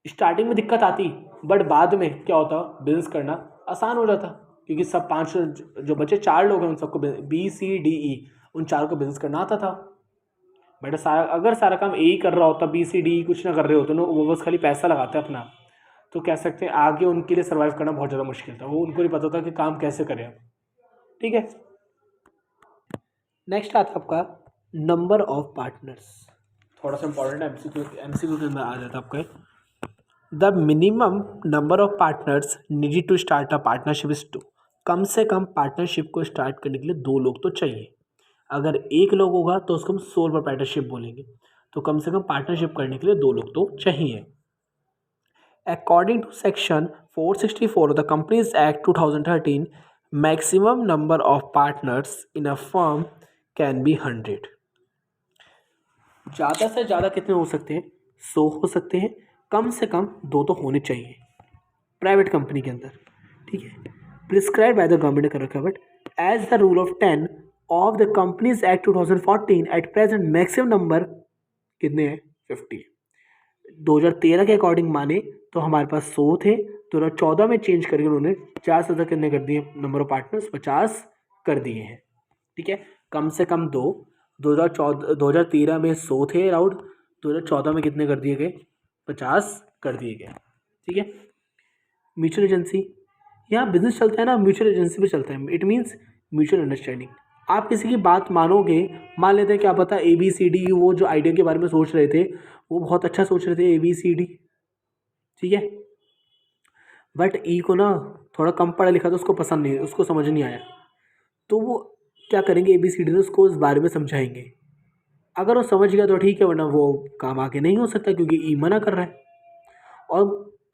स्टार्टिंग में दिक्कत आती, बट बाद में क्या होता, बिजनेस करना आसान हो जाता, क्योंकि सब 5 जो बचे 4 लोग हैं उन सबको BCDE उन 4 को बिजनेस करना आता था। बट अगर सारा काम ए ही कर रहा होता, BCDE कुछ ना कर रहे होते ना, वो बस खाली पैसा लगाते अपना, तो कह सकते हैं आगे उनके लिए सर्वाइव करना बहुत ज़्यादा मुश्किल था। वो उनको नहीं पता था कि काम कैसे करें, ठीक है। नेक्स्ट आता है आपका नंबर ऑफ पार्टनर्स, थोड़ा सा इंपॉर्टेंट MCQ के अंदर आ जाता है आपका। The minimum number of partners needed to start a partnership is 2। कम से कम पार्टनरशिप को स्टार्ट करने के लिए 2 लोग तो चाहिए। अगर 1 लोग होगा तो उसको हम सोल प्रोप्राइटरशिप बोलेंगे, तो कम से कम पार्टनरशिप करने के लिए 2 लोग तो चाहिए। According to section 464 of the companies act 2013, maximum number of partners in a firm can be 100। ज़्यादा से ज़्यादा कितने हो सकते हैं, 100 हो सकते हैं, कम से कम 2 तो होने चाहिए प्राइवेट कंपनी के अंदर, ठीक है। प्रिस्क्राइब बाय द गवर्नमेंट ने कर रखा है, but as the rule of 10 of the companies act 2014 at present maximum number कितने हैं, 50। 2013 के अकॉर्डिंग माने तो हमारे पास 100 थे, 2014 में चेंज करके उन्होंने 50 से कितने कर दिए, नंबर ऑफ पार्टनर्स 50 कर दिए हैं, ठीक है। कम से कम 2, 2013 में 100 थे अराउंड, 2014 में कितने कर दिए गए, 50 कर दिए गए। ठीक है। म्यूचुअल एजेंसी, यहाँ बिजनेस चलता है ना, म्यूचुअल एजेंसी भी चलता है। It means mutual understanding. आप किसी की बात मानोगे, मान लेते हैं क्या पता ABCD, वो जो आइडिया के बारे में सोच रहे थे वो बहुत अच्छा सोच रहे थे ABCD, ठीक है, बट ई को ना थोड़ा कम पढ़ा लिखा था, उसको पसंद नहीं, उसको समझ नहीं आया, तो वो क्या करेंगे, ABCD ने उसको इस बारे में समझाएंगे। अगर वो समझ गया तो ठीक है, वरना वो काम आगे नहीं हो सकता क्योंकि ई मना कर रहा है। और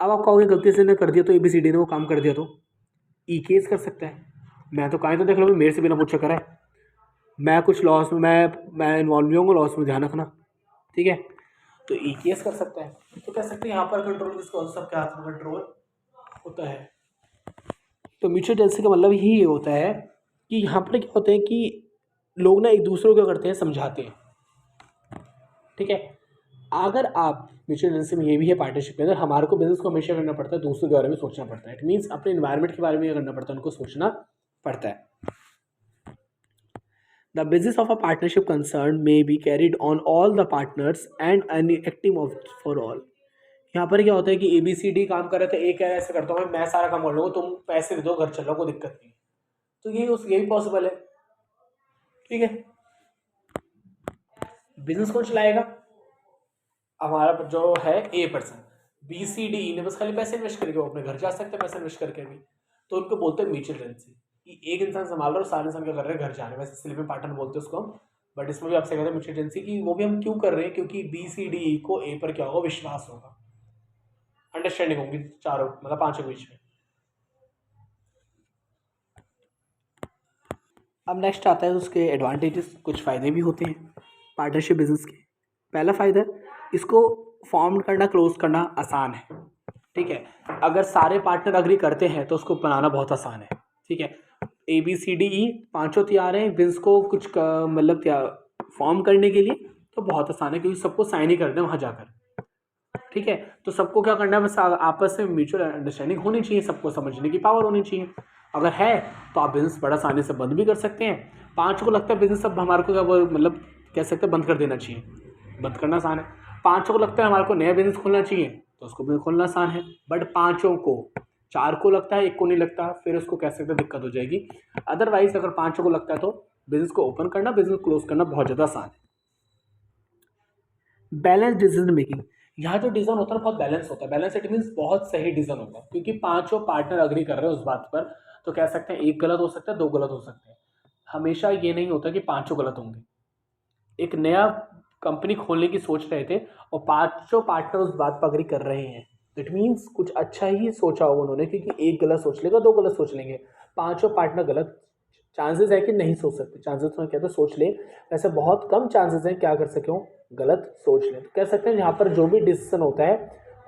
अब आप कहोगे गलती से ने कर दिया तो ABCD ने वो काम कर दिया तो ई केस कर सकता है। मैं तो कहीं तो देख लो, मेरे से बिना पूछे करा है, मैं कुछ लॉस में मैं इन्वॉल्व नहीं होंगे, लॉस में ध्यान रखना, ठीक है, तो ई केस कर सकता है। तो कह सकते हैं यहाँ पर कंट्रोल किसका, सबके हाथ में कंट्रोल होता है। तो म्यूचुअल एजेंसी का मतलब ही ये होता है कि यहाँ पर क्या होता है कि लोग ना एक दूसरे को क्या करते हैं, समझाते हैं। ठीक है। अगर आप म्यूचुअल एजेंसी में ये भी है, पार्टनरशिप के अंदर हमारे को बिजनेस को हमेशा करना पड़ता है, दूसरों के बारे में सोचना पड़ता है। इट मीन्स अपने इन्वायरमेंट के बारे में करना पड़ता है, उनको सोचना पड़ता है। The business of a partnership concern may be carried on all the partners and an active for all. यहाँ पर क्या होता है कि ABCD काम कर रहे थे, एक ऐसे करता हूँ मैं सारा काम कर लूँगा, तुम पैसे दे दो, घर चलो, कोई दिक्कत नहीं। तो यही पॉसिबल है। ठीक है। बिजनेस कौन चलाएगा, हमारा जो है A पर्सन, BCD ने बस खाली पैसे इन्वेस्ट करके वो अपने घर जा सकते हैं पैसे इन्वेस्ट करके भी, तो उनको बोलते हैं म्यूचुअल एजेंसी। कि एक इंसान संभाल रहा है और सारे इंसान क्या कर रहे हैं, घर जा रहे हैं। वैसे स्लीपिंग पार्टनर बोलते हैं उसको हम, बट इसमें भी आपसे कहते हैं म्यूचुअल एजेंसी की। वो भी हम क्यों कर रहे हैं, क्योंकि BCD को A पर क्या होगा, विश्वास होगा, अंडरस्टैंडिंग होगी चारों, मतलब पांचों के बीच में। अब नेक्स्ट आता है उसके एडवांटेजेस, कुछ फ़ायदे भी होते हैं पार्टनरशिप बिजनेस के। पहला फ़ायदा, इसको फॉर्म करना, क्लोज करना आसान है। ठीक है। अगर सारे पार्टनर अग्री करते हैं तो उसको बनाना बहुत आसान है। ठीक है। ABCDE पांचों तैयार हैं बिजनेस को कुछ मतलब फॉर्म करने के लिए, तो बहुत आसान है क्योंकि सबको साइन ही करना है वहाँ जाकर। ठीक है। तो सबको क्या करना है, बस आपस में म्यूचुअल अंडरस्टैंडिंग होनी चाहिए, सबको समझने की पावर होनी चाहिए। अगर है तो आप बिजनेस बड़ा आसानी से बंद भी कर सकते हैं। पाँच को लगता है बिजनेस अब हमारे को क्या मतलब कह सकते हैं बंद कर देना चाहिए, बंद करना आसान है। पाँचों को लगता है हमारे को नया बिजनेस खोलना चाहिए, तो उसको भी खोलना आसान है। बट पाँचों को, चार को लगता है, एक को नहीं लगता, फिर उसको कह सकते हैं दिक्कत हो जाएगी। अदरवाइज अगर पाँचों को लगता है तो बिजनेस को ओपन करना, बिजनेस क्लोज करना बहुत ज़्यादा आसान है। बैलेंस डिसीजन मेकिंग, यहाँ जो डिसीजन होता है बहुत बैलेंस होता है। बैलेंस इट मीन्स बहुत सही डिसीजन होगा, क्योंकि पांचों पार्टनर अग्री कर रहे हैं उस बात पर, तो कह सकते हैं एक गलत हो सकता है, दो गलत हो सकते हैं। हमेशा ये नहीं होता कि पांचों गलत होंगे। एक नया कंपनी खोलने की सोच रहे थे और पांचों पार्टनर उस बात पर अग्री कर रहे हैं, इट मीन्स कुछ अच्छा ही सोचा होगा उन्होंने, क्योंकि एक गलत सोच लेगा, दो गलत सोच लेंगे, पांचों पार्टनर गलत, चांसेस है कि नहीं सोच सकते, चांसेस तो कहते सोच ले, वैसे बहुत कम चांसेस हैं क्या कर सके हो, गलत सोच ले। तो कह सकते हैं यहाँ पर जो भी डिसीजन होता है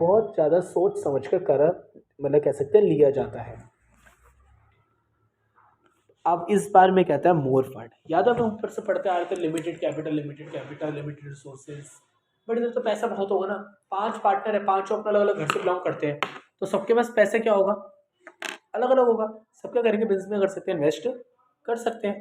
बहुत ज़्यादा सोच समझ कर मतलब कह सकते हैं लिया जाता है। अब इस बार में कहता है मोर फंड, याद है ऊपर से पढ़ते आ रहे थे limited capital, limited resources, but इधर तो पैसा बहुत होगा ना। पांच पार्टनर है, पांचों अपना अलग अलग घर से बिलोंग करते हैं, तो सबके पास पैसे क्या होगा, अलग अलग होगा। सब क्या करेंगे, बिजनेस में कर सकते हैं, इन्वेस्ट कर सकते हैं।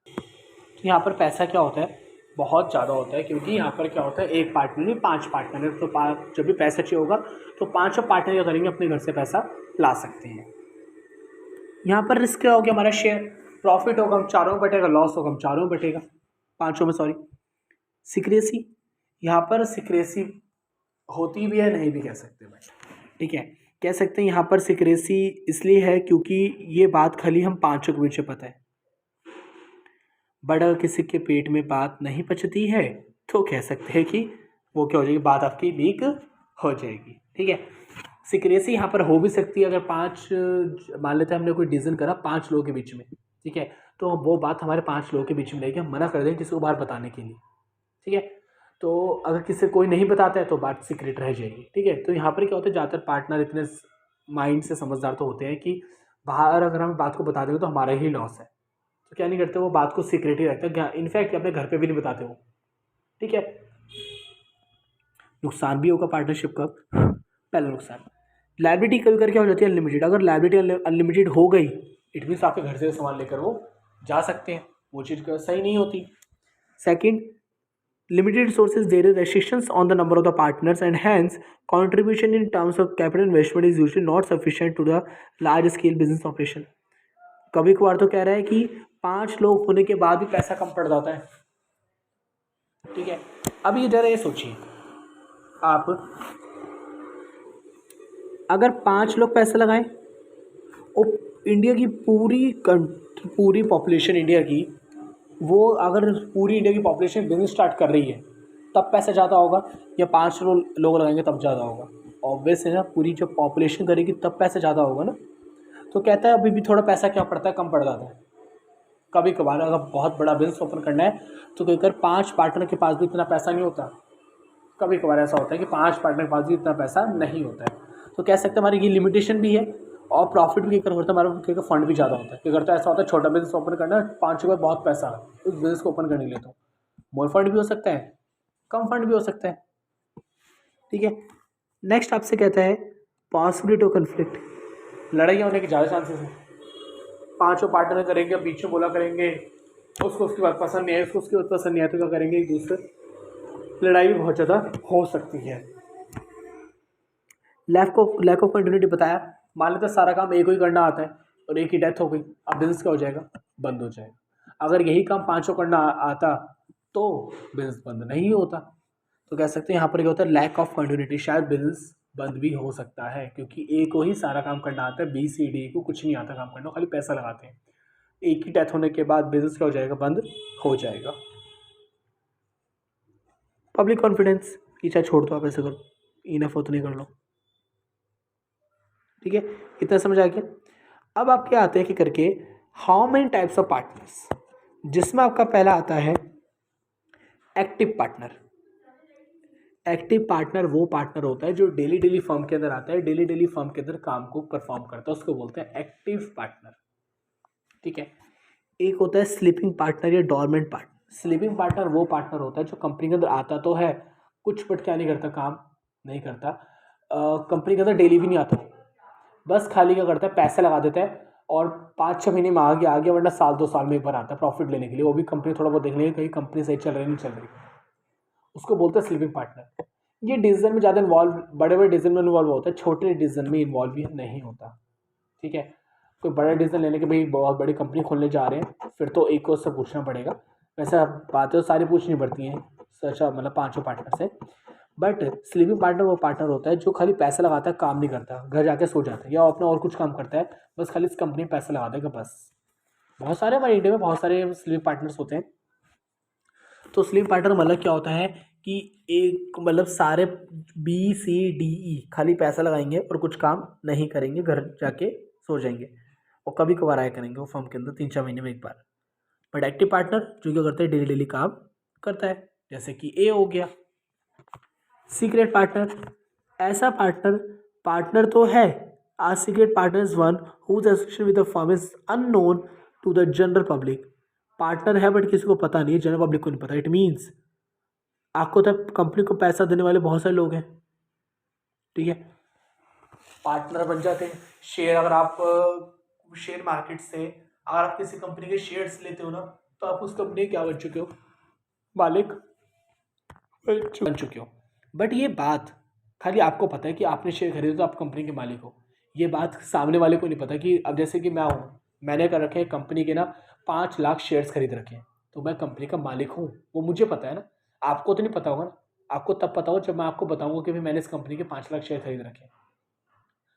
तो यहाँ पर पैसा क्या होता है, बहुत ज़्यादा होता है, क्योंकि यहाँ पर क्या होता है एक पार्टनर नहीं पांच पार्टनर है, तो जब भी पैसा चाहिए होगा तो पांचों पार्टनर क्या करेंगे, अपने घर से पैसा ला सकते हैं। यहाँ पर रिस्क क्या हो गया, हमारा शेयर, प्रॉफिट होगा हम चारों में बटेगा, लॉस होगा हम चारों में बटेगा, पांचों में सॉरी। सिक्रेसी, यहाँ पर सिक्रेसी होती भी है, नहीं भी कह सकते भाई, ठीक है, कह सकते हैं यहाँ पर सिक्रेसी इसलिए है क्योंकि ये बात खाली हम पांचों के बीच में पता है। बट अगर किसी के पेट में बात नहीं पचती है तो कह सकते हैं कि वो क्या हो जाएगी, बात आपकी लीक हो जाएगी। ठीक है। सिक्रेसी यहाँ पर हो भी सकती है, अगर पांच मान लेते हैं हमने कोई डिसीजन करा पांच लोगों के बीच में, ठीक है, तो वो बात हमारे पांच लोगों के बीच में रहेगी, हम मना कर देंगे किसी को बाहर बताने के लिए। ठीक है। तो अगर किसी कोई नहीं बताता है तो बात सीक्रेट रह जाएगी। ठीक है। तो यहाँ पर क्या होता है, ज़्यादातर पार्टनर इतने माइंड से समझदार तो होते हैं कि बाहर अगर हम बात को बता देंगे तो हमारा ही लॉस है, तो क्या नहीं करते, वो बात को सीक्रेट ही रखते हैं, इनफैक्ट अपने घर पे भी नहीं बताते वो। ठीक है। नुकसान भी होगा पार्टनरशिप का। पहला नुकसान, लाइबिलिटी कभी करके हो जाती है अनलिमिटेड। अगर लाइबिलिटी अनलिमिटेड हो गई, इट मीन्स आपके घर से सामान लेकर वो जा सकते हैं, वो चीज़ सही नहीं होती। Second, Limited resources, there is restrictions on the number of the partners, and hence contribution in terms of capital investment is usually not sufficient to the large scale business operation. कभी कभार तो कह रहा है कि 5 लोग होने के बाद भी पैसा कम पड़ जाता है, ठीक है। अब ये जरा ये सोचिए, आप अगर 5 लोग पैसे लगाएं और इंडिया की पूरी पॉपुलेशन इंडिया की, वो अगर पूरी इंडिया की पॉपुलेशन बिजनेस स्टार्ट कर रही है तब पैसा ज़्यादा होगा, या 5 लोग लगाएंगे तब ज़्यादा होगा? ऑब्वियस है ना, पूरी जो पॉपुलेशन करेगी तब पैसा ज़्यादा होगा ना। तो कहता है अभी भी थोड़ा पैसा क्या पड़ता है, कम पड़ जाता है। कभी कभार अगर बहुत बड़ा बिजनेस ओपन करना है तो कई बार 5 पार्टनर के पास भी इतना पैसा नहीं होता। कभी कभार ऐसा होता है कि 5 पार्टनर के पास भी इतना पैसा नहीं होता है। तो कह सकते हैं हमारी ये लिमिटेशन भी है, और प्रॉफिट भी क्या करता है, हमारा क्या फंड भी ज़्यादा होता है। क्या करता है, ऐसा होता है छोटा बिजनेस ओपन करना है, 5 रुपये बहुत पैसा है उस बिजनेस को ओपन करने के लिए, तो मोर फंड भी हो सकता है, कम फंड भी हो सकता है, ठीक है। नेक्स्ट आपसे कहता है पॉसिबिलिटी ऑफ कन्फ्लिक्ट, लड़ाइयाँ होने के ज़्यादा चांसेस हैं। 5 पार्टनर करेंगे, बीच में बोला करेंगे, उसको उसकी बात पसंद नहीं है, उसको उसकी बात पसंद नहीं है, तो क्या करेंगे, एक दूसरे लड़ाई भी बहुत ज़्यादा हो सकती है। लैक ऑफ कंटिन्यूटी बताया, मान लेते सारा काम एक ही करना आता है और एक ही डेथ हो गई, अब बिजनेस क्या हो जाएगा, बंद हो जाएगा। अगर यही काम 5 करना आता तो बिजनेस बंद नहीं होता। तो कह सकते हैं यहाँ पर क्या होता है, लैक ऑफ कंटिन्यूटी, शायद बिजनेस बंद भी हो सकता है, क्योंकि ए को ही सारा काम करना आता है, बी सी डी को कुछ नहीं आता काम करना, खाली पैसा लगाते हैं। एक ही डेथ होने के बाद बिजनेस क्या हो जाएगा, बंद हो जाएगा। पब्लिक कॉन्फिडेंस, कि चाहे छोड़ दो, आप ऐसे करो, इनफ हो तो नहीं कर लो, ठीक है। इतना समझ आ गया। अब आप क्या आते हैं कि करके how many types of partners, जिसमें आपका पहला आता है एक्टिव पार्टनर। एक्टिव पार्टनर वो पार्टनर होता है जो डेली फर्म के अंदर आता है, डेली फर्म के अंदर काम को परफॉर्म करता है, उसको बोलते हैं एक्टिव पार्टनर, ठीक है। एक होता है स्लीपिंग पार्टनर या डॉर्मेंट पार्टनर। स्लीपिंग पार्टनर वो पार्टनर होता है जो कंपनी के अंदर आता तो है कुछ, बट क्या नहीं करता, काम नहीं करता, कंपनी के अंदर डेली भी नहीं आता, बस खाली क्या करता है, पैसा लगा देता है और 5-6 महीने में आ गया, वरना साल 2 साल में एक बार आता है प्रॉफिट लेने के लिए, वो भी कंपनी थोड़ा बहुत देखने के लिए कहीं कंपनी सही चल रही नहीं चल रही, उसको बोलते हैं स्लीपिंग पार्टनर। ये डिसीजन में ज़्यादा इन्वॉल्व, बड़े डिसीजन में इन्वॉल्व होता है, छोटे डिसीजन में इन्वॉल्व भी नहीं होता, ठीक है। कोई बड़ा डिसीजन लेने के, भाई बहुत बड़ी कंपनी खोलने जा रहे हैं, फिर तो एक को उससे पूछना पड़ेगा, वैसे बातें तो सारी पूछनी पड़ती हैं, सच मतलब 5 पार्टनर से। बट स्लीपिंग पार्टनर वो पार्टनर होता है जो खाली पैसा लगाता है, काम नहीं करता, घर जाके सो जाता है, या अपना और कुछ काम करता है, बस खाली इस कंपनी में पैसा लगा देगा बस। बहुत सारे हमारे इंडिया में बहुत सारे स्लीपिंग पार्टनर्स होते हैं। तो स्लीपिंग पार्टनर मतलब क्या होता है कि एक मतलब सारे BCDE खाली पैसा लगाएंगे और कुछ काम नहीं करेंगे, घर जाके सो जाएंगे, और कभी कभार आया करेंगे वो फर्म के अंदर 3-4 महीने में एक बार। बट एक्टिव पार्टनर जो क्या करता है, डेली काम करता है, जैसे कि ए हो गया। सीक्रेट पार्टनर, ऐसा पार्टनर तो है, a secret partner is one whose association with the firm is unknown to the general public. Partner है बट किसी को पता नहीं है, जनरल पब्लिक को नहीं पता। इट मीन्स आपको तो कंपनी को पैसा देने वाले बहुत सारे लोग हैं, ठीक है, पार्टनर बन जाते हैं। शेयर, अगर आप शेयर मार्केट से अगर आप किसी कंपनी के शेयर्स लेते हो ना, तो आप उस कंपनी के क्या बन चुके हो, मालिक बन चुके हो। बट ये बात खाली आपको पता है कि आपने शेयर खरीदे तो आप कंपनी के मालिक हो, ये बात सामने वाले को नहीं पता कि अब जैसे कि मैं हूँ, मैंने कर रखे हैं कंपनी के ना 5 लाख शेयर्स खरीद रखे हैं, तो मैं कंपनी का मालिक हूँ, वो मुझे पता है ना, आपको तो नहीं पता होगा ना, आपको तब पता हो जब मैं आपको बताऊंगा कि भाई मैंने इस कंपनी के 5 लाख शेयर खरीद रखे हैं।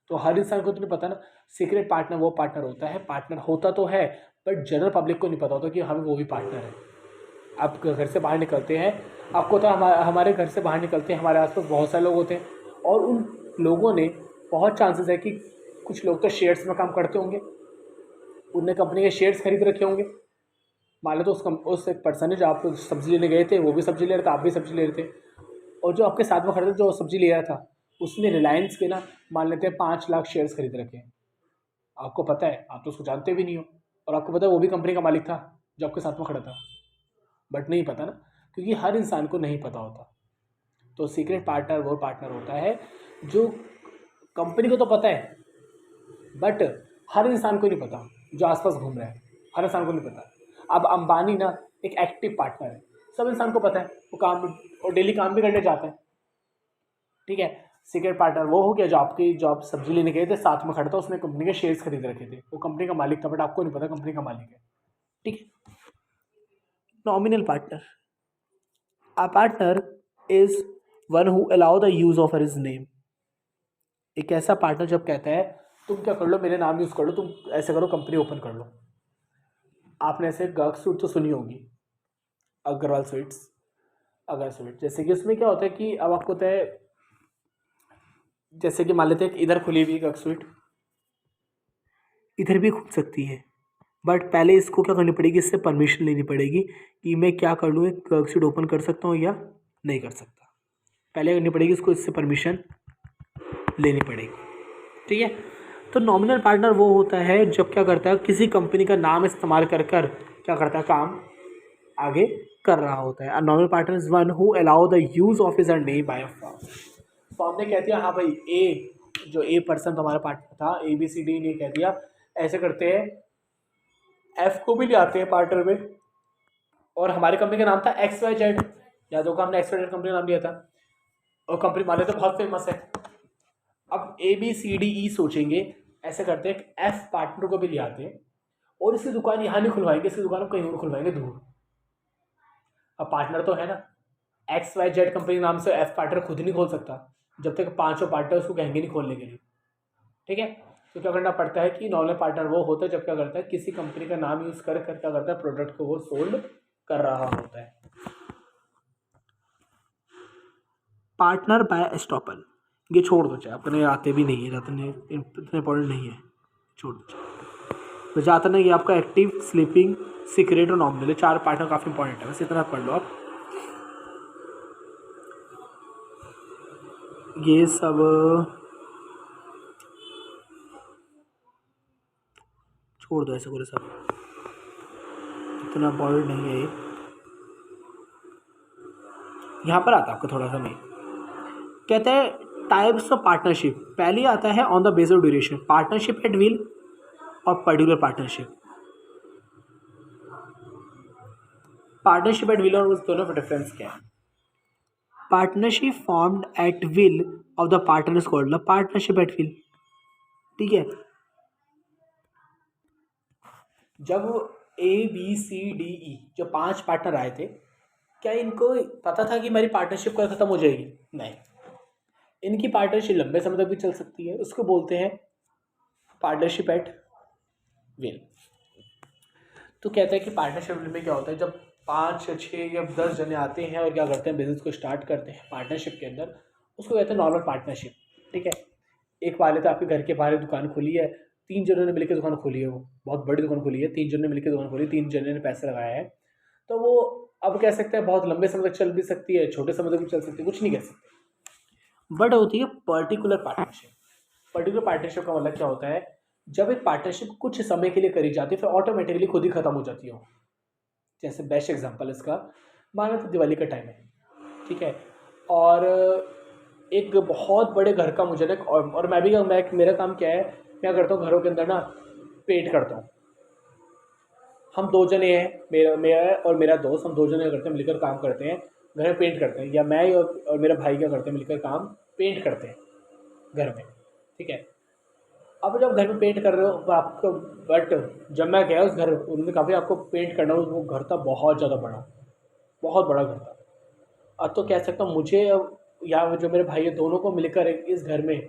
तो हर इंसान को तो नहीं पता ना। सीक्रेट पार्टनर वो पार्टनर होता है, पार्टनर होता तो है बट जनरल पब्लिक को नहीं पता होता कि हमें वो भी पार्टनर है। आप घर से बाहर निकलते हैं, आपको तो हमारे घर से बाहर निकलते हैं, हमारे आसपास बहुत सारे लोग होते हैं, और उन लोगों ने बहुत चांसेस है कि कुछ लोग तो शेयर्स में काम करते होंगे, उनने कंपनी के शेयर्स खरीद रखे होंगे। मान लो तो उस एक पर्सन है जो आप सब्जी लेने गए थे, वो भी सब्जी ले रहा था, आप भी सब्जी ले रहे थे, और जो आपके साथ में खड़े थे जो सब्जी ले रहा था, उसने रिलायंस के ना मान लेते हैं 5 लाख शेयर्स खरीद रखे हैं। आपको पता है, आप तो उसको जानते भी नहीं हो, और आपको पता है वो भी कंपनी का मालिक था जो आपके साथ में खड़ा था, बट नहीं पता ना, क्योंकि हर इंसान को नहीं पता होता। तो सीक्रेट पार्टनर वो पार्टनर होता है जो कंपनी को तो पता है बट हर इंसान को नहीं पता, जो आसपास घूम रहा है हर इंसान को नहीं पता। अब अंबानी ना एक एक्टिव पार्टनर है, सब इंसान को पता है, वो काम और डेली काम भी करने जाते हैं, ठीक है। सीक्रेट पार्टनर वो हो गया जो आपकी जॉब सब्जी लेने गए थे, साथ में खड़ा था, उसने कंपनी के शेयर्स खरीद रखे थे, वो कंपनी का मालिक था, बट आपको नहीं पता कंपनी का मालिक है, ठीक है। Nominal partner, a partner is one who allow the use of his name. एक ऐसा पार्टनर जब कहता है तुम क्या कर लो, मेरे नाम यूज़ कर लो, तुम ऐसे करो, कंपनी ओपन कर लो। आपने ऐसे गर्ग स्वीट तो सुनी होगी, अग्रवाल स्वीट्स, अगर स्वीट, जैसे कि उसमें क्या होता है कि अब आपको होता है, जैसे कि मान लेते हैं इधर खुली हुई गर्ग स्वीट, इधर भी खुल सकती है, बट पहले इसको क्या करनी पड़ेगी, इससे परमिशन लेनी पड़ेगी कि मैं क्या कर लूँ, एक गर्ग स्वीट ओपन कर सकता हूँ या नहीं कर सकता। पहले करनी पड़ेगी इसको, इससे परमिशन लेनी पड़ेगी, ठीक है। तो नॉमिनल पार्टनर वो होता है जब क्या करता है, किसी कंपनी का नाम इस्तेमाल कर कर क्या करता है, काम आगे कर रहा होता है। Nominal partner is one who allow the use of his name by a firm. Firm ने कह दिया हाँ भाई, ए जो ए पर्सन तुम्हारा पार्टनर था, ए बी सी डी ने कह दिया ऐसे करते हैं, एफ को भी ले आते हैं पार्टनर में, और हमारी कंपनी का नाम था एक्स वाई जेड, याद होगा हमने एक्स वाई जेड कंपनी का नाम लिया था, और कंपनी मान लेते बहुत फेमस है। अब A B C D E सोचेंगे, ऐसे करते हैं एफ पार्टनर को भी ले आते हैं, और इसकी दुकान यहाँ नहीं खुलवाएंगे, इसकी दुकान हम कहीं और खुलवाएंगे दूर। अब पार्टनर तो है ना, एक्स वाई जेड कंपनी के नाम से एफ पार्टनर खुद नहीं खोल सकता जब तक पांचों पार्टनर उसको कहेंगे नहीं खोलने के लिए, ठीक है। तो क्या करना पड़ता है कि नॉमिनल पार्टनर वो होता है जब क्या करता है, किसी कंपनी का नाम यूज कर क्या करता है, प्रोडक्ट को वो सोल्ड कर रहा होता है। पार्टनर बाय एस्टॉपल, ये छोड़ दो, चाहे अपने आते भी नहीं है, इतने इंपॉर्टेंट नहीं है, छोड़ दो। तो जाता ना, ये आपका एक्टिव, स्लीपिंग, सीक्रेट और नॉमिनल, चार पार्टनर काफ़ी इंपॉर्टेंट है, बस इतना पढ़ लो आप। ये सब छोड़ दो, ऐसे पूरे सब इतना इंपॉर्टेंट नहीं है ये। यहाँ पर आता है आपको थोड़ा सा नहीं, कहते हैं टाइप्स ऑफ पार्टनरशिप। पहले आता है on the base of duration, partnership at will और particular partnership. Partnership at will और उस दोनों का डिफरेंस क्या है? Partnership formed at will of the partner is called the partnership at will, ठीक है। जब A B C D E जो पांच पार्टनर आए थे, क्या इनको पता था कि हमारी पार्टनरशिप कब खत्म हो जाएगी? नहीं, इनकी पार्टनरशिप लंबे समय तक भी चल सकती है, उसको बोलते हैं पार्टनरशिप एट विल। तो कहते हैं कि पार्टनरशिप विल में क्या होता है, जब 5 या 6 या 10 जने आते हैं और क्या करते हैं, बिजनेस को स्टार्ट करते हैं पार्टनरशिप के अंदर, उसको कहते हैं नॉर्मल पार्टनरशिप, ठीक है। एक वाले तो आपके घर के बाहर दुकान खोली है, 3 जनों ने मिलकर दुकान खोली है, वो बहुत बड़ी दुकान खोली है, 3 जनों ने मिलकर दुकान खोली, 3 जनों ने पैसा लगाया है, तो वो अब कह सकते हैं बहुत लंबे समय तक चल भी सकती है, छोटे समय तक भी चल सकती है, कुछ नहीं कह सकते। बट होती है पर्टिकुलर पार्टनरशिप। पर्टिकुलर पार्टनरशिप का मतलब क्या होता है, जब एक पार्टनरशिप कुछ समय के लिए करी जाती है, फिर ऑटोमेटिकली खुद ही खत्म हो जाती है। जैसे बेस्ट एग्जांपल इसका माना तो दिवाली का टाइम है, ठीक है, और एक बहुत बड़े घर का मुझे ना, और मेरा काम क्या है, क्या करता हूँ घरों के अंदर ना पेंट करता हूँ। हम 2 जने हैं, मेरा और मेरा दोस्त, हम 2 जने करते हैं, मिलकर काम करते हैं, घर में पेंट करते हैं, या मैं और मेरा भाई क्या करते हैं, मिलकर काम पेंट करते हैं घर में, ठीक है। अब जब घर में पेंट कर रहे हो तो आपको, बट जब मैं गया उस घर, उन्होंने कहा भाई आपको पेंट करना हो, वो घर था बहुत ज़्यादा बड़ा, बहुत बड़ा घर था। अब तो कह सकता हूँ मुझे या जो मेरे भाई है, दोनों को मिलकर इस घर में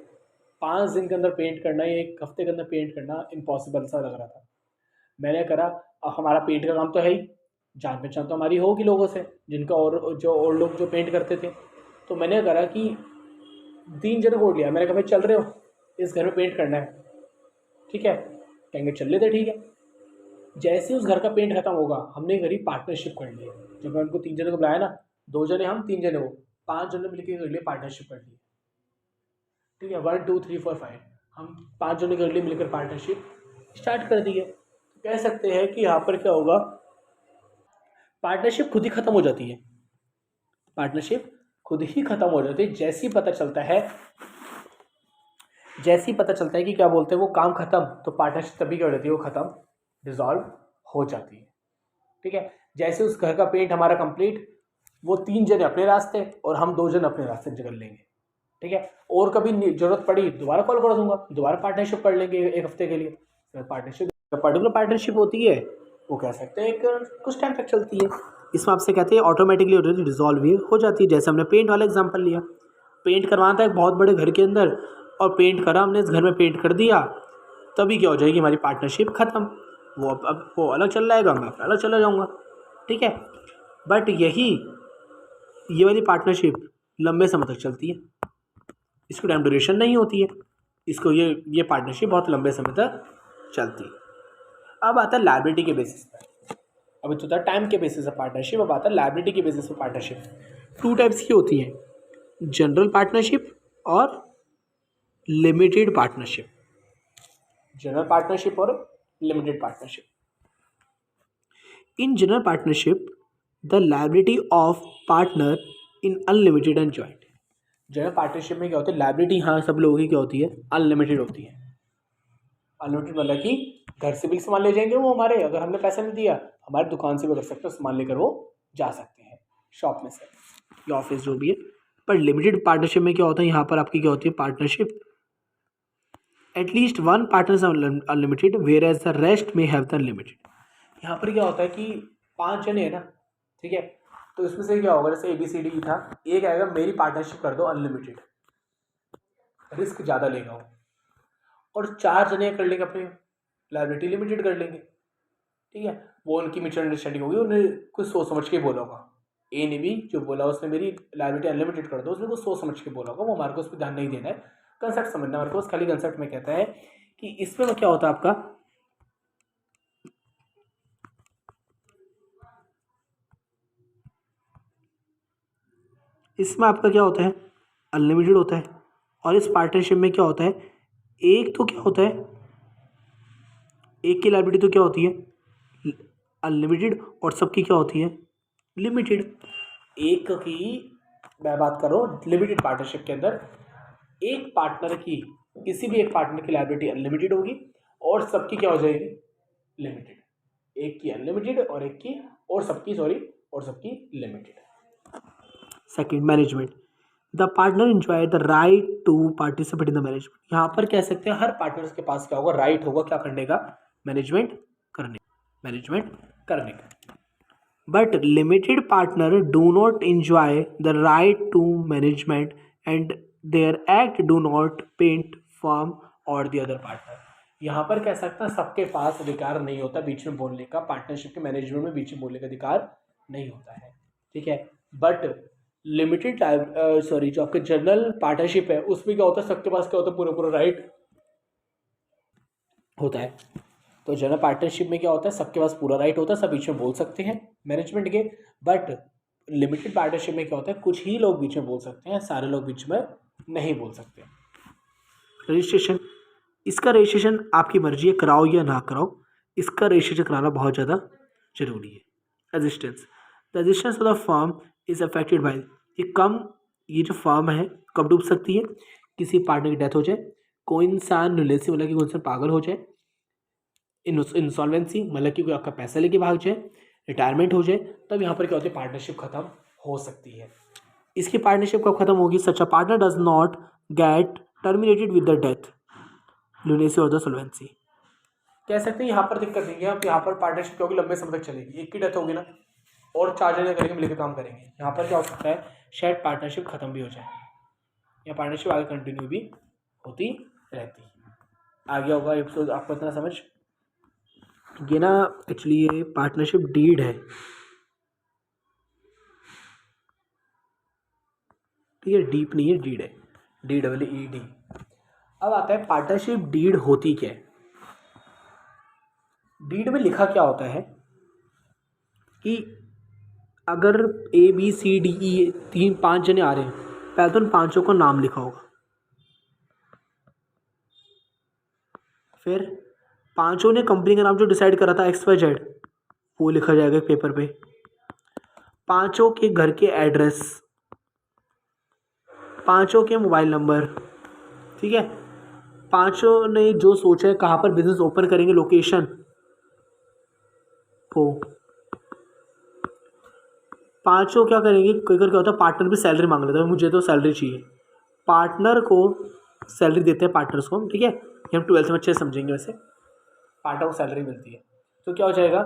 5 दिन के अंदर पेंट करना या 1 हफ्ते के अंदर पेंट करना इम्पॉसिबल सा लग रहा था। मैंने करा, अब हमारा पेंट का काम तो है ही, जान पहचान तो हमारी होगी लोगों से जिनका, और लोग जो पेंट करते थे, तो मैंने करा कि 3 जने बोल लिया, मैंने कहा भाई चल रहे हो, इस घर में पेंट करना है, ठीक है, कहेंगे चल लेते, ठीक है। जैसे उस घर का पेंट खत्म होगा, हमने करी पार्टनरशिप कर ली। जब मैं उनको 3 जने को बुलाया ना, 2 जने हम, 3 जने वो, 5 जने मिलकर कर लिए पार्टनरशिप कर ली, ठीक है। 1 2 3 4 5 हम 5 जने कर लिए मिलकर पार्टनरशिप स्टार्ट कर दी है। तो कह सकते हैं कि यहाँ पर क्या होगा, पार्टनरशिप खुद ही खत्म हो जाती है, पार्टनरशिप खुद ही खत्म हो जाती है जैसे ही पता चलता है, कि क्या बोलते हैं वो काम खत्म, तो पार्टनरशिप तभी क्या हो जाती है, वो खत्म, डिसॉल्व हो जाती है, ठीक है। जैसे उस घर का पेंट हमारा कंप्लीट, वो 3 जने अपने रास्ते और हम 2 जन अपने रास्ते निकल लेंगे, ठीक है। और कभी जरूरत पड़ी दोबारा कॉल कर दूंगा, दोबारा पार्टनरशिप कर लेंगे 1 हफ्ते के लिए। पार्टनरशिप पर्टिकुलर पार्टनरशिप होती है वो कह सकते हैं कुछ टाइम तक चलती है। इसमें आपसे कहते हैं ऑटोमेटिकली रिजॉल्व ही हो जाती है। जैसे हमने पेंट वाला एग्जांपल लिया, पेंट करवाना था एक बहुत बड़े घर के अंदर और पेंट करा हमने, इस घर में पेंट कर दिया, तभी क्या हो जाएगी हमारी पार्टनरशिप ख़त्म। वो अब वो अलग चल जाएगा, मैं अलग चला जाऊँगा, ठीक है। बट ये वाली पार्टनरशिप लंबे समय तक चलती है, इसको टाइम ड्यूरेशन नहीं होती है, इसको ये पार्टनरशिप बहुत लंबे समय तक चलती है। अब आता है लायबिलिटी के बेसिस पर। अभी तो था टाइम के बेसिस पर पार्टनरशिप, अब आता है लायबिलिटी के बेसिस पर पार्टनरशिप। 2 टाइप्स की होती है, जनरल पार्टनरशिप और लिमिटेड पार्टनरशिप। जनरल पार्टनरशिप और limited partnership. In general partnership the liability of partner in unlimited and joint. General partnership में क्या होता है, लायबिलिटी हाँ सब लोगों की क्या होती है, अनलिमिटेड होती है। अनलिमिटेड मतलब कि घर से भी सामान ले जाएंगे वो हमारे, अगर हमने पैसा नहीं दिया हमारी दुकान से भी कर सकते हो, सामान लेकर वो जा सकते हैं शॉप में से या ऑफिस जो भी है। पर लिमिटेड पार्टनरशिप में क्या होता है, यहाँ पर आपकी क्या होती है partnership, at least 1 partner unlimited where as the rest may have the limited. यहाँ पर क्या होता है कि 5 जने हैं ना, ठीक है, तो इसमें से क्या होगा, जैसे ABCD था, एक आएगा मेरी पार्टनरशिप कर दो अनलिमिटेड, रिस्क ज़्यादा लेगा वो, और 4 जने कर लेंगे अपने लायबिलिटी लिमिटेड कर लेंगे, ठीक है। वो उनकी म्यूचुअल अंडरस्टैंडिंग होगी, उन्हें कुछ सोच समझ के बोला होगा। ए ने भी जो बोला उसने मेरी लायबिलिटी अनलिमिटेड कर दो, उसने कुछ सोच समझ के बोला होगा, वो हमारे को उस पर ध्यान नहीं देना है, कंसेप्ट समझना हमारे को, बस खाली कंसेप्ट में कहता है कि इसमें क्या होता है आपका, इसमें आपका क्या होता है अनलिमिटेड होता है, और इस पार्टनरशिप में क्या होता है, एक तो क्या होता है, एक की लायबिलिटी तो क्या होती है अनलिमिटेड और सबकी क्या होती है लिमिटेड। एक की मैं बात कर रहा हूँ लिमिटेड पार्टनरशिप के अंदर, एक पार्टनर की, किसी भी एक पार्टनर की लायबिलिटी अनलिमिटेड होगी और सबकी क्या हो जाएगी लिमिटेड, एक की अनलिमिटेड और एक की और सबकी limited. Second, management. The partner enjoy the right to participate in the management. यहाँ पर कह सकते हैं हर पार्टनर के पास क्या होगा, राइट होगा क्या करने का, मैनेजमेंट करने का। But limited partner do not enjoy the right to management and their act do not paint firm or the other partner. यहाँ पर कह सकते हैं सबके पास अधिकार नहीं होता बीच में बोलने का, पार्टनरशिप के मैनेजमेंट में बीच में बोलने का अधिकार नहीं होता है, ठीक है। बट लिमिटेड जो आपके जनरल पार्टनरशिप है उसमें क्या होता है, सबके पास क्या होता है पूरा राइट होता है। तो जनरल पार्टनरशिप में क्या होता है, सबके पास पूरा राइट होता है, सब बीच में बोल सकते हैं मैनेजमेंट के। बट लिमिटेड पार्टनरशिप में क्या होता है, कुछ ही लोग बीच में बोल सकते हैं, सारे लोग बीच में नहीं बोल सकते। रजिस्ट्रेशन, इसका रजिस्ट्रेशन आपकी मर्जी है कराओ या ना कराओ, इसका रजिस्ट्रेशन कराना बहुत ज़्यादा जरूरी है। Resistance, the resistance of the firm is affected by, ये जो फर्म है कब डूब सकती है, किसी पार्टनर की डेथ हो जाए, कोई इंसान रिलेसिव मतलब कि कोई इंसान पागल हो जाए, इंसॉल्वेंसी मतलब कि कोई आपका पैसा लेके भाग जाए, रिटायरमेंट हो जाए, तब यहाँ पर क्या होती है पार्टनरशिप खत्म हो सकती है। इसकी पार्टनरशिप कब खत्म होगी, such a partner does not get terminated with the death, lunacy और द सोल्वेंसी। कह सकते हैं यहाँ पर दिक्कत नहीं है, यहाँ पर पार्टनरशिप होगी लंबे समय तक चलेगी, एक की डेथ होगी ना और 4 जने करेंगे मिलकर काम करेंगे, यहाँ पर क्या हो सकता है शायद पार्टनरशिप खत्म भी हो जाए या पार्टनरशिप आगे कंटिन्यू भी होती रहती है। आगे होगा एपिसोड आपको इतना समझ, ये ना एक्चुअली ये पार्टनरशिप डीड है, ठीक है, डीप नहीं है, डीड है, DEED। अब आता है पार्टनरशिप डीड होती क्या है। डीड में लिखा क्या होता है कि अगर ABCDE 3-5 जने आ रहे हैं, पहले तो उन 5 का नाम लिखा होगा, फिर 5 ने कंपनी का नाम जो डिसाइड करा था XYZ वो लिखा जाएगा पेपर पे, 5 के घर के एड्रेस, 5 के मोबाइल नंबर, ठीक है, 5 ने जो सोचा है कहाँ पर बिजनेस ओपन करेंगे लोकेशन, वो पाँचों क्या करेंगे, कई बार क्या होता है पार्टनर भी सैलरी मांग लेता है, मुझे तो सैलरी चाहिए, पार्टनर को सैलरी देते हैं पार्टनर्स को, ठीक है, ये हम 12th में अच्छे से समझेंगे। वैसे पार्टनर को सैलरी मिलती है तो क्या हो जाएगा,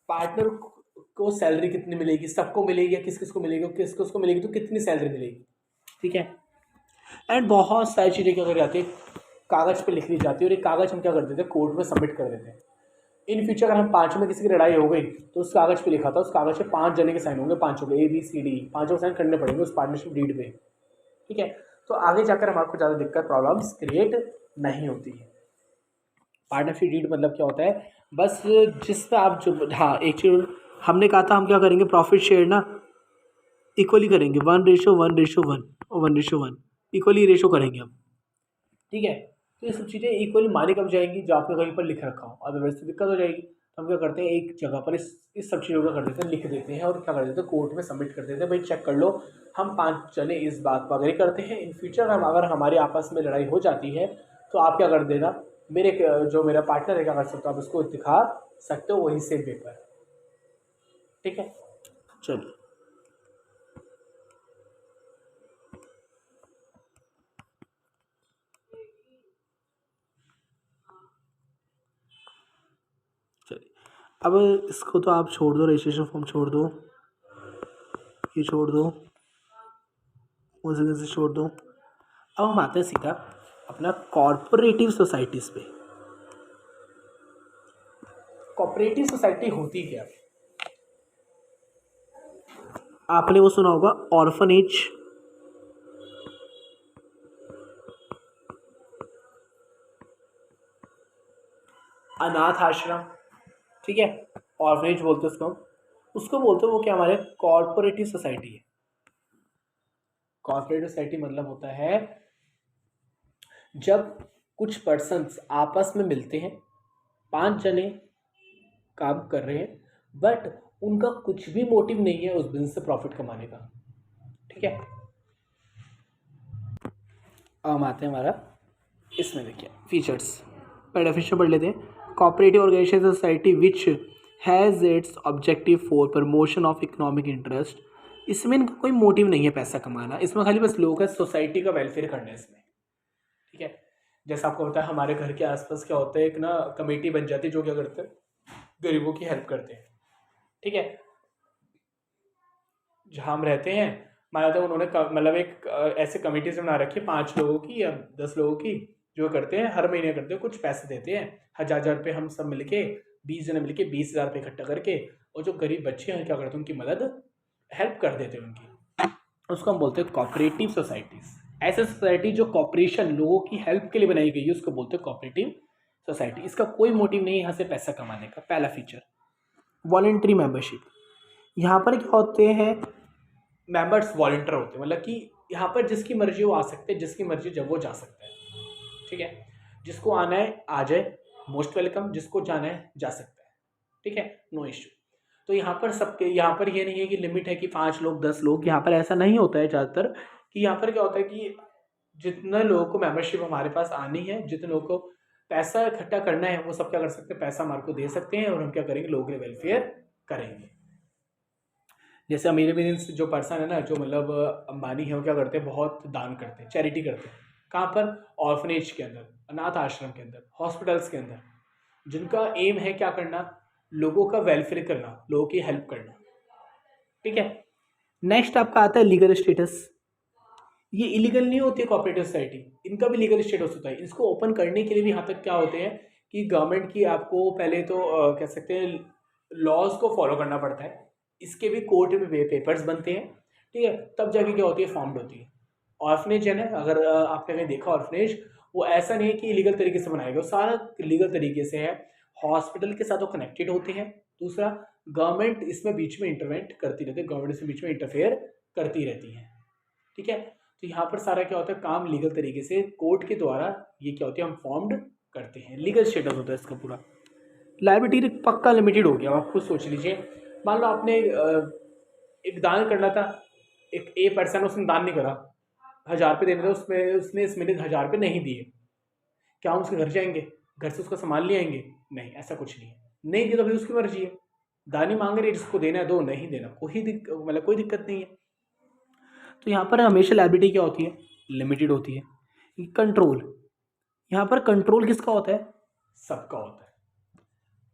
पार्टनर को सैलरी कितनी मिलेगी, सबको मिलेगी या किस किस को मिलेगी, किस किस को मिलेगी तो कितनी सैलरी मिलेगी, ठीक है। एंड बहुत सारी चीज़ें क्या कर जाती है, कागज़ पे लिख ली जाती है, और ये कागज़ हम क्या कर देते हैं, कोर्ट में सबमिट कर देते हैं। इन फ्यूचर अगर हम पाँचों में किसी की लड़ाई हो गई तो उस कागज़ पे लिखा था, उस कागज़ पे 5 जने के साइन होंगे, पाँचों के ABCD, पाँचों को साइन करने पड़ेंगे उस पार्टनरशिप डीड पे, ठीक है। तो आगे जाकर हमारे को ज़्यादा दिक्कत प्रॉब्लम्स क्रिएट नहीं होती है। पार्टनरशिप डीड मतलब क्या होता है, बस जिस पे आप जो, हाँ एक चीज़ हमने कहा था, हम क्या करेंगे प्रॉफिट शेयर ना इक्वली करेंगे, 1:1:1 और 1:1 इक्वली रेशो करेंगे हम, ठीक है। तो ये सब चीज़ें इक्वली मानी कब जाएंगी, जो आपने कहीं पर लिख रखा हो, अदरवाइज तो दिक्कत हो जाएगी। तो हम क्या करते हैं, एक जगह पर इस सब चीज़ों का कर देते हैं, लिख देते हैं और क्या कर देते हैं, कोर्ट में सबमिट कर देते हैं, भाई चेक कर लो, हम 5 जने इस बात पर अग्री करते हैं। इन फ्यूचर हम अगर हमारी आपस में लड़ाई हो जाती है तो आप क्या कर देना, मेरे जो मेरा पार्टनर है क्या कर सकते हो, आप उसको दिखा सकते हो वही सेम पेपर, ठीक है। चलिए चलिए, अब इसको तो आप छोड़ दो, रजिस्ट्रेशन फॉर्म छोड़ दो, ये छोड़ दो, उस से छोड़ दो। अब हम आते हैं सीधा अपना कॉर्पोरेटिव सोसाइटीज़ पे। कॉर्पोरेटिव सोसाइटी होती क्या, आपने वो सुना होगा ऑर्फनेज, अनाथ आश्रम, ठीक है, ऑर्फनेज बोलते हैं उसको बोलते हैं वो क्या, हमारे कॉर्पोरेटिव सोसाइटी है। कॉर्पोरेटिव सोसाइटी मतलब होता है जब कुछ पर्सन्स आपस में मिलते हैं, 5 जने काम कर रहे हैं, बट उनका कुछ भी मोटिव नहीं है उस बिजनेस से प्रॉफिट कमाने का, ठीक है। अब हम आते हैं हमारा इसमें, देखिए फीचर्स, पहले डेफिनेशन पढ़ लेते हैं। Cooperative organisation society which has its objective for promotion of economic interest. इसमें इनका कोई मोटिव नहीं है पैसा कमाना, इसमें खाली बस लोगों का सोसाइटी का वेलफेयर करना है इसमें, ठीक है। जैसा आपको पता है हमारे घर के आसपास क्या होता है, एक ना कमेटी बन जाती है जो क्या करते हैं, गरीबों की हेल्प करते हैं, ठीक है। जहाँ हम रहते हैं माना तो उन्होंने मतलब एक ऐसे कमेटी से बना रखी है 5 लोगों की या 10 लोगों की, जो करते हैं हर महीने करते हैं, कुछ पैसे देते हैं, 1000 रुपये हम सब मिलके 20 जने मिलके 20,000 रुपये इकट्ठा करके, और जो गरीब बच्चे हैं क्या करते हैं, उनकी मदद हेल्प कर देते हैं उनकी, उसको हम बोलते हैं कॉपरेटिव सोसाइटीज़। ऐसे सोसाइटी जो कॉपरेशन लोगों की हेल्प के लिए बनाई गई है उसको बोलते हैं कॉपरेटिव सोसाइटी। इसका कोई मोटिव नहीं है यहाँ से पैसा कमाने का। पहला फीचर वॉलेंट्री मेंबरशिप, यहाँ पर क्या होते हैं, मेंबर्स वॉलंटियर होते हैं, मतलब कि यहाँ पर जिसकी मर्जी वो आ सकते हैं, जिसकी मर्जी जब वो जा सकता है, ठीक है। जिसको आना है आ जाए, मोस्ट वेलकम, जिसको जाना है जा सकता है, ठीक है, नो इश्यू। तो यहाँ पर सबके, यहाँ पर ये नहीं है कि लिमिट है कि 5 लोग 10 लोग, यहाँ पर ऐसा नहीं होता है ज़्यादातर। कि यहाँ पर क्या होता है कि जितने लोगों को मेंबरशिप हमारे पास आनी है, जितने लोगों को पैसा इकट्ठा करना है, वो सब क्या कर सकते हैं, पैसा हमारे को दे सकते हैं, और हम क्या करेंगे, लोगों के वेलफेयर करेंगे। जैसे अमीर अमीर जो पर्सन है ना, जो मतलब अंबानी है, वो क्या करते हैं, बहुत दान करते हैं, चैरिटी करते हैं। कहाँ पर, ऑर्फनेज के अंदर, अनाथ आश्रम के अंदर, हॉस्पिटल्स के अंदर, जिनका एम है क्या करना, लोगों का वेलफेयर करना, लोगों की हेल्प करना, ठीक है। नेक्स्ट आपका आता है लीगल स्टेटस। ये इलीगल नहीं होती है कॉपरेटिव सोसाइटी, इनका भी लीगल स्टेटस होता है। इसको ओपन करने के लिए भी यहाँ तक क्या होते हैं कि गवर्नमेंट की आपको पहले तो कह सकते हैं लॉज को फॉलो करना पड़ता है, इसके भी कोर्ट में पेपर्स बनते हैं, ठीक है, तब जाके क्या होती है, फॉर्म्ड होती है। ऑर्फनेज है ना, अगर आपने कहीं देखा ऑर्फनेज, वो ऐसा नहीं है कि इलीगल तरीके से बनाया गया, सारा लीगल तरीके से है। हॉस्पिटल के साथ वो कनेक्टेड होते हैं। दूसरा, गवर्नमेंट इसमें बीच में इंटरवेंट करती रहती है, गवर्नमेंट इसमें बीच में इंटरफेयर करती रहती है, ठीक है। तो यहाँ पर सारा क्या होता है, काम लीगल तरीके से कोर्ट के द्वारा ये क्या होती है, हम फॉर्म्ड करते हैं, लीगल स्टेटस होता है इसका पूरा। लायबिलिटी पक्का लिमिटेड हो गया, आप खुद सोच लीजिए। मान लो आपने एक दान करना था, एक ए पर्सन, उसने दान नहीं करा, 1000 रुपये देने थे, उसमें उसने इस महीने 1000 रुपये नहीं दिए, क्या हम उसके घर जाएंगे, घर से उसका सामान ले आएंगे? नहीं, ऐसा कुछ नहीं है, नहीं दिया तो भाई उसकी मर्जी है, दान ही मांग रहे, जिसको देना है दो, नहीं देना मतलब कोई दिक्कत नहीं है। तो यहाँ पर हमेशा लायबिलिटी क्या होती है, लिमिटेड होती है। कंट्रोल, यहाँ पर कंट्रोल किसका होता है, सबका होता है।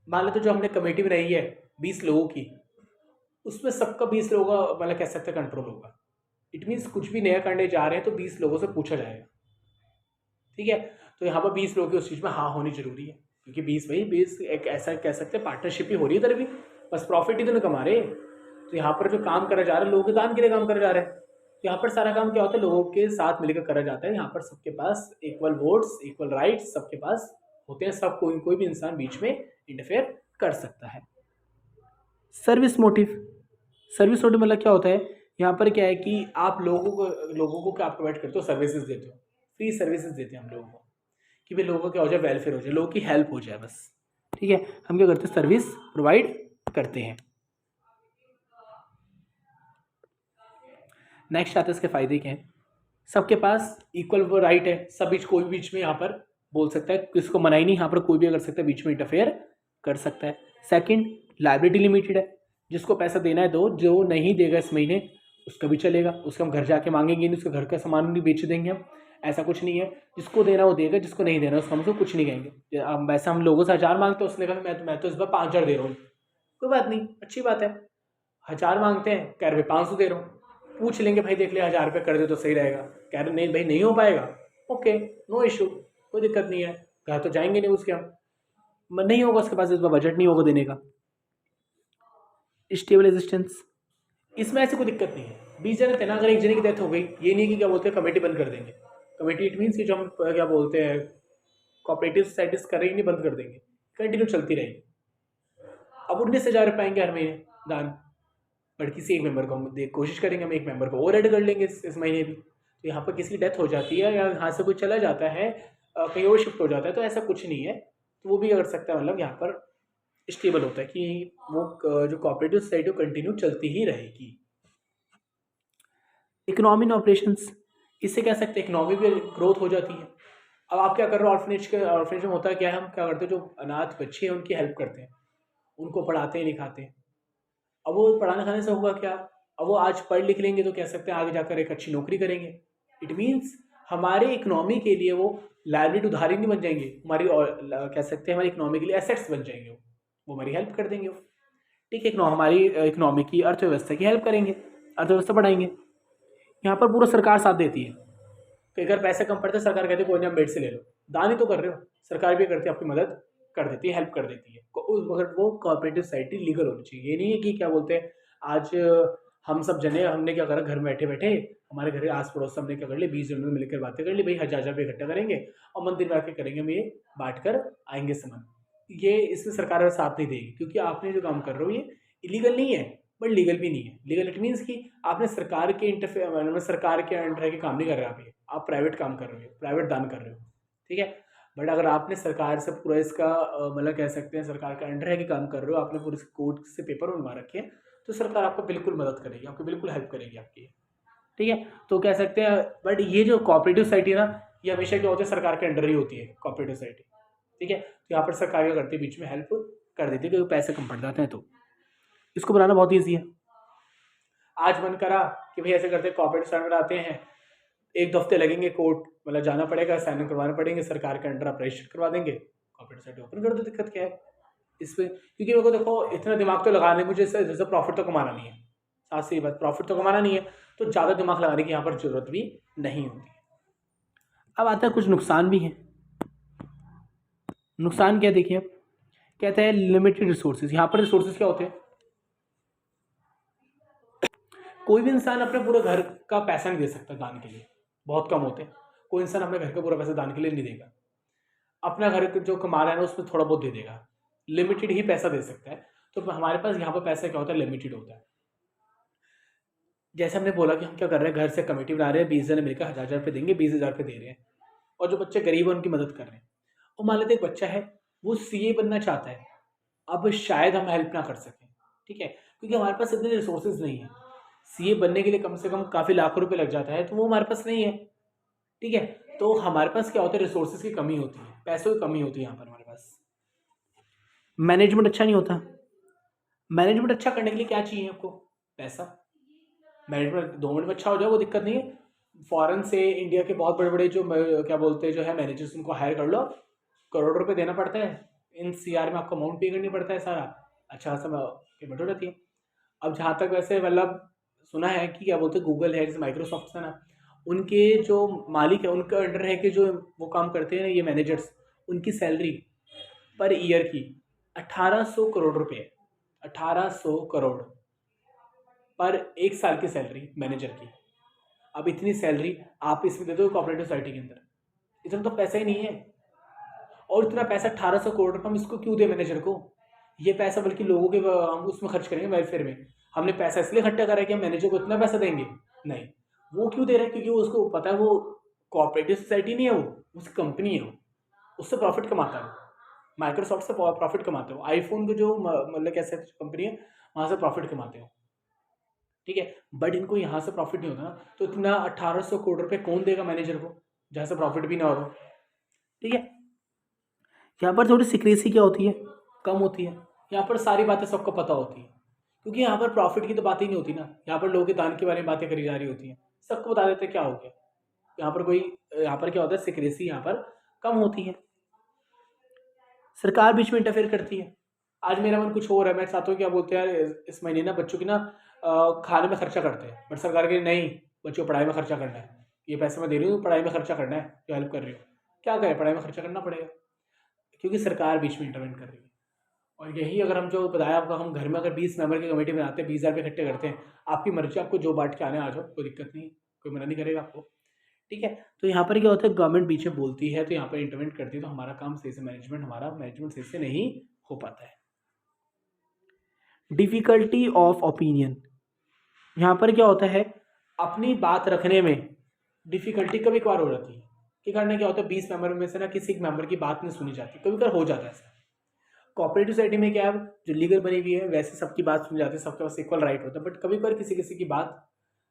मान लो तो जो हमने कमेटी बनाई है 20 लोगों की, उसमें सबका 20 लोगों का मतलब कह सकते हैं कंट्रोल होगा। इट मीन्स कुछ भी नया करने जा रहे हैं तो 20 लोगों से पूछा जाएगा, ठीक है। तो यहाँ पर 20 लोगों की उस चीज़ में हाँ होनी जरूरी है, क्योंकि 20 एक ऐसा कह सकते हैं पार्टनरशिप ही हो रही है इधर भी, बस प्रॉफिट ही तो नहीं कमा रहे। तो यहाँ पर जो काम करा जा रहा है लोगों के दान के लिए काम करा जा रहा है। तो यहाँ पर सारा काम क्या होता है, लोगों के साथ मिलकर करा जाता है। यहाँ पर सबके पास इक्वल वोट्स, इक्वल राइट्स सबके पास होते हैं, सब कोई भी इंसान बीच में इंटरफेयर कर सकता है। सर्विस मोटिव, सर्विस मोटिव मतलब क्या होता है, यहाँ पर क्या है कि आप लोगों को क्या आप प्रोवाइड करते हो, सर्विसेज देते हो, फ्री सर्विसेज देते हैं हम लोगों को, कि भाई लोगों का क्या हो जाए, वेलफेयर हो जाए, लोगों की हेल्प हो जाए बस, ठीक है। हम क्या करते हैं, सर्विस प्रोवाइड करते हैं। नेक्स्ट आता है इसके फायदे क्या हैं। सबके पास इक्वल राइट है, सब बीच कोई बीच में यहाँ पर बोल सकता है, किसको मना ही नहीं, यहाँ पर कोई भी कर सकता है, बीच में इंटरफेयर कर सकता है। सेकंड, लायबिलिटी लिमिटेड है, जिसको पैसा देना है दो, जो नहीं देगा इस महीने उसका भी चलेगा, उसका हम घर जाके मांगेंगे नहीं, उसके घर का सामान भी बेच देंगे हम, ऐसा कुछ नहीं है। जिसको देना वो देगा, जिसको नहीं देना उसको हम उसको कुछ नहीं कहेंगे। अब वैसे हम लोगों से 1000 मांगते हैं, उसने कहा मैं तो इस बार 5000 दे रहा हूँ, कोई बात नहीं, अच्छी बात है। 1000 मांगते हैं, कह रहे 500 दे रहा हूँ, पूछ लेंगे भाई देख ले 1000 रुपये कर दे तो सही रहेगा, कह रहे नहीं भाई नहीं हो पाएगा, ओके नो इशू, कोई दिक्कत नहीं है, घर तो जाएंगे नहीं उसके हम, नहीं होगा उसके पास इस बार बजट नहीं होगा देने का। स्टेबल एग्जिस्टेंस, इसमें ऐसी कोई दिक्कत नहीं है, 20 जने थे ना, अगर एक जने की डेथ हो गई, ये नहीं कि क्या बोलते हैं कमेटी बंद कर देंगे। कमेटी इट मीन्स कि जो हम क्या बोलते हैं कोऑपरेटिव सोसाइटीज करेंगे नहीं, बंद कर देंगे, कंटिन्यू चलती रहेगी। अब 19,000 रुपये आएंगे हर महीने दान, बट किसी एक मेंबर को हम कोशिश करेंगे, हम एक मेंबर को और ऐड कर लेंगे इस महीने भी। तो यहाँ पर किसी की डेथ हो जाती है या यहाँ से कोई चला जाता है, कहीं और शिफ्ट हो जाता है, तो ऐसा कुछ नहीं है, तो वो भी कर सकता है, मतलब यहाँ पर स्टेबल होता है कि वो जो कोऑपरेटिव सोसाइटी कंटिन्यू चलती ही रहेगी। इकोनॉमी इन ऑपरेशंस, इससे कह सकते हैं इकोनॉमी भी ग्रोथ हो जाती है। अब आप क्या कर रहे हो, ऑर्फनेज में होता है क्या है, हम क्या करते हैं, जो अनाथ बच्चे हैं उनकी हेल्प करते हैं, उनको पढ़ाते हैं लिखाते हैं। अब वो पढ़ाने खाने से होगा क्या, अब वो आज पढ़ लिख लेंगे तो कह सकते हैं आगे जाकर एक अच्छी नौकरी करेंगे। इट मीन्स हमारे इकोनॉमी के लिए वो लाइबिलिटी उधारी नहीं बन जाएंगे हमारी, और कह सकते हैं हमारी इकोनॉमी के लिए एसेट्स बन जाएंगे, वो हमारी हेल्प कर देंगे वो, ठीक है। हमारी इकोनॉमी की अर्थव्यवस्था की हेल्प करेंगे, अर्थव्यवस्था बढ़ाएंगे। यहाँ पर पूरा सरकार साथ देती है कि अगर पैसे कम पड़ते सरकार कहती है कोई नहीं, आप मेड से ले लो, दान ही तो कर रहे हो, सरकार भी करती है, आपकी मदद कर देती है, हेल्प कर देती है। मगर वो कोऑपरेटिव सोसाइटी लीगल होनी चाहिए, ये नहीं है कि क्या बोलते हैं आज हम सब जने हमने क्या करा, घर में बैठे बैठे हमारे घर के आस पड़ोस हमने क्या कर लिया, 20 जनों में मिलकर बातें कर ली, भाई 1000 रुपये इकट्ठा करेंगे और मंदिर में आके करेंगे, हम ये बांट कर आएंगे सामान। ये इसमें सरकार साथ नहीं देगी, क्योंकि आपने जो काम कर रहे हो ये इलीगल नहीं है, बट लीगल भी नहीं है। लीगल इट मीन्स कि आपने सरकार के मतलब सरकार के अंडर के काम नहीं कर रहे आप प्राइवेट काम कर रहे हो, प्राइवेट दान कर रहे हो, ठीक है। बट अगर आपने सरकार से पूरा इसका मतलब कह सकते हैं सरकार के अंडर है कि काम कर रहे हो, आपने पूरे कोर्ट से पेपर बनवा रखे हैं, तो सरकार आपको बिल्कुल मदद करेगी, आपको बिल्कुल हेल्प करेगी आपकी, ठीक है। तो कह सकते हैं, बट ये जो कोऑपरेटिव सोसाइटी है ना, ये हमेशा क्या होती है, सरकार के अंडर ही होती है कोऑपरेटिव सोसाइटी, ठीक है। तो यहाँ पर सरकार क्या करती है, बीच में हेल्प कर देती है, क्योंकि पैसे कम पड़ जाते हैं। तो इसको बनाना बहुत ईजी है। आज मन करा कि भाई ऐसे करते कोऑपरेटिव सोसाइटी बनाते हैं, 1 हफ्ते लगेंगे, कोर्ट मतलब जाना पड़ेगा, साइन करवाने पड़ेंगे, सरकार के अंडर आप रजिस्टर करवा देंगे, कोऑपरेटिव सोसाइटी ओपन कर दो, दिक्कत क्या है इसमें। क्योंकि मेरे को देखो इतना दिमाग तो लगाने, मुझे जैसे प्रॉफिट तो कमाना नहीं है, साथ से बात प्रॉफिट तो कमाना नहीं है, तो ज़्यादा दिमाग लगाने की यहाँ पर जरूरत भी नहीं होती है। अब आता है कुछ नुकसान भी हैं। नुकसान क्या देखिए, अब कहते हैं लिमिटेड रिसोर्सेज। यहाँ पर रिसोर्सेज क्या होते हैं, कोई भी इंसान अपने पूरे घर का पैसा नहीं दे सकता दान के लिए, बहुत कम होते हैं। कोई इंसान अपने घर का पूरा पैसा दान के लिए नहीं देगा, अपना घर जो कमा रहा है ना उसमें थोड़ा बहुत दे देगा, लिमिटेड ही पैसा दे सकता है। तो हमारे पास यहाँ पर पैसा क्या होता है, लिमिटेड होता है। जैसे हमने बोला कि हम क्या कर रहे हैं, घर से कमेटी बना रहे हैं, 20 जने मिलकर 1000 रुपये देंगे, 20,000 रुपये दे रहे हैं, और जो बच्चे गरीब है उनकी मदद कर रहे हैं। और मान लेते एक बच्चा है वो सीए बनना चाहता है, अब शायद हम हेल्प ना कर सकें, ठीक है, क्योंकि हमारे पास इतने रिसोर्सेज नहीं है। सीए बनने के लिए कम से कम काफ़ी लाखों रुपए लग जाता है, तो वो हमारे पास नहीं है, ठीक है। तो हमारे पास क्या होता है, रिसोर्सेज की कमी होती है, पैसों की कमी होती है यहाँ पर हमारे पास। मैनेजमेंट अच्छा नहीं होता, मैनेजमेंट अच्छा करने के लिए क्या चाहिए आपको? पैसा। मैनेजमेंट 2 मिनट में अच्छा हो जाए वो दिक्कत नहीं है। फॉरेन से इंडिया के बहुत बड़े बड़े जो क्या बोलते हैं जो है मैनेजर्स, उनको हायर कर लो, करोड़ रुपए देना पड़ता है, इन सीआर में आपको अमाउंट पे करनी पड़ता है सारा, अच्छा खासा पेमेंट हो जाती है। अब जहाँ तक वैसे मतलब सुना है कि क्या बोलते हैं गूगल है, जैसे माइक्रोसॉफ्ट है ना, उनके जो मालिक है उनके अंडर है कि जो वो काम करते हैं ना ये मैनेजर्स, उनकी सैलरी पर ईयर की 1800 करोड़ रुपए, 1800 करोड़ पर एक साल की सैलरी मैनेजर की। अब इतनी सैलरी आप इसमें दे दो कोऑपरेटिव सोसाइटी के अंदर, इतना तो पैसा ही नहीं है। और इतना पैसा 1800 करोड़ रुपये हम इसको क्यों दे मैनेजर को? ये पैसा बल्कि लोगों के हम उसमें खर्च करेंगे वेलफेयर में। हमने पैसा इसलिए इकट्ठा करा है कि हम मैनेजर को इतना पैसा देंगे? नहीं, वो क्यों दे रहे हैं? क्योंकि वो उसको पता है वो कोऑपरेटिव सोसाइटी नहीं है, वो उसकी कंपनी है, वो उससे प्रॉफिट कमाता है। माइक्रोसॉफ्ट से प्रॉफिट कमाते हो, आईफोन को जो मतलब कैसे कंपनी है वहाँ से प्रॉफिट कमाते हो, ठीक है। बट इनको यहाँ से प्रॉफिट नहीं होता ना, तो इतना 1800 करोड़ रुपये कौन देगा मैनेजर को जहाँ से प्रॉफिट भी ना हो, ठीक है। यहाँ पर थोड़ी सिक्रेसी क्या होती है, कम होती है। यहाँ पर सारी बातें सबको पता होती है, क्योंकि यहाँ पर प्रॉफिट की तो बात ही नहीं होती ना, यहाँ पर लोगों के दान के बारे में बातें करी जा रही होती हैं, सबको बता देते हैं क्या हो गया। यहाँ पर कोई, यहाँ पर क्या होता है, सिक्रेसी यहाँ पर कम होती है। सरकार बीच में इंटरफेयर करती है। आज मेरा मन कुछ और है, मैं चाहता हूँ क्या बोलते हैं यार इस महीने ना बच्चों की ना खाने में खर्चा करते हैं, बट सरकार के नहीं, बच्चों को पढ़ाई में खर्चा करना है, ये पैसे मैं दे रही हूँ पढ़ाई में खर्चा करना है, जो हेल्प कर रही हूँ, क्या करें, पढ़ाई में खर्चा करना पड़ेगा, क्योंकि सरकार बीच में इंटरवेंट कर रही है। और यही अगर हम जो बताया आपको, हम घर में अगर 20 मेंबर की कमेटी बनाते हैं, 20,000 रुपये इकट्ठे करते हैं, आपकी मर्जी, आपको जो बांट के आने आ जाओ, कोई दिक्कत नहीं, कोई मना नहीं करेगा आपको, ठीक है। तो यहाँ पर क्या होता है, गवर्नमेंट बीच में बोलती है तो यहाँ पर इंटरवेंट करती है, तो हमारा काम सही से हमारा मैनेजमेंट सही से नहीं हो पाता है। डिफिकल्टी ऑफ ओपिनियन, यहाँ पर क्या होता है, अपनी बात रखने में डिफिकल्टी कभी कभार हो जाती है। कि कारण क्या होता है, 20 मेंबर में से ना किसी एक मेंबर की बात नहीं सुनी जाती, कभी कभार हो जाता है ऐसा। कोऑपरेटिव सोसाइटी में क्या है, जो लीगल बनी हुई है वैसे सबकी बात सुनी जाती है, सबके पास इक्वल राइट होता है, बट कभी कभार किसी किसी की बात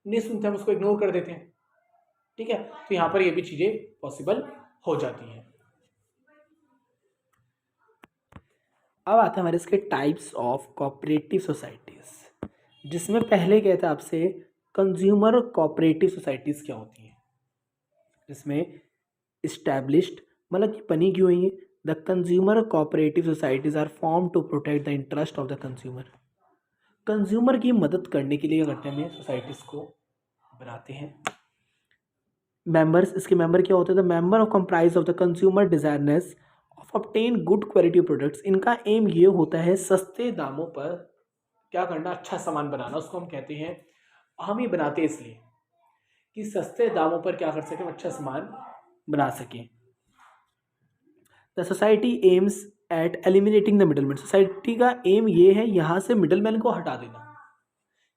नहीं सुनते, हम उसको इग्नोर कर देते हैं, ठीक है। तो यहाँ पर ये भी चीज़ें पॉसिबल हो जाती हैं। अब आते हैं हमारे इसके टाइप्स ऑफ कोऑपरेटिव सोसाइटीज़, जिसमें पहले क्या था आपसे, कंज्यूमर कोऑपरेटिव सोसाइटीज़ क्या होती हैं। इसमें इस्टेब्लिश्ड मतलब कि बनी क्यों हुई है, the consumer cooperative societies are form to protect the interest of the consumer. Consumer की मदद करने के लिए क्या करते हैं, सोसाइटीज़ को बनाते हैं। मेंबर्स, इसके मेंबर क्या होते हैं, the member of comprise of the consumer desirous of obtain good quality products. इनका एम ये होता है सस्ते दामों पर क्या करना, अच्छा सामान बनाना, उसको हम कहते हैं, हम ये बनाते हैं इसलिए कि सस्ते दामों पर क्या कर सकें, अच्छा सामान बना सकें। The society aims at eliminating the middleman. Society का एम ये है यहाँ से मिडलमैन को हटा देना,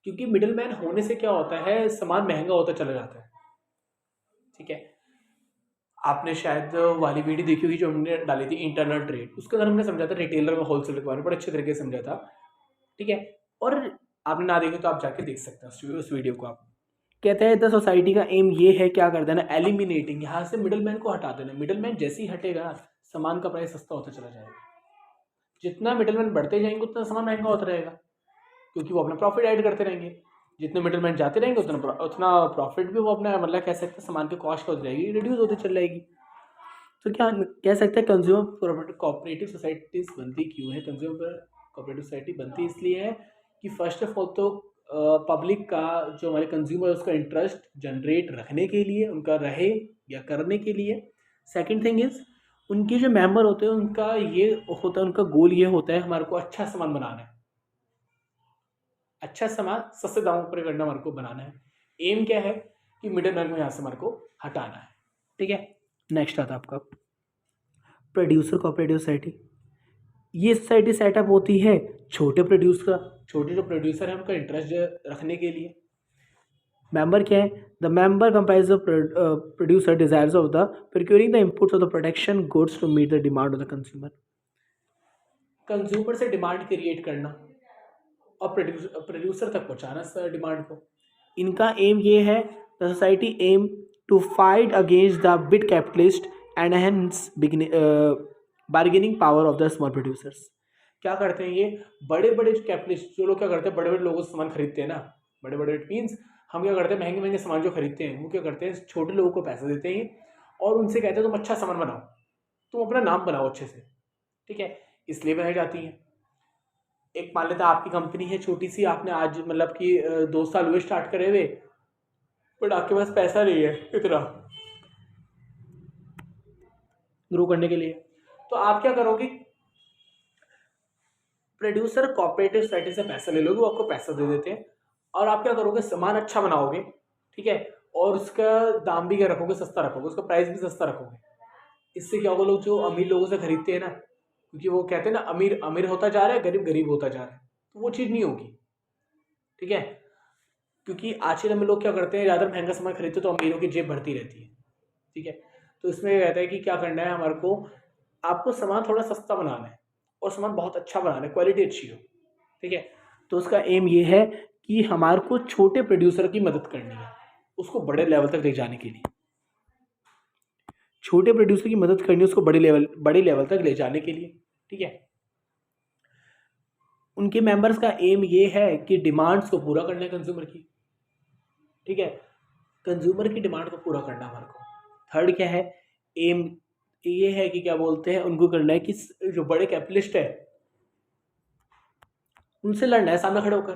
क्योंकि मिडलमैन होने से क्या होता है, सामान महंगा होता चला जाता है, ठीक है। आपने शायद वाली वीडियो देखी होगी जो हमने डाली थी इंटरनल ट्रेड, उसके अंदर हमने समझा था रिटेलर में होलसेल के बारे में, बड़े अच्छे तरीके से समझा था, ठीक है। और आपने ना देखी तो आप जाके देख सकते हैं उस वीडियो को। आप कहते हैं द सोसाइटी का एम ये है क्या कर देना, एलिमिनेटिंग, यहाँ से मिडलमैन को हटा देना। मिडलमैन जैसे ही हटेगा सामान का प्राइस सस्ता होता चला जाएगा, जितना मिडलमैन बढ़ते जाएंगे उतना सामान महंगा होता रहेगा, क्योंकि वो अपना प्रॉफिट ऐड करते रहेंगे। जितने मिडलमैन जाते रहेंगे उतना प्रॉफिट भी वो अपना मतलब कह सकते हैं सामान की कॉस्ट होती रहेगी, रिड्यूस होती चल जाएगी। तो क्या कह सकते हैं, कंज्यूमर कोऑपरेटिव सोसाइटीज बनती क्यों है, कंज्यूमर कोऑपरेटिव सोसाइटी बनती इसलिए है कि फर्स्ट ऑफ ऑल तो पब्लिक का जो हमारे कंज्यूमर है उसका इंटरेस्ट जनरेट रखने के लिए, उनका रहे या करने के लिए। सेकंड थिंग इज उनके जो मेंबर होते हैं उनका ये होता है, उनका गोल ये होता है हमारे को अच्छा सामान बनाना है, अच्छा सामान सस्ते दामों पर करना हमारे को बनाना है। एम क्या है कि मिडिल मैन को यहाँ से हमारे को हटाना है, ठीक है। नेक्स्ट आता है आपका प्रोड्यूसर कोऑपरेटिव सोसाइटी। ये सोसाइटी सेटअप होती है छोटे जो प्रोड्यूसर है उनका इंटरेस्ट रखने के लिए। मेंबर क्या है, the member comprise of producer desires of the procuring the inputs of the production goods to meet the demand of the consumer. Consumer से डिमांड क्रिएट करना और प्रोड्यूसर तक पहुंचाना डिमांड को। इनका एम ये है, the society aim to fight against the big capitalist and hence bargaining power of the small producers. क्या करते हैं ये बड़े बड़े जो कैपिटलिस्ट जो लोग क्या करते हैं, बड़े बड़े लोगों से सामान खरीदते हैं ना, बड़े बड़े इट मीन्स हम क्या करते हैं, महंगे महंगे सामान जो खरीदते हैं वो क्या करते हैं, छोटे लोगों को पैसा देते हैं और उनसे कहते हैं तुम अच्छा सामान बनाओ, तुम अपना नाम बनाओ अच्छे से, ठीक है, इसलिए बनाई जाती हैं। एक मान लेते हैं आपकी कंपनी है छोटी सी, आपने आज मतलब कि 2 साल हुए स्टार्ट करे हुए, बट आपके पास पैसा नहीं है इतना ग्रो करने के लिए, तो आप क्या करोगे, प्रोड्यूसर कोऑपरेटिव सोसाइटी से पैसा ले लोगे, वो आपको पैसा दे देते हैं और आप क्या करोगे, सामान अच्छा बनाओगे, ठीक है, और उसका दाम भी क्या रखोगे, सस्ता रखोगे, उसका प्राइस भी सस्ता रखोगे। इससे क्या होगा, लोग जो अमीर लोगों से खरीदते हैं ना, क्योंकि वो कहते हैं ना अमीर अमीर होता जा रहा है, गरीब गरीब होता जा रहा है, तो वो चीज़ नहीं होगी, ठीक है, क्योंकि आज के टाइम में लोग क्या करते हैं, ज़्यादा महंगा सामान खरीदते तो अमीरों की जेब भरती रहती है, ठीक है, तो इसमें कहता है कि क्या करना है हमारे को, आपको सामान थोड़ा सस्ता बनाना है और सामान बहुत अच्छा बनाना है, क्वालिटी अच्छी हो, ठीक है, तो उसका एम ये है कि हमारे को छोटे प्रोड्यूसर की मदद करनी है, उसको बड़े लेवल तक ले जाने के लिए, छोटे प्रोड्यूसर की मदद करनी है उसको बड़े लेवल तक ले जाने के लिए, ठीक है। उनके मेंबर्स का एम ये है कि डिमांड्स को पूरा करना है कंज्यूमर की, ठीक है, कंज्यूमर की डिमांड को पूरा करना हमारे को। थर्ड क्या है, एम ये है कि क्या बोलते हैं, उनको करना है कि जो बड़े कैपिटलिस्ट है उनसे लड़ना है सामने खड़े होकर,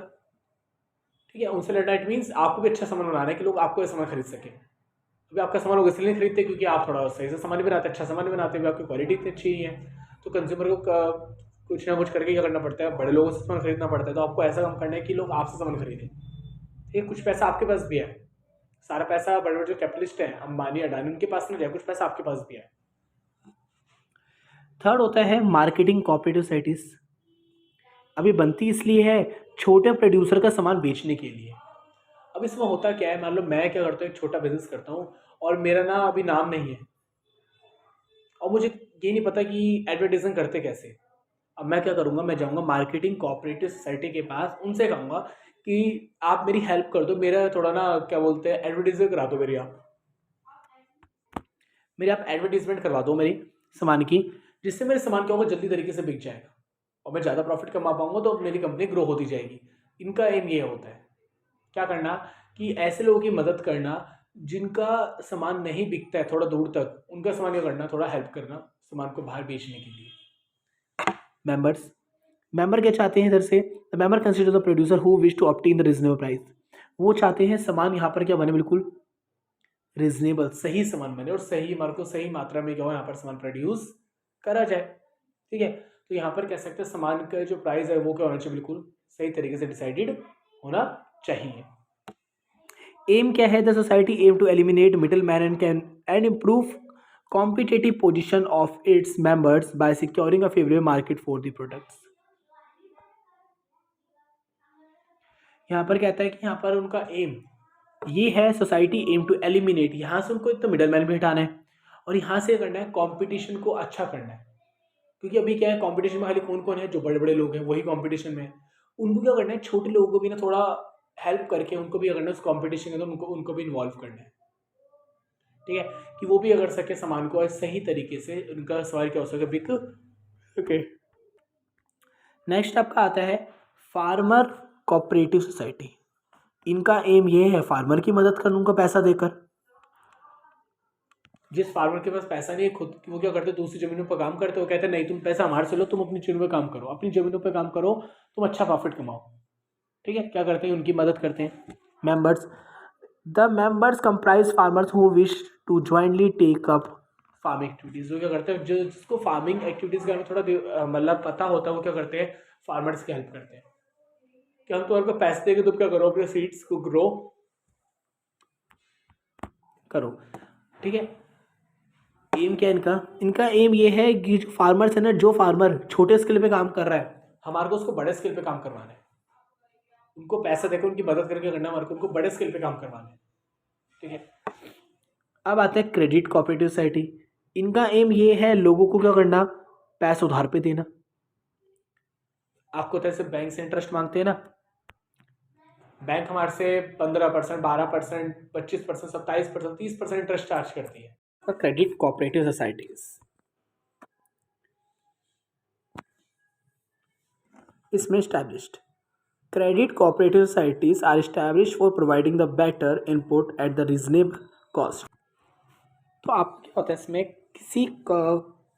ठीक है, उनसे लड़ना इट मीन्स आपको भी अच्छा सामान बनाना है कि लोग आपको ये सामान खरीद सके, क्योंकि आपका सामान लोग इसलिए नहीं खरीदते क्योंकि आप थोड़ा सही से सामान बनाते, अच्छा सामान बनाते हैं, आपकी क्वालिटी इतनी अच्छी ही है, तो कंज्यूमर को कुछ ना कुछ करके क्या करना पड़ता है, बड़े लोगों से सामान खरीदना पड़ता है, तो आपको ऐसा काम करना है कि लोग आपसे सामान खरीदें, ठीक है, कुछ पैसा आपके पास भी है, सारा पैसा बड़े बड़े जो कैपिटलिस्ट हैं अंबानी अडानी उनके पास नहीं है, कुछ पैसा आपके पास भी है। थर्ड होता है मार्केटिंग कोऑपरेटिव सोसाइटीज, अभी बनती इसलिए है छोटे प्रोड्यूसर का सामान बेचने के लिए। अब इसमें होता क्या है, मान लो मैं क्या करता हूँ, एक छोटा बिजनेस करता हूँ और मेरा ना अभी नाम नहीं है और मुझे ये नहीं पता कि एडवर्टाइजिंग करते कैसे। अब मैं क्या करूँगा, मैं जाऊँगा मार्केटिंग कोऑपरेटिव सोसाइटी के पास, उनसे कहूँगा कि आप मेरी हेल्प कर दो, मेरा थोड़ा ना क्या बोलते हैं एडवर्टाइजमेंट करा दो मेरी आप एडवर्टीजमेंट करवा दो मेरी सामान की, जिससे मेरे सामान क्या होगा जल्दी तरीके से बिक जाएगा और मैं ज़्यादा प्रॉफिट कमा पाऊंगा, तो मेरी कंपनी ग्रो होती जाएगी। इनका एम ये होता है क्या करना, कि ऐसे लोगों की मदद करना जिनका सामान नहीं बिकता है थोड़ा दूर तक, उनका सामान क्या करना, थोड़ा हेल्प करना सामान को बाहर बेचने के लिए। मेंबर क्या चाहते हैं इधर से, the member consider the producer who wish to obtain the reasonable price, वो चाहते हैं सामान यहाँ पर क्या बने, बिल्कुल रीजनेबल सही सामान बने और सही हमारे को सही मात्रा में क्या हो यहाँ पर सामान प्रोड्यूस करा जाए, ठीक है, तो यहाँ पर कह सकते हैं सामान का जो प्राइस है वो क्या होना चाहिए, बिल्कुल सही तरीके से डिसाइडेड होना चाहिए। एम क्या है, the society aim to eliminate middle man and improve competitive position of its members by securing a favourable market for the products. यहाँ पर कहता है कि यहाँ पर उनका एम ये है, सोसाइटी एम टू एलिमिनेट, यहाँ से उनको एक तो मिडल मैन भी हटाना है और यहाँ से करना है कंपटीशन को अच्छा करना है, क्योंकि अभी क्या है कंपटीशन में खाली कौन कौन है, जो बड़े बड़े लोग हैं वही कंपटीशन में है, उनको क्या करना है, छोटे लोगों को भी ना थोड़ा हेल्प करके उनको भी करना है उस कंपटीशन के अंदर, उनको भी इन्वॉल्व करना है, ठीक है, कि वो भी अगर सके सामान को सही तरीके से उनका सवाल क्या हो सके बिक सके। नेक्स्ट आपका आता है फार्मर कोऑपरेटिव सोसाइटी, इनका एम ये है फार्मर की मदद करना, उनको पैसा देकर। जिस फार्मर के पास पैसा नहीं है खुद, वो क्या करते हैं दूसरी जमीनों पर काम करते, वो कहते हैं नहीं तुम पैसा हमारे से लो, तुम अपनी जमीनों पर काम करो, अपनी जमीनों पर काम करो, तुम अच्छा प्रॉफिट कमाओ, ठीक है, क्या करते हैं उनकी मदद करते हैं। Members, the members comprise farmers who wish to jointly take up farming activities, वो क्या करते हैं जो जिसको फार्मिंग एक्टिविटीज का थोड़ा मतलब पता होता है, वो क्या करते हैं फार्मर्स की हेल्प करते हैं कि हम तुम्हारे को पैसे देंगे, तुम क्या करो अपने सीड्स को ग्रो करो, ठीक है। एम क्या है इनका एम ये है कि जो फार्मर्स है ना, जो फार्मर छोटे स्केल पे काम कर रहा है हमारे को उसको बड़े स्केल पे काम करवाना है, उनको पैसा देकर उनकी मदद करके करना हमारे को, उनको बड़े स्केल पे काम करवाना है, ठीक है। अब आता है क्रेडिट कोऑपरेटिव सोसाइटी, इनका एम ये है लोगों को क्या करना, पैसा उधार पे देना। आपको जैसे बैंक से इंटरेस्ट मांगते हैं ना, बैंक हमारे से 15%, 12%, 25%, 27%, 30% इंटरेस्ट चार्ज करती है। क्रेडिट कोऑपरेटिव सोसाइटीज, इसमें established. Credit cooperative societies are established for providing the better input at the reasonable cost. तो आप क्या होता है इसमें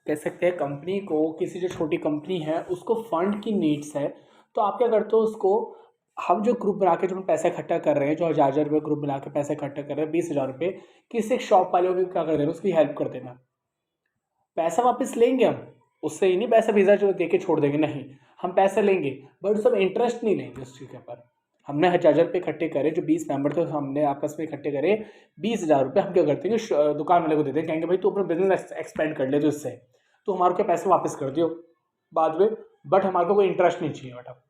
कह सकते हैं कंपनी को, किसी जो छोटी कंपनी है उसको फंड की नीड्स है, तो आप क्या करते हो उसको, हम जो ग्रुप बना के जो हम पैसा इकट्ठा कर रहे हैं, जो 1,000 रुपये ग्रुप बना के पैसा इकट्ठा कर रहे हैं, 20,000 रुपये, किसी एक शॉप वाले को क्या कर देना, उसकी हेल्प कर देना। पैसा वापस लेंगे हम उससे, ही नहीं पैसा वीज़ा जो दे के छोड़ देंगे, नहीं, हम पैसा लेंगे बट सब इंटरेस्ट नहीं लेंगे उस चीज़ के ऊपर। हमने 1,000 रुपये इकट्ठे करे, जो 20 मेंबर थे हमने आपस में इकट्ठे करे 20,000 रुपये, हम क्या करते हैं दुकान वाले को देते हैं, कहेंगे भाई तू अपना बिजनेस एक्सपेंड कर ले तो इससे, तो हमारे को पैसे वापस कर दियो बाद में, बट हमारे को कोई इंटरेस्ट नहीं चाहिए बेटा।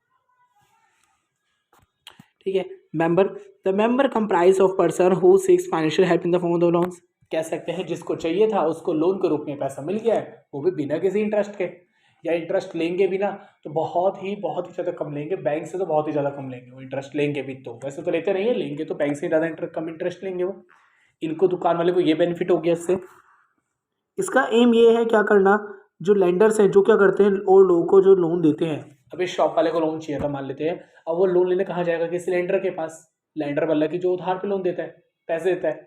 ठीक है। Member, the member comprise of person who seeks financial help in the form of loans. कह सकते हैं जिसको चाहिए था उसको लोन के रूप में पैसा मिल गया है, वो भी बिना किसी इंटरेस्ट के, या इंटरेस्ट लेंगे भी ना तो बहुत ही ज़्यादा कम लेंगे, बैंक से तो बहुत ही ज़्यादा कम लेंगे वो, इंटरेस्ट लेंगे भी तो, वैसे तो लेते नहीं है, लेंगे तो बैंक से ज़्यादा कम इंटरेस्ट लेंगे वो। इनको दुकान वाले को ये बेनिफिट हो गया इससे। इसका एम ये है क्या करना, जो लेंडर्स हैं जो क्या करते हैं और लोगों को जो लोन देते हैं, अभी शॉप वाले को लोन चाहिए था मान लेते हैं, अब वो लोन लेने कहाँ जाएगा, किसी लेंडर के पास, लेंडर वाला की जो उधार पे लोन देता है, पैसे देता है,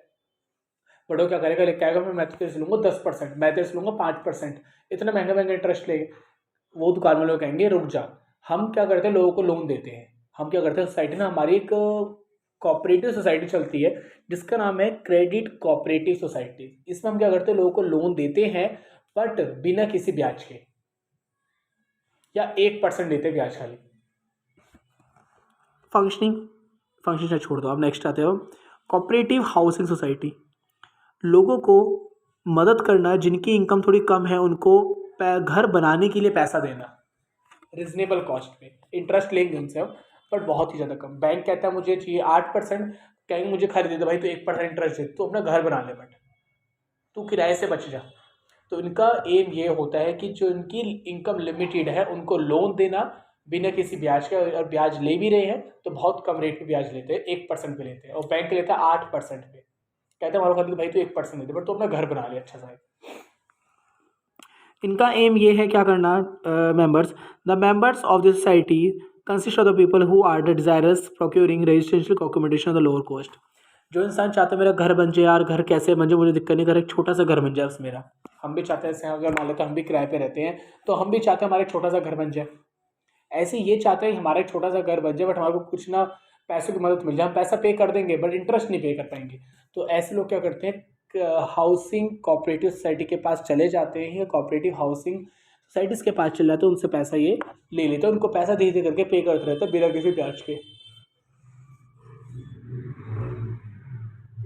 बट वो क्या करेगा, लेके आएगा मैं तो तेरे से लूँगा 10%, मैं तेरे से लूँगा 5%, इतना महंगा महंगा इंटरेस्ट लेंगे। वो दुकान वाले कहेंगे रुक जा, हम क्या करते हैं लोगों को लोन देते हैं, हम क्या करते हैं सोसाइटी ना, हमारी एक कोऑपरेटिव सोसाइटी चलती है जिसका नाम है क्रेडिट कोऑपरेटिव सोसाइटी। इसमें हम क्या करते हैं लोगों को लोन देते हैं बट बिना किसी ब्याज के, या 1% देते हैं ब्याज खाली। फंक्शनिंग छोड़ दो, अब नेक्स्ट आते हो कोऑपरेटिव हाउसिंग सोसाइटी। लोगों को मदद करना, जिनकी इनकम थोड़ी कम है उनको घर बनाने के लिए पैसा देना रिजनेबल कॉस्ट पे, इंटरेस्ट लेंगे उनसे हम बट बहुत ही ज़्यादा कम। बैंक कहता है मुझे चाहिए 8%, कहेंगे मुझे खरीदे दे भाई तो 1% इंटरेस्ट दे, तो अपना घर बना ले बट तू किराए से बच जा। तो इनका एम ये होता है कि जो इनकी इनकम लिमिटेड है उनको लोन देना बिना किसी ब्याज के, और ब्याज ले भी रहे हैं तो बहुत कम रेट पे ब्याज लेते हैं, 1% पे लेते हैं, और बैंक लेता है 8% पे, कहते हैं हमारे भाई तो 1% देते बट तो अपना घर बना ले अच्छा सा। इनका एम ये है क्या करना, the members of the society consist of the people who are the desirous procuring residential accommodation of the lower cost. जो इंसान चाहता है मेरा घर बन जाए यार, घर कैसे बन जाए मुझे दिक्कत नहीं, घर एक छोटा सा घर बन जाए बस मेरा, हम भी चाहते हैं ऐसे, अगर मान लेते हम भी किराए पे रहते हैं तो हम भी चाहते हैं हमारा एक छोटा सा घर बन जाए, ऐसे ये चाहते हैं हमारा एक छोटा सा घर बन जाए बट हमारे को कुछ ना पैसों की मदद मिल जाए, हम पैसा पे कर देंगे बट इंटरेस्ट नहीं पे कर पाएंगे। तो ऐसे लोग क्या करते हैं हाउसिंग कोऑपरेटिव सोसाइटी के पास चले जाते हैं, या कोऑपरेटिव हाउसिंग सोसाइटीज़ के पास चले जाते हैं, उनसे पैसा ये ले लेते हैं, उनको पैसा धीरे धीरे करके पे करते रहते हैं बिना किसी ब्याज के।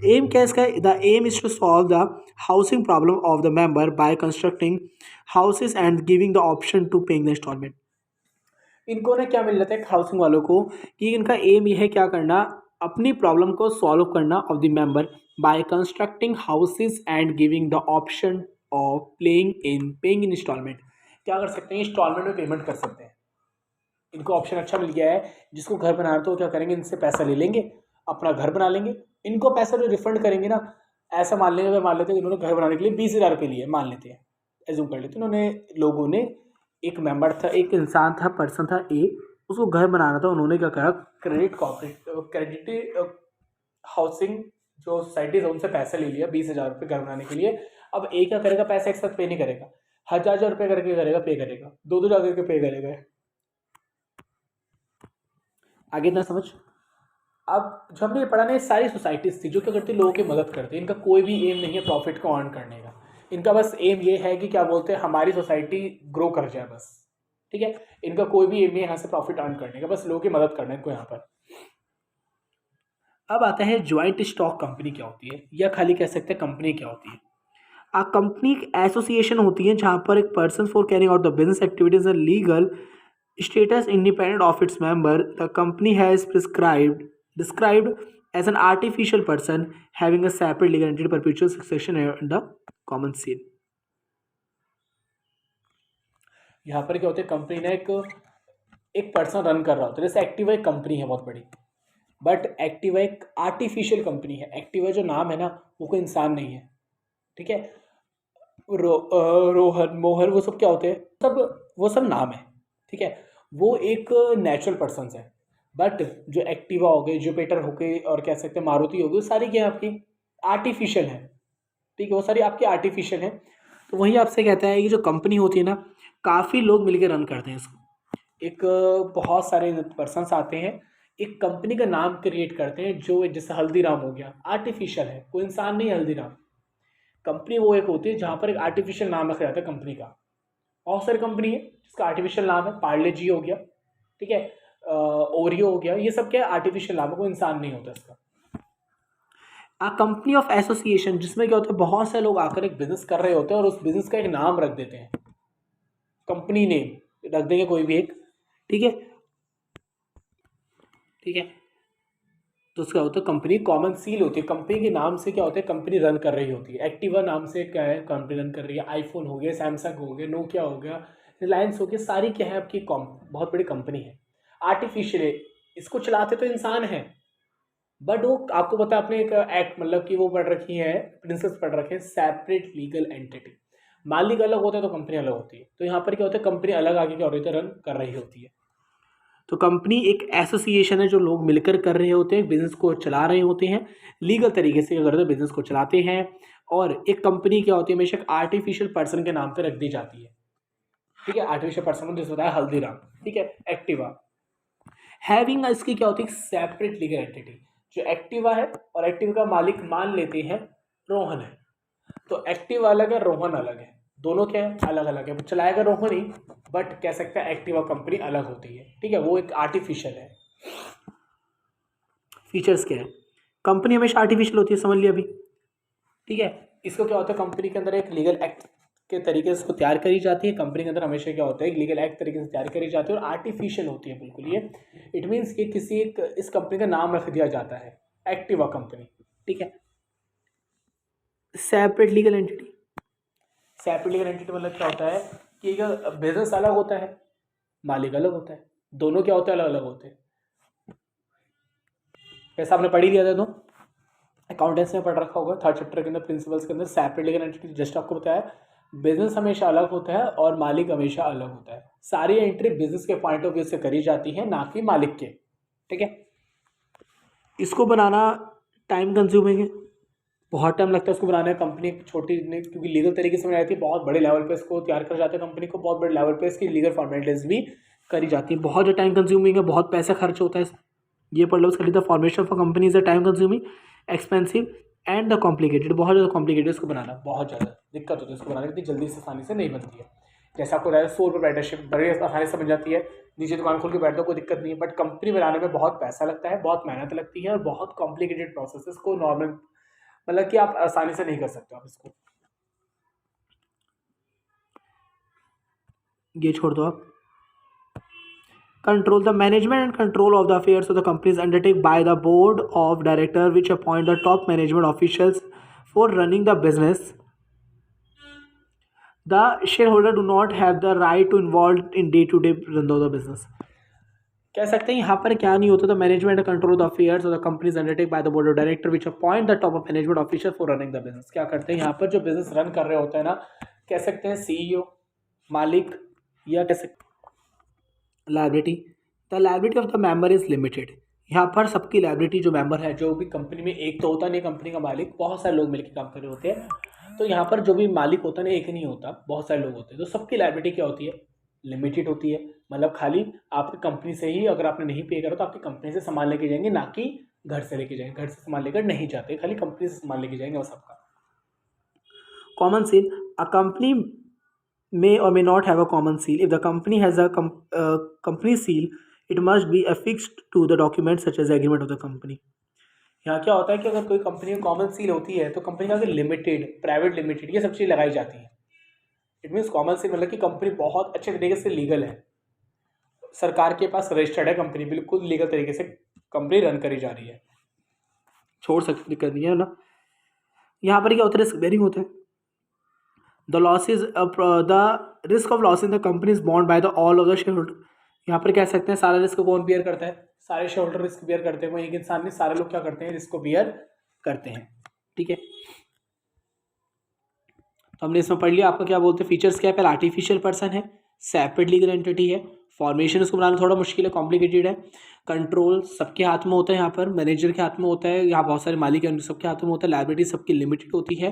एम क्या है इसका, the aim is to solve the housing problem of the member by constructing houses and giving the option to paying the instalment. इनको ना क्या मिल जाता है हाउसिंग वालों को, कि इनका एम ये है क्या करना, अपनी प्रॉब्लम को सॉल्व करना of the member by constructing houses and giving the option of paying in instalment. क्या कर सकते हैं, इंस्टॉलमेंट में पेमेंट कर सकते हैं, इनको ऑप्शन अच्छा मिल गया है, जिसको घर बनाना तो क्या करेंगे, इनसे पैसा ले लेंगे, अपना घर बना लेंगे, इनको पैसा जो रिफंड करेंगे ना, ऐसा मान लेंगे, मान लेते हैं इन्होंने घर बनाने के लिए 20,000 रुपये लिए, मान लेते हैं, एज्यूम कर लेते हैं, उन्होंने लोगों ने, एक मेंबर था, एक इंसान था, पर्सन था ए, उसको घर बनाना था, उन्होंने क्या करा, क्रेडिट हाउसिंग जो सोसाइटीज है उनसे पैसा ले लिया 20,000 रुपये घर बनाने के लिए। अब ए क्या करेगा, पैसा एक साथ पे नहीं करेगा, 1,000 रुपये करके करेगा, पे करेगा, दो जा करके पे करेगा। आगे इतना समझ। अब जो हमने ये पढ़ा ना, ये सारी सोसाइटीज़ थी जो क्या करती है, लोगों की मदद करती है, इनका कोई भी एम नहीं है प्रॉफिट को अर्न करने का, इनका बस एम ये है कि क्या बोलते हैं हमारी सोसाइटी ग्रो कर जाए बस, ठीक है, इनका कोई भी एम नहीं है यहाँ से प्रॉफिट अर्न करने का, बस लोगों की मदद करना है इनको यहाँ पर। अब आता है ज्वाइंट स्टॉक कंपनी क्या होती है, या खाली कह सकते हैं कंपनी क्या होती है। आ कंपनी एसोसिएशन होती है जहाँ पर एक person for carrying out the business activities legal status independent of its member. The company has described as an artificial person having a separate legal entity, perpetual succession and the common seal. यहाँ पर क्या होता है, company ने एक person run कर रहा होता है, जैसे एक्टिवा एक कंपनी है बहुत बड़ी, बट एक्टिवा एक आर्टिफिशियल कंपनी है, एक्टिवा जो नाम है ना वो कोई इंसान नहीं है, ठीक है, रोहन मोहन वो सब क्या होते हैं, वो सब नाम है, ठीक है, वो एक नेचुरल पर्सन है। बट जो एक्टिवा हो गई, जुपिटर हो गई और कह सकते हैं मारुति हो गई, वो सारी क्या है आपकी आर्टिफिशियल है। ठीक है, वो सारी आपकी आर्टिफिशियल है। तो वही आपसे कहता है कि जो कंपनी होती है ना, काफ़ी लोग मिलकर रन करते हैं इसको। एक बहुत सारे पर्सन्स आते हैं, एक कंपनी का नाम क्रिएट करते हैं, जो जैसे हल्दीराम हो गया, आर्टिफिशियल है, कोई इंसान नहीं है हल्दीराम। कंपनी वो एक होती है जहाँ पर एक आर्टिफिशियल नाम रखा जाता है कंपनी का। बहुत सारी कंपनी है जिसका आर्टिफिशियल नाम है, पार्ले जी हो गया, ठीक है, ओरियो हो गया, ये सब क्या है आर्टिफिशियल नाम है, कोई इंसान नहीं होता इसका। आ कंपनी ऑफ एसोसिएशन, जिसमें क्या होता है बहुत से लोग आकर एक बिजनेस कर रहे होते हैं और उस बिजनेस का एक नाम रख देते हैं, कंपनी नेम रख देंगे कोई भी एक। ठीक है, ठीक है, तो उसका होता है कंपनी कॉमन सील होती है। कंपनी के नाम से क्या होता है, कंपनी रन कर रही होती है। एक्टिवा नाम से क्या है, कंपनी रन कर रही है। आईफोन हो गया, सैमसंग हो गया, नोकिया हो गया, रिलायंस हो गया, सारी क्या है आपकी बहुत बड़ी कंपनी है। आर्टिफिशियल है, इसको चलाते तो इंसान है, बट वो आपको पता है अपने एक एक्ट मतलब कि वो पढ़ रखी है, प्रिंसिपल्स पढ़ रखे हैं, सेपरेट लीगल एंटिटी। मालिक अलग होता है तो कंपनी अलग होती है। तो यहाँ पर क्या होता है, कंपनी अलग आगे क्या हो रही है, रन कर रही होती है। तो कंपनी एक एसोसिएशन है जो लोग मिलकर कर रहे होते हैं, बिजनेस को चला रहे होते हैं, लीगल तरीके से अगर तो बिजनेस को चलाते हैं। और एक कंपनी क्या होती है, हमेशा एक आर्टिफिशियल पर्सन के नाम पे रख दी जाती है। ठीक है, आर्टिफिशियल पर्सन जैसे बताया हल्दीराम, ठीक है, एक्टिवा। हैविंग इसकी क्या होती है, सेपरेट लीगल एंटिटी। जो एक्टिवा है और एक्टिवा का मालिक मान लेते हैं रोहन है, तो एक्टिवा अलग है, रोहन अलग है, दोनों क्या है अलग अलग है। चलाएगा रोहन ही, बट कह सकते हैं एक्टिवा कंपनी अलग होती है। ठीक है, वो एक आर्टिफिशियल है। फीचर्स क्या है, कंपनी हमेशा आर्टिफिशियल होती है, समझ लिया अभी। ठीक है, इसको क्या होता है, कंपनी के अंदर एक लीगल एक्ट के तरीके से इसको तैयार करी जाती है। कंपनी के अंदर हमेशा क्या होता है, एक लीगल एक्ट तरीके से तैयार करी जाती है और आर्टिफिशियल होती है बिल्कुल ये। इट मीन्स कि किसी एक इस कंपनी का नाम रख दिया जाता है, एक्टिवा कंपनी। ठीक है, separate legal entity. Separate legal entity मतलब क्या होता है कि बिजनेस अलग होता है, मालिक अलग होता है, दोनों क्या होते हैं, अलग अलग होते हैं। ऐसा आपने पढ़ ही लिया था, तो अकाउंटेंसी में पढ़ रखा होगा, थर्ड चैप्टर के अंदर प्रिंसिपल्स के अंदर। सेपरेट लीगल एंटिटी जस्ट आपको बताया, बिजनेस हमेशा अलग होता है और मालिक हमेशा अलग होता है। सारी एंट्री बिजनेस के पॉइंट ऑफ व्यू से करी जाती है, ना कि मालिक के। ठीक है, इसको बनाना टाइम कंज्यूमिंग है, बहुत टाइम लगता है इसको बनाने में। कंपनी छोटी नहीं, क्योंकि लीगल तरीके से बनाई जाती है, बहुत बड़े लेवल पे इसको तैयार कर जाते हैं कंपनी को, बहुत बड़े लेवल पे इसकी लीगल फॉर्मेलिटीज भी करी जाती है। बहुत ज़्यादा टाइम कंज्यूमिंग है, बहुत पैसा खर्च होता है। ये पढ़ लो, उसका the formation for company is the time consuming, expensive and the complicated. बहुत ज़्यादा कॉम्प्लिकेटेड इसको बनाना, बहुत ज़्यादा दिक्कत होती है इसको बनाने, इतनी जल्दी से आसानी से नहीं बनती है। जैसा आपको बताया, सोल प्रोप्राइटरशिप बड़ी आसानी से बन जाती है, नीचे दुकान खोल के बैठ दो, कोई दिक्कत नहीं है। बट कंपनी बनाने में बहुत पैसा लगता है, बहुत मेहनत लगती है और बहुत कॉम्प्लिकेटेड प्रोसेस को नॉर्मल मतलब कि आप आसानी से नहीं कर सकते आप इसको। ये छोड़ दो आप। Control the management and control of the affairs of the companies undertake by the board of director which appoint the top management officials for running the business. The share holder do not have the right to involve in day to day run of the business. कह सकते हैं यहाँ पर क्या नहीं होता, the management and control of the affairs of the companies undertake by the board of director which appoint the top of management official for running the business. क्या करते हैं यहाँ पर, जो बिजनेस रन कर रहे होते हैं ना, कह सकते हैं सीईओ, मालिक, या कह सकते liability. The liability of the member is limited. यहाँ पर सबकी लाइबिलिटी, जो मेंबर है, जो भी कंपनी में एक तो होता नहीं कंपनी का मालिक, बहुत सारे लोग मिलकर काम कर रहे होते हैं। तो यहाँ पर जो भी मालिक होता है ना, एक नहीं होता, बहुत सारे लोग होते हैं। तो सबकी लाइबिलिटी क्या होती है, लिमिटेड होती है। मतलब खाली आपकी कंपनी से ही, अगर आपने नहीं पे करा तो आपकी कंपनी से सामान लेके जाएंगे, ना कि घर से लेके जाएंगे। घर से सामान लेकर नहीं जाते, खाली कंपनी से सामान लेके जाएंगे, वो सबका। Common seal, a company may or may not have a common seal. If the company has a company seal, it must be affixed to the document such as the agreement of the company. यहाँ क्या होता है कि अगर कोई company में common seal होती है तो कंपनी का लिमिटेड, प्राइवेट लिमिटेड, ये सब चीज़ लगाई जाती है। इट मीन्स कॉमन सील मतलब कि कंपनी बहुत अच्छे तरीके से लीगल है, सरकार के पास रजिस्टर्ड है कंपनी, बिल्कुल लीगल तरीके से कंपनी रन करी जा रही है, छोड़ सकती दिक्कत नहीं है ना। यहाँ पर क्या होता है, रिस्क बेरिंग होता है। The losses the risk of loss in the company is borne by the all of the shareholder। यहाँ पर कह सकते हैं सारा रिस्क कौन बियर करता है, सारे शेयर होल्डर रिस्क बियर करते हैं। वो एक इंसान नहीं, सारे लोग क्या करते हैं, रिस्क को बियर करते हैं। ठीक है, तो हमने इसमें पढ़ लिया। आपका क्या बोलते हैं, फीचर्स क्या है, पहले आर्टिफिशियल पर्सन है, सेपरेट लीगल एंटिटी है, फॉर्मेशन इसको बनाना थोड़ा मुश्किल है, कॉम्प्लिकेटेड है। कंट्रोल सबके हाथ में होता है, यहाँ पर मैनेजर के हाथ में होता है, यहाँ बहुत सारे मालिक हैं सबके हाथ में होता है। लायबिलिटी सबकी लिमिटेड होती है।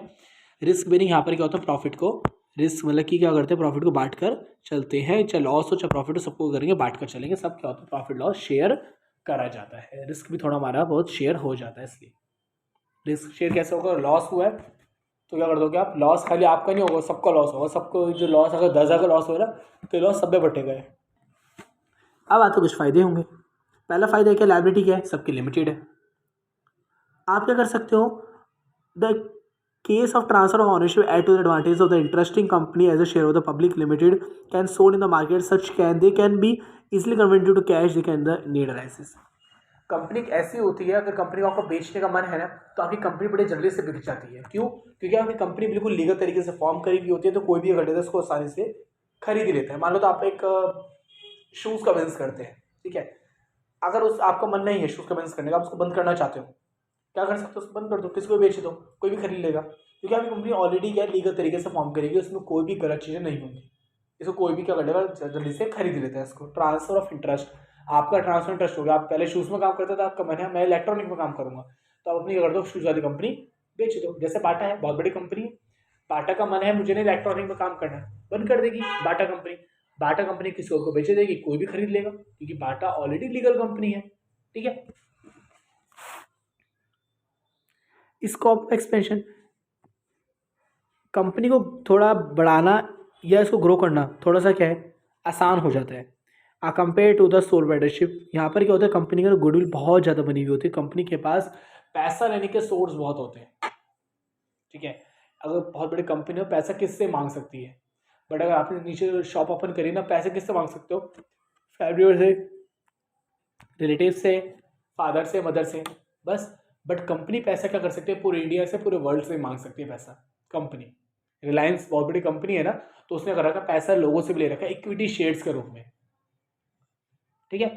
रिस्क बेरिंग यहाँ पर क्या होता है, प्रॉफिट को रिस्क मतलब कि क्या करते हैं, प्रॉफिट को बांट कर चलते हैं, चाहे लॉस हो चाहे प्रॉफिट हो सबको करेंगे बांट कर चलेंगे। सब क्या होता है, प्रॉफिट लॉस शेयर करा जाता है। रिस्क भी थोड़ा हमारा बहुत शेयर हो जाता है, इसलिए रिस्क शेयर कैसे होगा, लॉस हुआ है तो क्या कर दोगे आप, लॉस खाली आपका नहीं होगा, सबका लॉस होगा। सबको जो लॉस अगर 10,000 का लॉस हो रहा है तो लॉस सब में बटे गए। अब आते कुछ फ़ायदे होंगे। पहला फ़ायदा क्या, लायबिलिटी क्या है, सबकी लिमिटेड है। आप क्या कर सकते हो, the case of transfer of ownership add to the advantage of the interesting company as a share of the public limited can sold in the market such can they can be easily converted to cash they can the need arises. Company ऐसी होती है, अगर company को आपको बेचने का मन है ना तो आपकी कंपनी बड़े जल्दी से बिक जाती है। क्यों, क्योंकि आपकी कंपनी बिल्कुल लीगल तरीके से फॉर्म करी हुई होती है, तो कोई भी अगर उसको आसानी से खरीद ही लेता है। मान लो तो आप एक शूज़ का बिजनेस करते हैं, ठीक है, अगर उस आपका मन नहीं है शूज़ का बिजनेस करने का, आप उसको बंद करना चाहते हो, क्या कर सकते हो, उसको बंद कर दो, किसी को बेच दो, कोई भी खरीद लेगा, क्योंकि आपकी कंपनी ऑलरेडी क्या लीगल तरीके से फॉर्म करेगी, उसमें कोई भी गलत चीज़ें नहीं होंगी। इसको कोई भी क्या कर लेगा, जल्दी से खरीद लेता है। इसको ट्रांसफर ऑफ इंटरेस्ट, आपका ट्रांसफर इंटरेस्ट हो गया। आप पहले शूज़ में काम करते थे, आपका मन है मैं इलेक्ट्रॉनिक में काम करूंगा, तो आप अपनी क्या कर दो, शूज़ वाली कंपनी बेच दो। जैसे बाटा है, बहुत बड़ी कंपनी है, बाटा का मन है मुझे नहीं इलेक्ट्रॉनिक में काम करना है, बंद कर देगी बाटा कंपनी। बाटा कंपनी किसी और को बेच देगी, कोई भी खरीद लेगा, क्योंकि बाटा ऑलरेडी लीगल कंपनी है, ठीक है। स्कोप एक्सपेंशन, कंपनी को थोड़ा बढ़ाना या इसको ग्रो करना थोड़ा सा क्या है, आसान हो जाता है। Compare to the sole proprietorship, यहाँ पर क्या होता है, कंपनी का गुडविल बहुत ज़्यादा बनी हुई होती है, कंपनी के पास पैसा लेने के सोर्स बहुत होते हैं, ठीक है। अगर बहुत बड़ी कंपनी हो, पैसा किससे मांग सकती है, बट अगर आपने नीचे शॉप ओपन करी ना, पैसे किससे मांग सकते हो, फैमिली से, रिलेटिव से, फादर से, मदर से, बस। बट कंपनी पैसा क्या कर सकती है, पूरे इंडिया से, पूरे वर्ल्ड से मांग सकती है पैसा। कंपनी रिलायंस बहुत बड़ी कंपनी है ना, तो उसने कर रखा पैसा लोगों से भी ले रखा है इक्विटी शेयर्स के रूप में, ठीक है।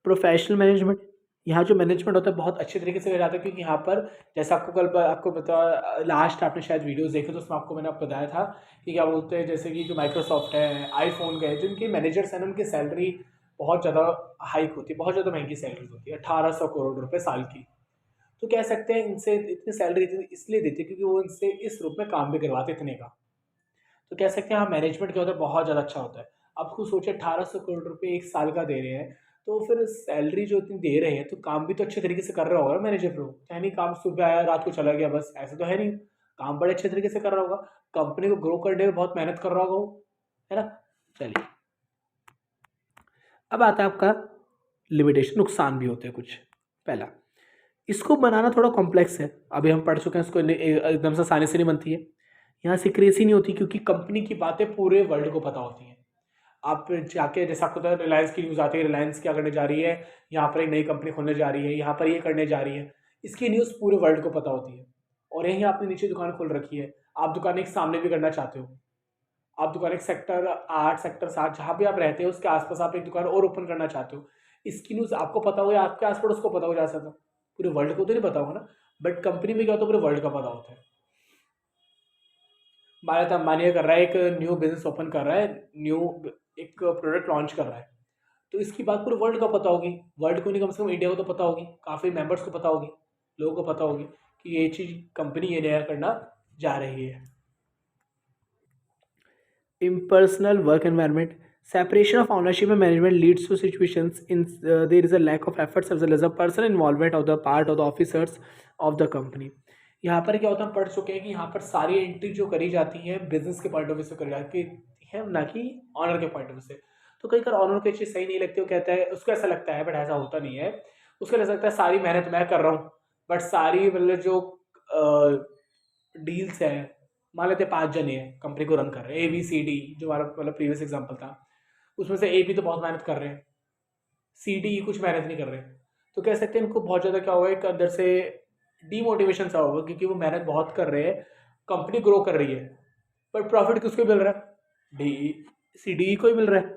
प्रोफेशनल मैनेजमेंट, यहाँ जो मैनेजमेंट होता है बहुत अच्छे तरीके से किया जाता है, क्योंकि यहाँ पर जैसे आपको कल आपको बता, लास्ट आपने शायद वीडियोस देखे तो उसमें आपको मैंने बताया था कि क्या बोलते हैं, जैसे कि जो माइक्रोसॉफ्ट है, आईफोन के, जिनके मैनेजर्स हैं उनकी सैलरी बहुत ज़्यादा हाइक होती है, बहुत ज़्यादा महंगी सैलरी होती है, 1800 करोड़ रुपये साल की। तो कह सकते हैं इनसे इतनी सैलरी इसलिए देती है क्योंकि वो इनसे इस रूप में काम भी करवाते इतने का। तो कह सकते हैं हाँ, मैनेजमेंट क्या होता है, बहुत ज़्यादा अच्छा होता है। आप खुद सोचिए 1800 करोड़ रुपये एक साल का दे रहे हैं, तो फिर सैलरी जो इतनी दे रहे हैं तो काम भी तो अच्छे तरीके से कर रहा होगा मैनेजर। प्रो है नहीं काम सुबह आया रात को चला गया बस, ऐसा तो है नहीं, काम बड़े अच्छे तरीके से कर रहा होगा, कंपनी को ग्रो करने में बहुत मेहनत कर रहा होगा वो, है ना। चलिए अब आता है आपका लिमिटेशन, नुकसान भी होते हैं कुछ। पहला, इसको बनाना थोड़ा कॉम्प्लेक्स है, अभी हम पढ़ चुके हैं, इसको एकदम से आसानी से नहीं बनती है। यहाँ सीक्रेसी नहीं होती, क्योंकि कंपनी की बातें पूरे वर्ल्ड को पता होती हैं। आप जाके, जैसे आपको पता है रिलायंस की न्यूज़ आती है, रिलायंस क्या करने जा रही है, यहाँ पर एक नई कंपनी खोलने जा रही है, यहाँ पर ये करने जा रही है, इसकी न्यूज़ पूरे वर्ल्ड को पता होती है। और यहीं आपने नीचे दुकान खोल रखी है, आप दुकान एक सामने भी करना चाहते हो, आप दुकान एक सेक्टर 8 सेक्टर 7 जहाँ भी आप रहते हो उसके आसपास आप एक दुकान और ओपन करना चाहते हो, इसकी न्यूज़ आपको पता हो या आपके आस पड़ोस को पता हो जा सकता, पूरे वर्ल्ड को तो नहीं पता होगा ना। बट कंपनी में क्या होता है, पूरे वर्ल्ड का पता होता है। मानिए कर रहा है, एक न्यू बिजनेस ओपन कर रहा है, न्यू एक प्रोडक्ट लॉन्च कर रहा है, तो इसकी बात पूरे वर्ल्ड का पता होगी, वर्ल्ड को नहीं कम से कम इंडिया को तो पता होगी, काफ़ी मेंबर्स को पता होगी, लोगों को पता होगी कि ये चीज़ कंपनी ये नया करना जा रही है। Impersonal work environment, separation of ownership and management leads to situations in there is a lack of efforts as well as a personal involvement of the part of the officers of the company। यहाँ पर क्या होता है, हम पढ़ चुके हैं कि यहाँ पर सारी एंट्री जो करी जाती है बिजनेस के पॉइंट ऑफ व्यू से करी जाती है, ना कि ऑनर के पॉइंट ऑफ व्यू से। तो कई बार ऑनर को चीज़ सही नहीं लगती, वो कहता है, उसको ऐसा लगता है बट ऐसा होता नहीं है, उसको ऐसा लगता है सारी मेहनत मैं कर रहा हूँ, बट सारी मतलब जो डील्स है, मान लेते 5 जने हैं कंपनी को रन कर रहे हैं, ABCD जो हमारा मतलब प्रीवियस एग्जांपल था, उसमें से AB तो बहुत मेहनत कर रहे हैं, CDE कुछ मेहनत नहीं कर रहे हैं, तो कह सकते हैं इनको बहुत ज़्यादा क्या होगा, एक अंदर से डीमोटिवेशन सा होगा, क्योंकि वो मेहनत बहुत कर रहे हैं, कंपनी ग्रो कर रही है, बट प्रॉफिट किसको मिल रहा है, CDE को ही मिल रहा है।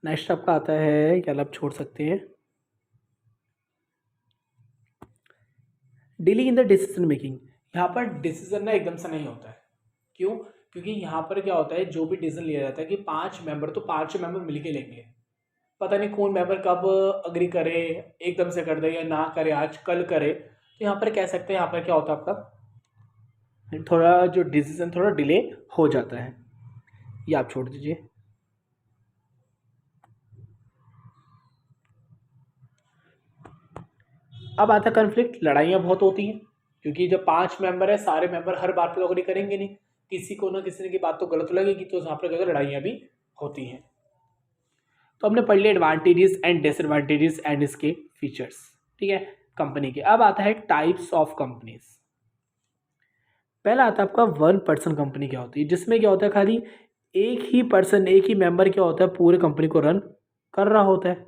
नेक्स्ट आपका आता है, क्या आप छोड़ सकते हैं, dealing in the decision making. यहाँ पर डिसीजन ना एकदम से नहीं होता है, क्यों, क्योंकि यहाँ पर क्या होता है, जो भी डिसीजन लिया जाता है कि 5 मेंबर तो 5 मेंबर मिलके लेंगे, पता नहीं कौन मेंबर कब अग्री करे, एकदम से कर दे या ना करे, आज कल करे, तो यहाँ पर कह सकते हैं यहाँ पर क्या होता है आपका थोड़ा जो डिसीजन थोड़ा डिले हो जाता है, ये आप छोड़ दीजिए। अब आता है कन्फ्लिक्ट, लड़ाइयाँ बहुत होती हैं, क्योंकि जब 5 मेंबर है, सारे मेंबर हर बात पे तो अग्री करेंगे नहीं, किसी को ना किसी की बात तो गलत लगेगी, तो यहाँ पर क्या लड़ाइयाँ भी होती हैं। तो हमने पढ़ लिया एडवांटेजेस एंड डिसएडवांटेजेस एंड इसके फीचर्स, ठीक है, कंपनी के। अब आता है टाइप्स ऑफ कंपनीज। पहला आता है आपका 1 पर्सन कंपनी क्या होती है, जिसमें क्या होता है खाली एक ही पर्सन, एक ही मेंबर क्या होता है पूरे कंपनी को रन कर रहा होता है।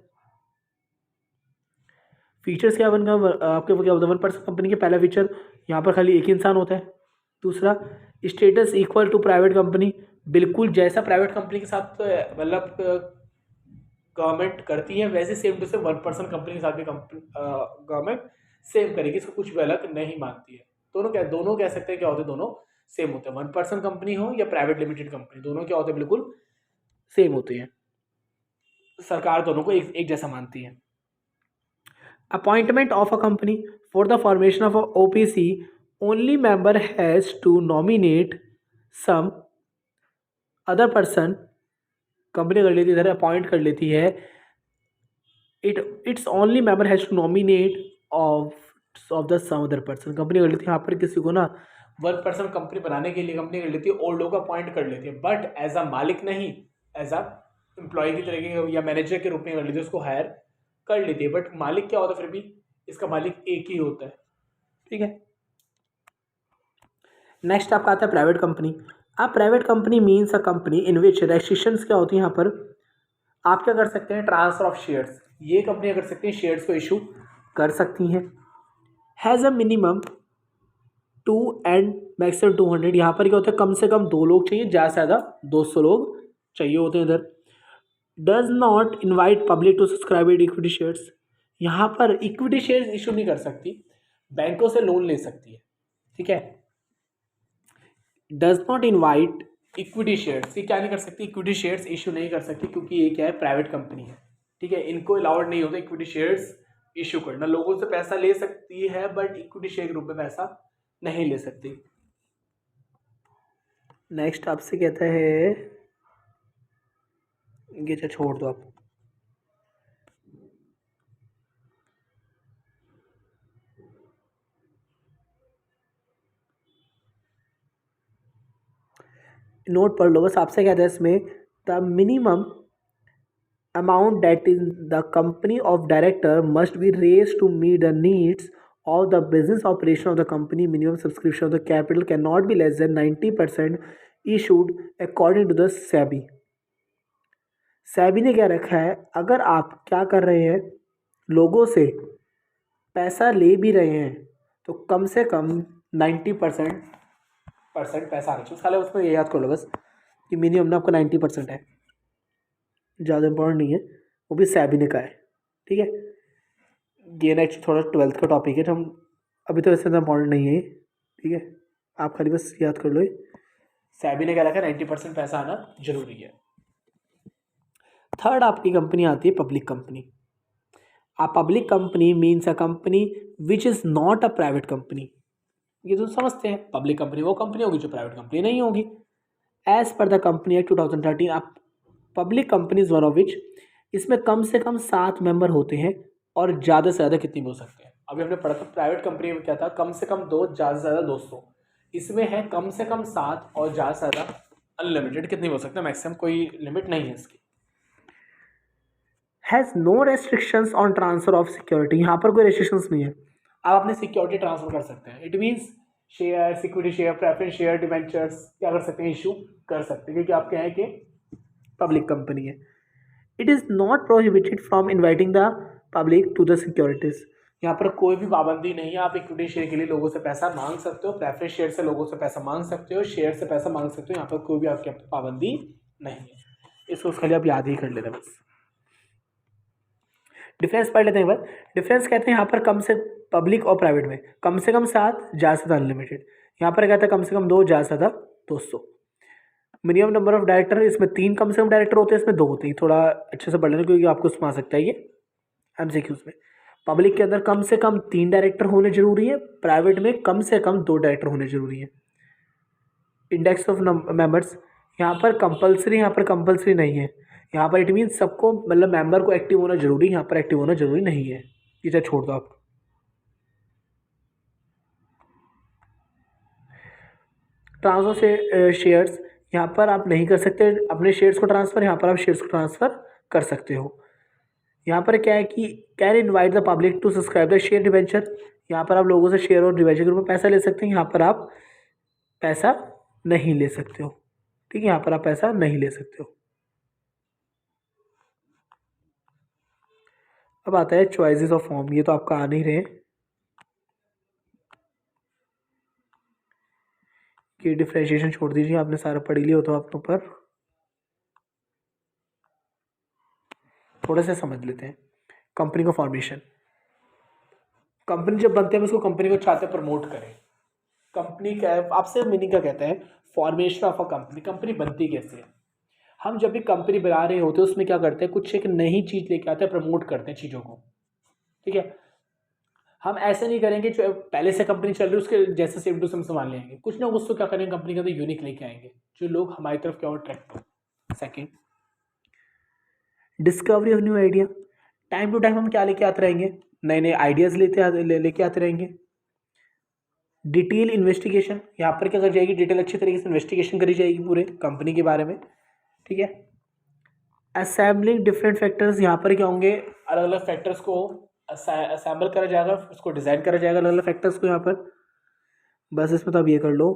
फीचर्स क्या बनगा आपके, क्या होता है 1 पर्सन कंपनी के, पहला फीचर यहाँ पर खाली एक ही इंसान होता है। दूसरा, status equal to private company, बिल्कुल जैसा प्राइवेट कंपनी के साथ मतलब गवर्नमेंट करती है वैसे same to same 1 person company के साथ भी गवर्नमेंट सेम करेगी, इसको कुछ भी अलग नहीं मानती है। दोनों कह सकते हैं क्या होते हैं, दोनों सेम होते हैं, 1 पर्सन कंपनी हो या प्राइवेट लिमिटेड कंपनी, दोनों क्या होते हैं बिल्कुल सेम होते हैं, सरकार दोनों को एक जैसा मानती है। Appointment of a company, for the formation of a OPC only member has to nominate some other person, company कर लेती है इधर अपॉइंट कर लेती है, it's only member has to nominate of the some other person, company कर लेती है यहाँ पर किसी को ना 1 पर्सन कंपनी बनाने के लिए कंपनी कर लेती है और लोग अपॉइंट कर लेती है, बट एज अ मालिक नहीं, एज अ एम्प्लॉय की तरह के या मैनेजर के रूप में कर लेती है, उसको हायर कर लेती है, बट मालिक क्या होता है फिर भी इसका मालिक एक ही होता है, ठीक है। नेक्स्ट आपका आता है प्राइवेट कंपनी। अब private company means a company in which restrictions क्या होती है, यहाँ पर आप क्या कर सकते हैं, ट्रांसफर ऑफ शेयर्स, ये कंपनियां कर सकती हैं, शेयर्स को इशू कर सकती हैं। Has a minimum 2 and maximum 200, यहाँ पर क्या होता है कम से कम 2 लोग चाहिए, ज़्यादा से ज़्यादा 200 लोग चाहिए होते हैं इधर। Does not invite public to subscribe equity shares, यहाँ पर इक्विटी शेयर्स इशू नहीं कर सकती, बैंकों से लोन ले सकती है, ठीक है। Does not invite equity shares, ये क्या नहीं कर सकती, इक्विटी शेयर्स इशू नहीं कर सकती, क्योंकि ये क्या है प्राइवेट कंपनी है, ठीक है, इनको अलाउड नहीं होता इक्विटी शेयर्स इशू करना, लोगों से पैसा ले सकती है बट इक्विटी शेयर के रूप में पैसा नहीं ले सकती। नेक्स्ट आपसे कहता है, ये छोड़ दो आप, नोट पढ़ लो बस, आपसे कहता है इसमें the minimum amount that in the company of director must be raised to meet the needs of the business operation of the company. Minimum subscription of the capital cannot be less than 90% issued according to the SEBI. SEBI ने क्या रखा है, अगर आप क्या कर रहे हैं, लोगों से पैसा ले भी रहे हैं तो कम से कम 90% पैसा आना चाहिए, साले उसमें ये याद कर लो बस कि मिनिमम ना आपका 90% है, ज़्यादा इंपॉर्टेंट नहीं है, वो भी SEBI ने कहा है, ठीक है। ये नेक्स्ट थोड़ा 12th का टॉपिक है, तो हम अभी तो वैसे इंपॉर्टेंट नहीं है, ठीक है, आप खाली बस याद कर लो, SEBI ने क्या रखा है 90% पैसा आना जरूरी है। थर्ड आपकी कंपनी आती है public company. A public company means a company which is not a private company, ये तो समझते हैं, पब्लिक कंपनी वो कंपनी होगी जो प्राइवेट कंपनी नहीं होगी। As per the company act 2013 आप public companies one of which, इसमें कम से कम 7 मेंबर होते हैं और ज़्यादा से ज़्यादा कितनी भी हो सकते हैं। अभी हमने पढ़ा था प्राइवेट कंपनी में क्या था, कम से कम 2, ज़्यादा से ज़्यादा 200, इसमें है कम से कम 7 और ज़्यादा से ज़्यादा अनलिमिटेड कितनी हो सकता है, मैक्सिमम कोई लिमिट नहीं है इसकी। Has no restrictions on transfer of security, यहाँ पर कोई रेस्ट्रिक्शंस नहीं है, आप अपने सिक्योरिटी ट्रांसफर कर सकते हैं, it means share, security share, preference share, debentures क्या कर सकते हैं, इशू कर सकते हैं, क्योंकि आप क्या है कि पब्लिक कंपनी है। It is not prohibited from inviting the public to the securities, यहाँ पर कोई भी पाबंदी नहीं है, आप इक्विटी शेयर के लिए लोगों से पैसा मांग सकते हो, प्रेफरेंस शेयर से लोगों से पैसा मांग सकते हो, शेयर से पैसा मांग सकते हो, यहाँ पर कोई भी आपकी पाबंदी नहीं है, इसको खाली आप याद ही कर लेना बस। डिफरेंस पढ़ लेते हैं एक बार। डिफरेंस कहते हैं यहाँ पर कम से पब्लिक और प्राइवेट में कम से कम 7, ज़्यादा से ज़्यादा अनलिमिटेड, यहाँ पर कहता है कम से कम 2, ज़्यादा से ज़्यादा 200। मिनिमम नंबर ऑफ डायरेक्टर, इसमें 3 कम से कम डायरेक्टर होते हैं, इसमें 2 होते हैं। थोड़ा अच्छे से पढ़ लेना क्योंकि आपको उसमें आ सकता है ये एमसीक्यूज में। पब्लिक के अंदर कम से कम 3 डायरेक्टर होने जरूरी है, प्राइवेट में कम से कम 2 डायरेक्टर होने जरूरी है। इंडेक्स ऑफ मेंबर्स, यहाँ पर कंपलसरी, यहाँ पर कंपलसरी नहीं है। यहाँ पर इट मीन सबको, मतलब मेंबर को एक्टिव होना जरूरी, यहाँ पर एक्टिव होना जरूरी नहीं है। इसे छोड़ दो आप। ट्रांसफर से शेयर्स, यहाँ पर आप नहीं कर सकते अपने शेयर्स को ट्रांसफ़र, यहाँ पर आप शेयर्स को ट्रांसफ़र कर सकते हो। यहाँ पर क्या है कि can invite the public to subscribe the share debenture, यहाँ पर आप लोगों से शेयर और डिवेंचर के रूप में पैसा ले सकते हैं, यहाँ पर आप पैसा नहीं ले सकते हो। ठीक है, यहाँ पर आप पैसा नहीं ले सकते हो। अब आता है चॉइसेस ऑफ फॉर्म, ये तो आपका आ नहीं रहे कि डिफरेंशिएशन छोड़ दीजिए, आपने सारा पढ़ लिया हो तो आप ऊपर थोड़ा सा समझ लेते हैं। कंपनी का फॉर्मेशन, कंपनी जब बनते हैं उसको कंपनी को चाहते हैं प्रमोट करें। कंपनी क्या है, आपसे मीनिंग का कहते हैं formation of a company, company बनती कैसे है। हम जब भी कंपनी बना रहे होते हैं उसमें क्या करते हैं, कुछ एक नई चीज़ लेके आते हैं, प्रमोट करते हैं चीज़ों को। ठीक है, हम ऐसे नहीं करेंगे जो पहले से कंपनी चल रही है उसके जैसे सेम टू सेम सामान ले आएंगे, कुछ ना कुछ तो क्या करेंगे कंपनी के अंदर यूनिक लेके आएंगे जो लोग हमारी तरफ क्या अट्रैक्ट हो। Second, discovery of new idea, time to time हम क्या लेके आते रहेंगे, नए नए आइडियाज़ लेके आते रहेंगे। डिटेल इन्वेस्टिगेशन, यहाँ पर क्या कर जाएगी, डिटेल अच्छी तरीके से इन्वेस्टिगेशन करी जाएगी पूरे कंपनी के बारे में। ठीक है, असेंबलिंग डिफरेंट फैक्टर्स, यहाँ पर क्या होंगे, अलग अलग फैक्टर्स को असेंबल करा जाएगा, उसको डिज़ाइन करा जाएगा अलग अलग फैक्टर्स को यहाँ पर। बस इसमें तो आप ये कर लो,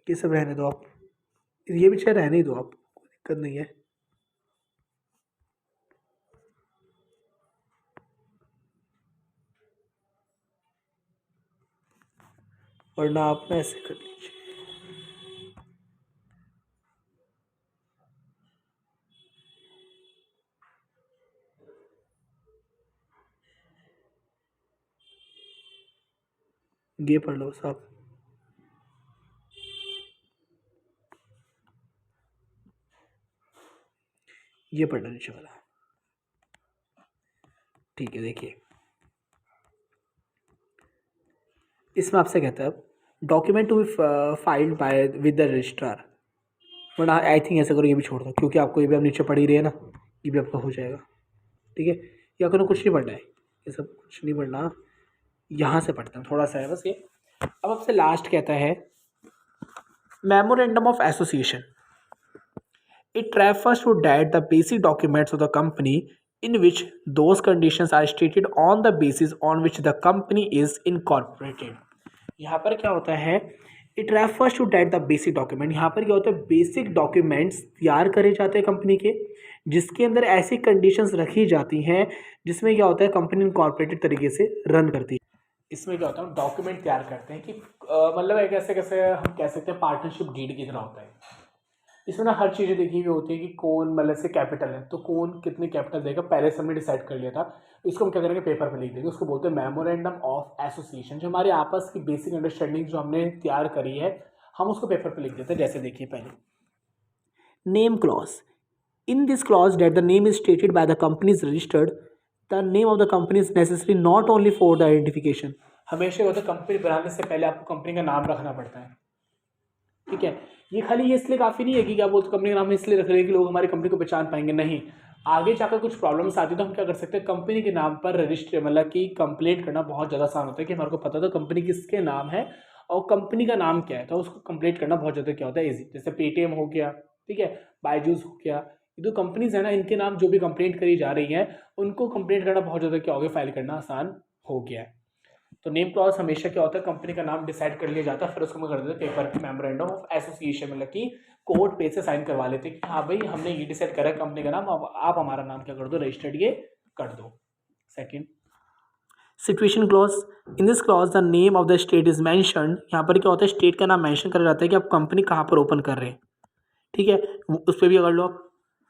ये सब रहने दो आप, ये भी चाहे रहने ही दो आप, कोई दिक्कत नहीं है। वरना आप ना ऐसे कर लीजिए, ये पढ़ लो साहब, ये पढ़ना नीचे वाला। ठीक है, देखिए इसमें आपसे कहता है document to be filed by with the registrar, वरना आई थिंक ऐसा करो, ये भी छोड़ दो क्योंकि आपको ये भी आप नीचे पढ़ ही रहे हैं ना, ये भी आपका हो जाएगा। ठीक है, या करो कुछ नहीं पढ़ना है, ये सब कुछ नहीं पढ़ना, यहाँ से पढ़ते हैं थोड़ा सा है बस ये। अब आपसे लास्ट कहता है memorandum of association, it refers to that the basic documents of the company in which those conditions are stated on the basis on which the company is incorporated। यहाँ पर क्या होता है, it refers to that the basic document, यहाँ पर क्या होता है, बेसिक डॉक्यूमेंट्स तैयार करे जाते हैं कंपनी के जिसके अंदर ऐसी कंडीशंस रखी जाती हैं जिसमें क्या होता है कंपनी इनकॉर्पोरेटेड तरीके से रन करती है। इसमें क्या होता है, डॉक्यूमेंट तैयार करते हैं कि मतलब एक ऐसे कैसे हम कह सकते हैं पार्टनरशिप डीड की तरह होता है। इसमें ना हर चीज़ें देखी हुई होती है कि कौन मतलब से कैपिटल है तो कौन कितनी कैपिटल देगा, पहले से हमने डिसाइड कर लिया था। इसको हम क्या करेंगे, पेपर पर लिख देंगे, उसको बोलते हैं मेमोरेंडम ऑफ एसोसिएशन। जो हमारे आपस की बेसिक अंडरस्टैंडिंग जो हमने तैयार करी है हम उसको पेपर पर लिख देते हैं। जैसे देखिए पहले name clause, in this clause that the name is stated by the company is registered, the name of the company is necessary not only for the identification. हमेशा होता है कंपनी बनाने से पहले आपको कंपनी का नाम रखना पड़ता है। ठीक है, ये खाली ये इसलिए काफ़ी नहीं है कि क्या बोलते कंपनी का नाम इसलिए रख रहे हैं कि लोग हमारी कंपनी को पहचान पाएंगे, नहीं, आगे जाकर कुछ प्रॉब्लम्स आती है तो हम क्या कर सकते हैं, कंपनी के नाम पर रजिस्टर मतलब कि कंप्लेंट करना बहुत ज़्यादा आसान होता है कि हमारे को पता था कंपनी किसके नाम है और कंपनी का नाम क्या है, तो उसको कंप्लेंट करना बहुत ज़्यादा क्या होता है ईजी। जैसे पेटीएम हो गया, ठीक है, बायजूस हो गया, ये जो कंपनीज है ना इनके नाम जो भी कंप्लेंट करी जा रही है उनको कंप्लेंट करना बहुत ज़्यादा क्या हो गया, फाइल करना आसान हो गया है। तो नेम क्लॉज हमेशा क्या होता है, कंपनी का नाम डिसाइड कर लिया जाता है, फिर उसको मैं कर देते पेपर पे मेमोरेंडम ऑफ एसोसिएशन, मतलब कि कोर्ट पेज से साइन करवा लेते कि हाँ भाई हमने ये डिसाइड करा है कंपनी का नाम, अब आप हमारा नाम क्या कर दो, रजिस्टर्ड ये कर दो। Second situation clause, in this clause the name of the state is mentioned, यहाँ पर क्या होता है स्टेट का नाम मेंशन करा जाता है कि आप कंपनी कहाँ पर ओपन कर रहे हैं। ठीक है, उस पर भी कर लो आप,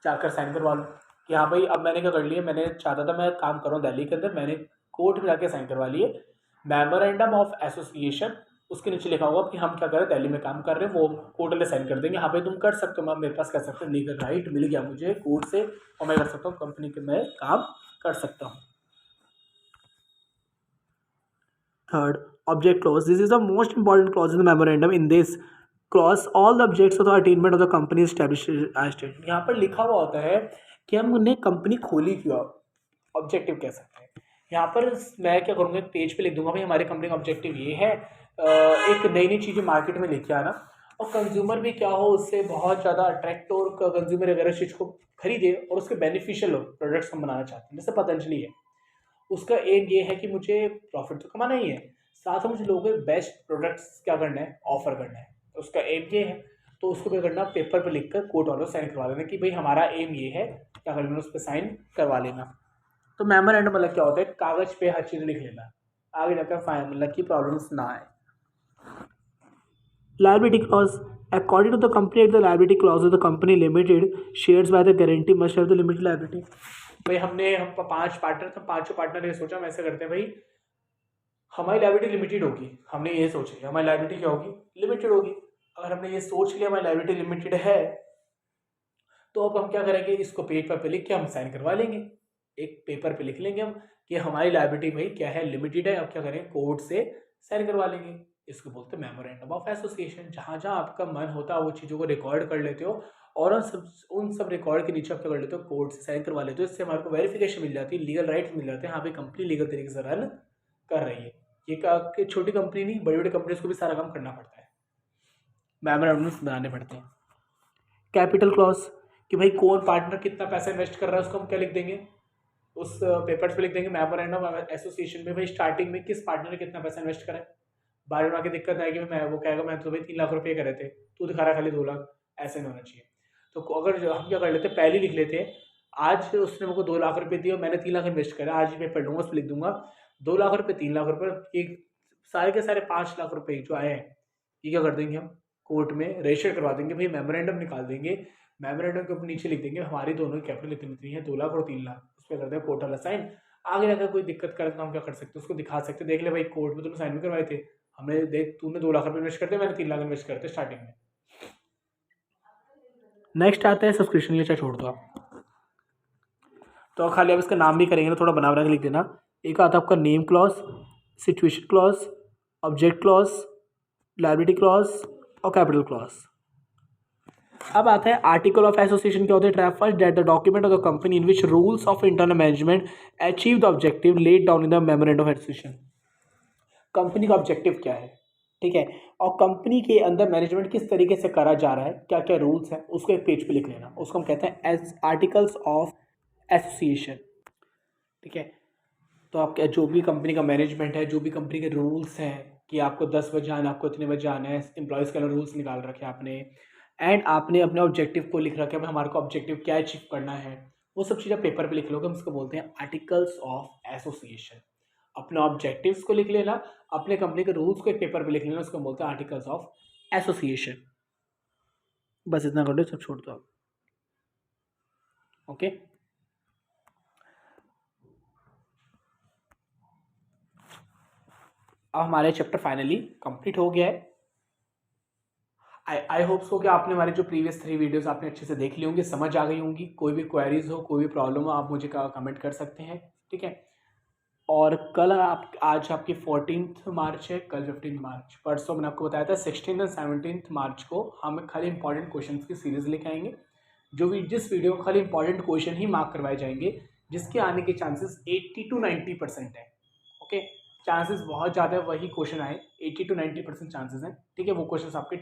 जाकर साइन करवा लो कि हाँ भाई अब मैंने क्या कर लिया, मैंने चाहता था मैं काम कर रहा हूँ दिल्ली के अंदर, मैंने कोर्ट में जाके साइन करवा लिए मेमोरेंडम ऑफ एसोसिएशन उसके नीचे लिखा होगा कि हम क्या कर रहे हैं, दिल्ली में काम कर रहे हैं, वो कोर्ट वाले साइन कर देंगे। यहाँ पे तुम कर सकते हो, मेरे पास कह सकते हो लीगल राइट मिल गया मुझे कोर्ट से और मैं कर सकता हूँ कंपनी के में काम कर सकता हूँ। Third, object clause. This is the most important clause in the memorandum. In this clause all the objects of the attainment of the company established as stated. यहाँ पर लिखा हुआ होता है कि हमने कंपनी खोली क्यों, ऑब्जेक्टिव कह सकते हैं। यहाँ पर मैं क्या करूँगा, एक पेज पे लिख दूंगा भाई हमारी कंपनी का ऑब्जेक्टिव ये है, एक नई नई चीज़ें मार्केट में लेके आना और कंज्यूमर भी क्या हो उससे बहुत ज़्यादा अट्रैक्ट हो और कंज्यूमर अगर इस चीज़ को खरीदे और उसके बेनिफिशियल हो प्रोडक्ट्स हम बनाना चाहते हैं। जैसे पतंजलि है, उसका एम ये है कि मुझे प्रॉफिट तो कमाना ही है, साथ में मुझे लोगों को बेस्ट प्रोडक्ट्स क्या करना है, ऑफर करना है। तो उसका एम ये है, तो उसको क्या करना, पेपर पर लिख कर कोर्ट वालों साइन करवा देना कि भाई हमारा एम ये है, क्या करना, उस पर साइन करवा लेना। तो मेमोरेंडम मतलब क्या होता है, कागज पे हर चीज़ लिख लेना, आगे जाकर फाइन मतलब की प्रॉब्लम्स ना आए। Liability clause. According to the Company Act, the liability clause of the company limited shares by the guarantee must have the limited liability. भाई हम 5 पार्टनर थे, 5 पार्टनर ने सोचा हम ऐसे करते हैं भाई हमारी लाइबिलिटी लिमिटेड होगी। हमने ये सोच लिया हमारी लाइबिलिटी क्या होगी, लिमिटेड होगी। अगर हमने ये सोच लिया हमारी लाइबिलिटी लिमिटेड है, तो अब हम क्या करेंगे, इसको पेपर पे लिख के हम साइन करवा लेंगे। एक पेपर पे लिख लेंगे हम कि हमारी लाइबिलिटी भाई क्या है, लिमिटेड है। अब क्या करेंगे, कोर्ट से साइन करवा लेंगे। इसको बोलते हैं मेमोरेंडम ऑफ एसोसिएशन। जहाँ जहाँ आपका मन होता है वो चीज़ों को रिकॉर्ड कर लेते हो और उन सब रिकॉर्ड के नीचे आप क्या कर लेते हो, कोर्ट से साइन करवा लेते हो। इससे हमारे को वेरिफिकेशन मिल जाती है, लीगल राइट्स मिल जाते हैं, हाँ भाई कंपनी लीगल तरीके से रन कर रही है। ये कि छोटी कंपनी नहीं, बड़ी बड़ी कंपनीज को भी सारा काम करना पड़ता है, मेमोरेंडम्स बनाने पड़ते हैं। कैपिटल क्लॉज कि भाई कौन पार्टनर कितना पैसा इन्वेस्ट कर रहा है, उसको हम क्या लिख देंगे, उस पेपर्स पे लिख देंगे मेमोरेंडम ऑफ एसोसिएशन में भाई स्टार्टिंग में किस पार्टनर ने कितना पैसा इन्वेस्ट करा है। बाद में आके दिक्कत आएगी, मैं वो कहेगा मैं तो भाई 3 लाख रुपये करे थे, तू दिखा रहा खाली 2 लाख, ऐसे नहीं होना चाहिए। तो अगर हम क्या कर लेते, पहले लिख लेते हैं आज उसने मेरे को 2 लाख रुपये दिए और मैंने 3 लाख इन्वेस्ट करा, आज ही मैं पढ़ लूँगा, उस पर लिख दूंगा 2 लाख रुपये, 3 लाख रुपये, ये सारे के सारे 5 लाख रुपये जो आए हैं ये क्या कर देंगे, हम कोर्ट में रजिस्टर करवा देंगे भाई, मेमोरेंडम निकाल देंगे। मेमोरेंडम के ऊपर नीचे लिख देंगे हमारी दोनों कैपिटल इतनी है, 2 लाख और 3 लाख, उस पर कर देंगे कोर्ट वाला साइन। आगे जाकर कोई दिक्कत करे तो हम क्या कर सकते हैं, उसको दिखा सकते हैं, देख ले भाई कोर्ट में तुमने साइन भी करवाए थे, हमने देख तूने 2 लाख रुपये इन्वेस्ट करते, मैंने 3 लाख इन्वेस्ट करते स्टार्टिंग में। नेक्स्ट आता है सब्सक्रिप्शन, ये चाहे छोड़ दो आप, तो खाली आप इसका नाम भी करेंगे ना, थोड़ा बना बना के लिख देना। एक आता है आपका name clause, situation clause, object clause, liability clause और कैपिटल क्लॉज। अब आता है आर्टिकल ऑफ एसोसिएशन। क्या होता है, trap first that the document of the company in which rules of internal management achieve the objective laid down in the memorandum of association. Company का objective क्या है, ठीक है, और कंपनी के अंदर मैनेजमेंट किस तरीके से करा जा रहा है, क्या क्या रूल्स है, उसको एक पेज पे लिख लेना, उसको हम कहते हैं एज आर्टिकल्स ऑफ एसोसिएशन। ठीक है, तो आपके जो भी कंपनी का मैनेजमेंट है, जो भी कंपनी के रूल्स हैं कि आपको 10 बजे आना, आपको इतने बजे आना है, एम्प्लॉयज़ के लिए रूल्स निकाल रखे हैं आपने, एंड आपने अपने ऑब्जेक्टिव को लिख रखा है, हमारे को ऑब्जेक्टिव क्या अचीव करना है, वो सब चीज़ें पेपर पे लिख लोगे, हम उसको बोलते हैं आर्टिकल्स ऑफ एसोसिएशन। अपने ऑब्जेक्टिव्स को लिख लेना, अपने कंपनी के रूल्स को एक पेपर पे लिख लेना, उसको बोलते हैं आर्टिकल्स ऑफ एसोसिएशन। बस इतना कर दो, सब छोड़ दो आप। ओके, अब हमारे चैप्टर फाइनली कंप्लीट हो गया है। आई होप सो कि आपने हमारे जो प्रीवियस 3 वीडियोस आपने अच्छे से देख ली होंगी, समझ आ गई होंगी। कोई भी क्वेरीज हो, कोई भी प्रॉब्लम हो, आप मुझे कमेंट कर सकते हैं, ठीक है। और कल आज आपकी 14 मार्च है, कल 15 मार्च, परसों मैंने आपको बताया था 16 और 17 मार्च को हम खाली इंपॉर्टेंट क्वेश्चंस की सीरीज़ लेके आएंगे, जिस वीडियो में खाली इंपॉर्टेंट क्वेश्चन ही मार्क करवाए जाएंगे, जिसके आने के चांसेस 80 to 90% है। ओके, चांसेस बहुत ज़्यादा है वही क्वेश्चन आए, 80 to 90% चांसेस हैं, ठीक है। वो क्वेश्चन आपके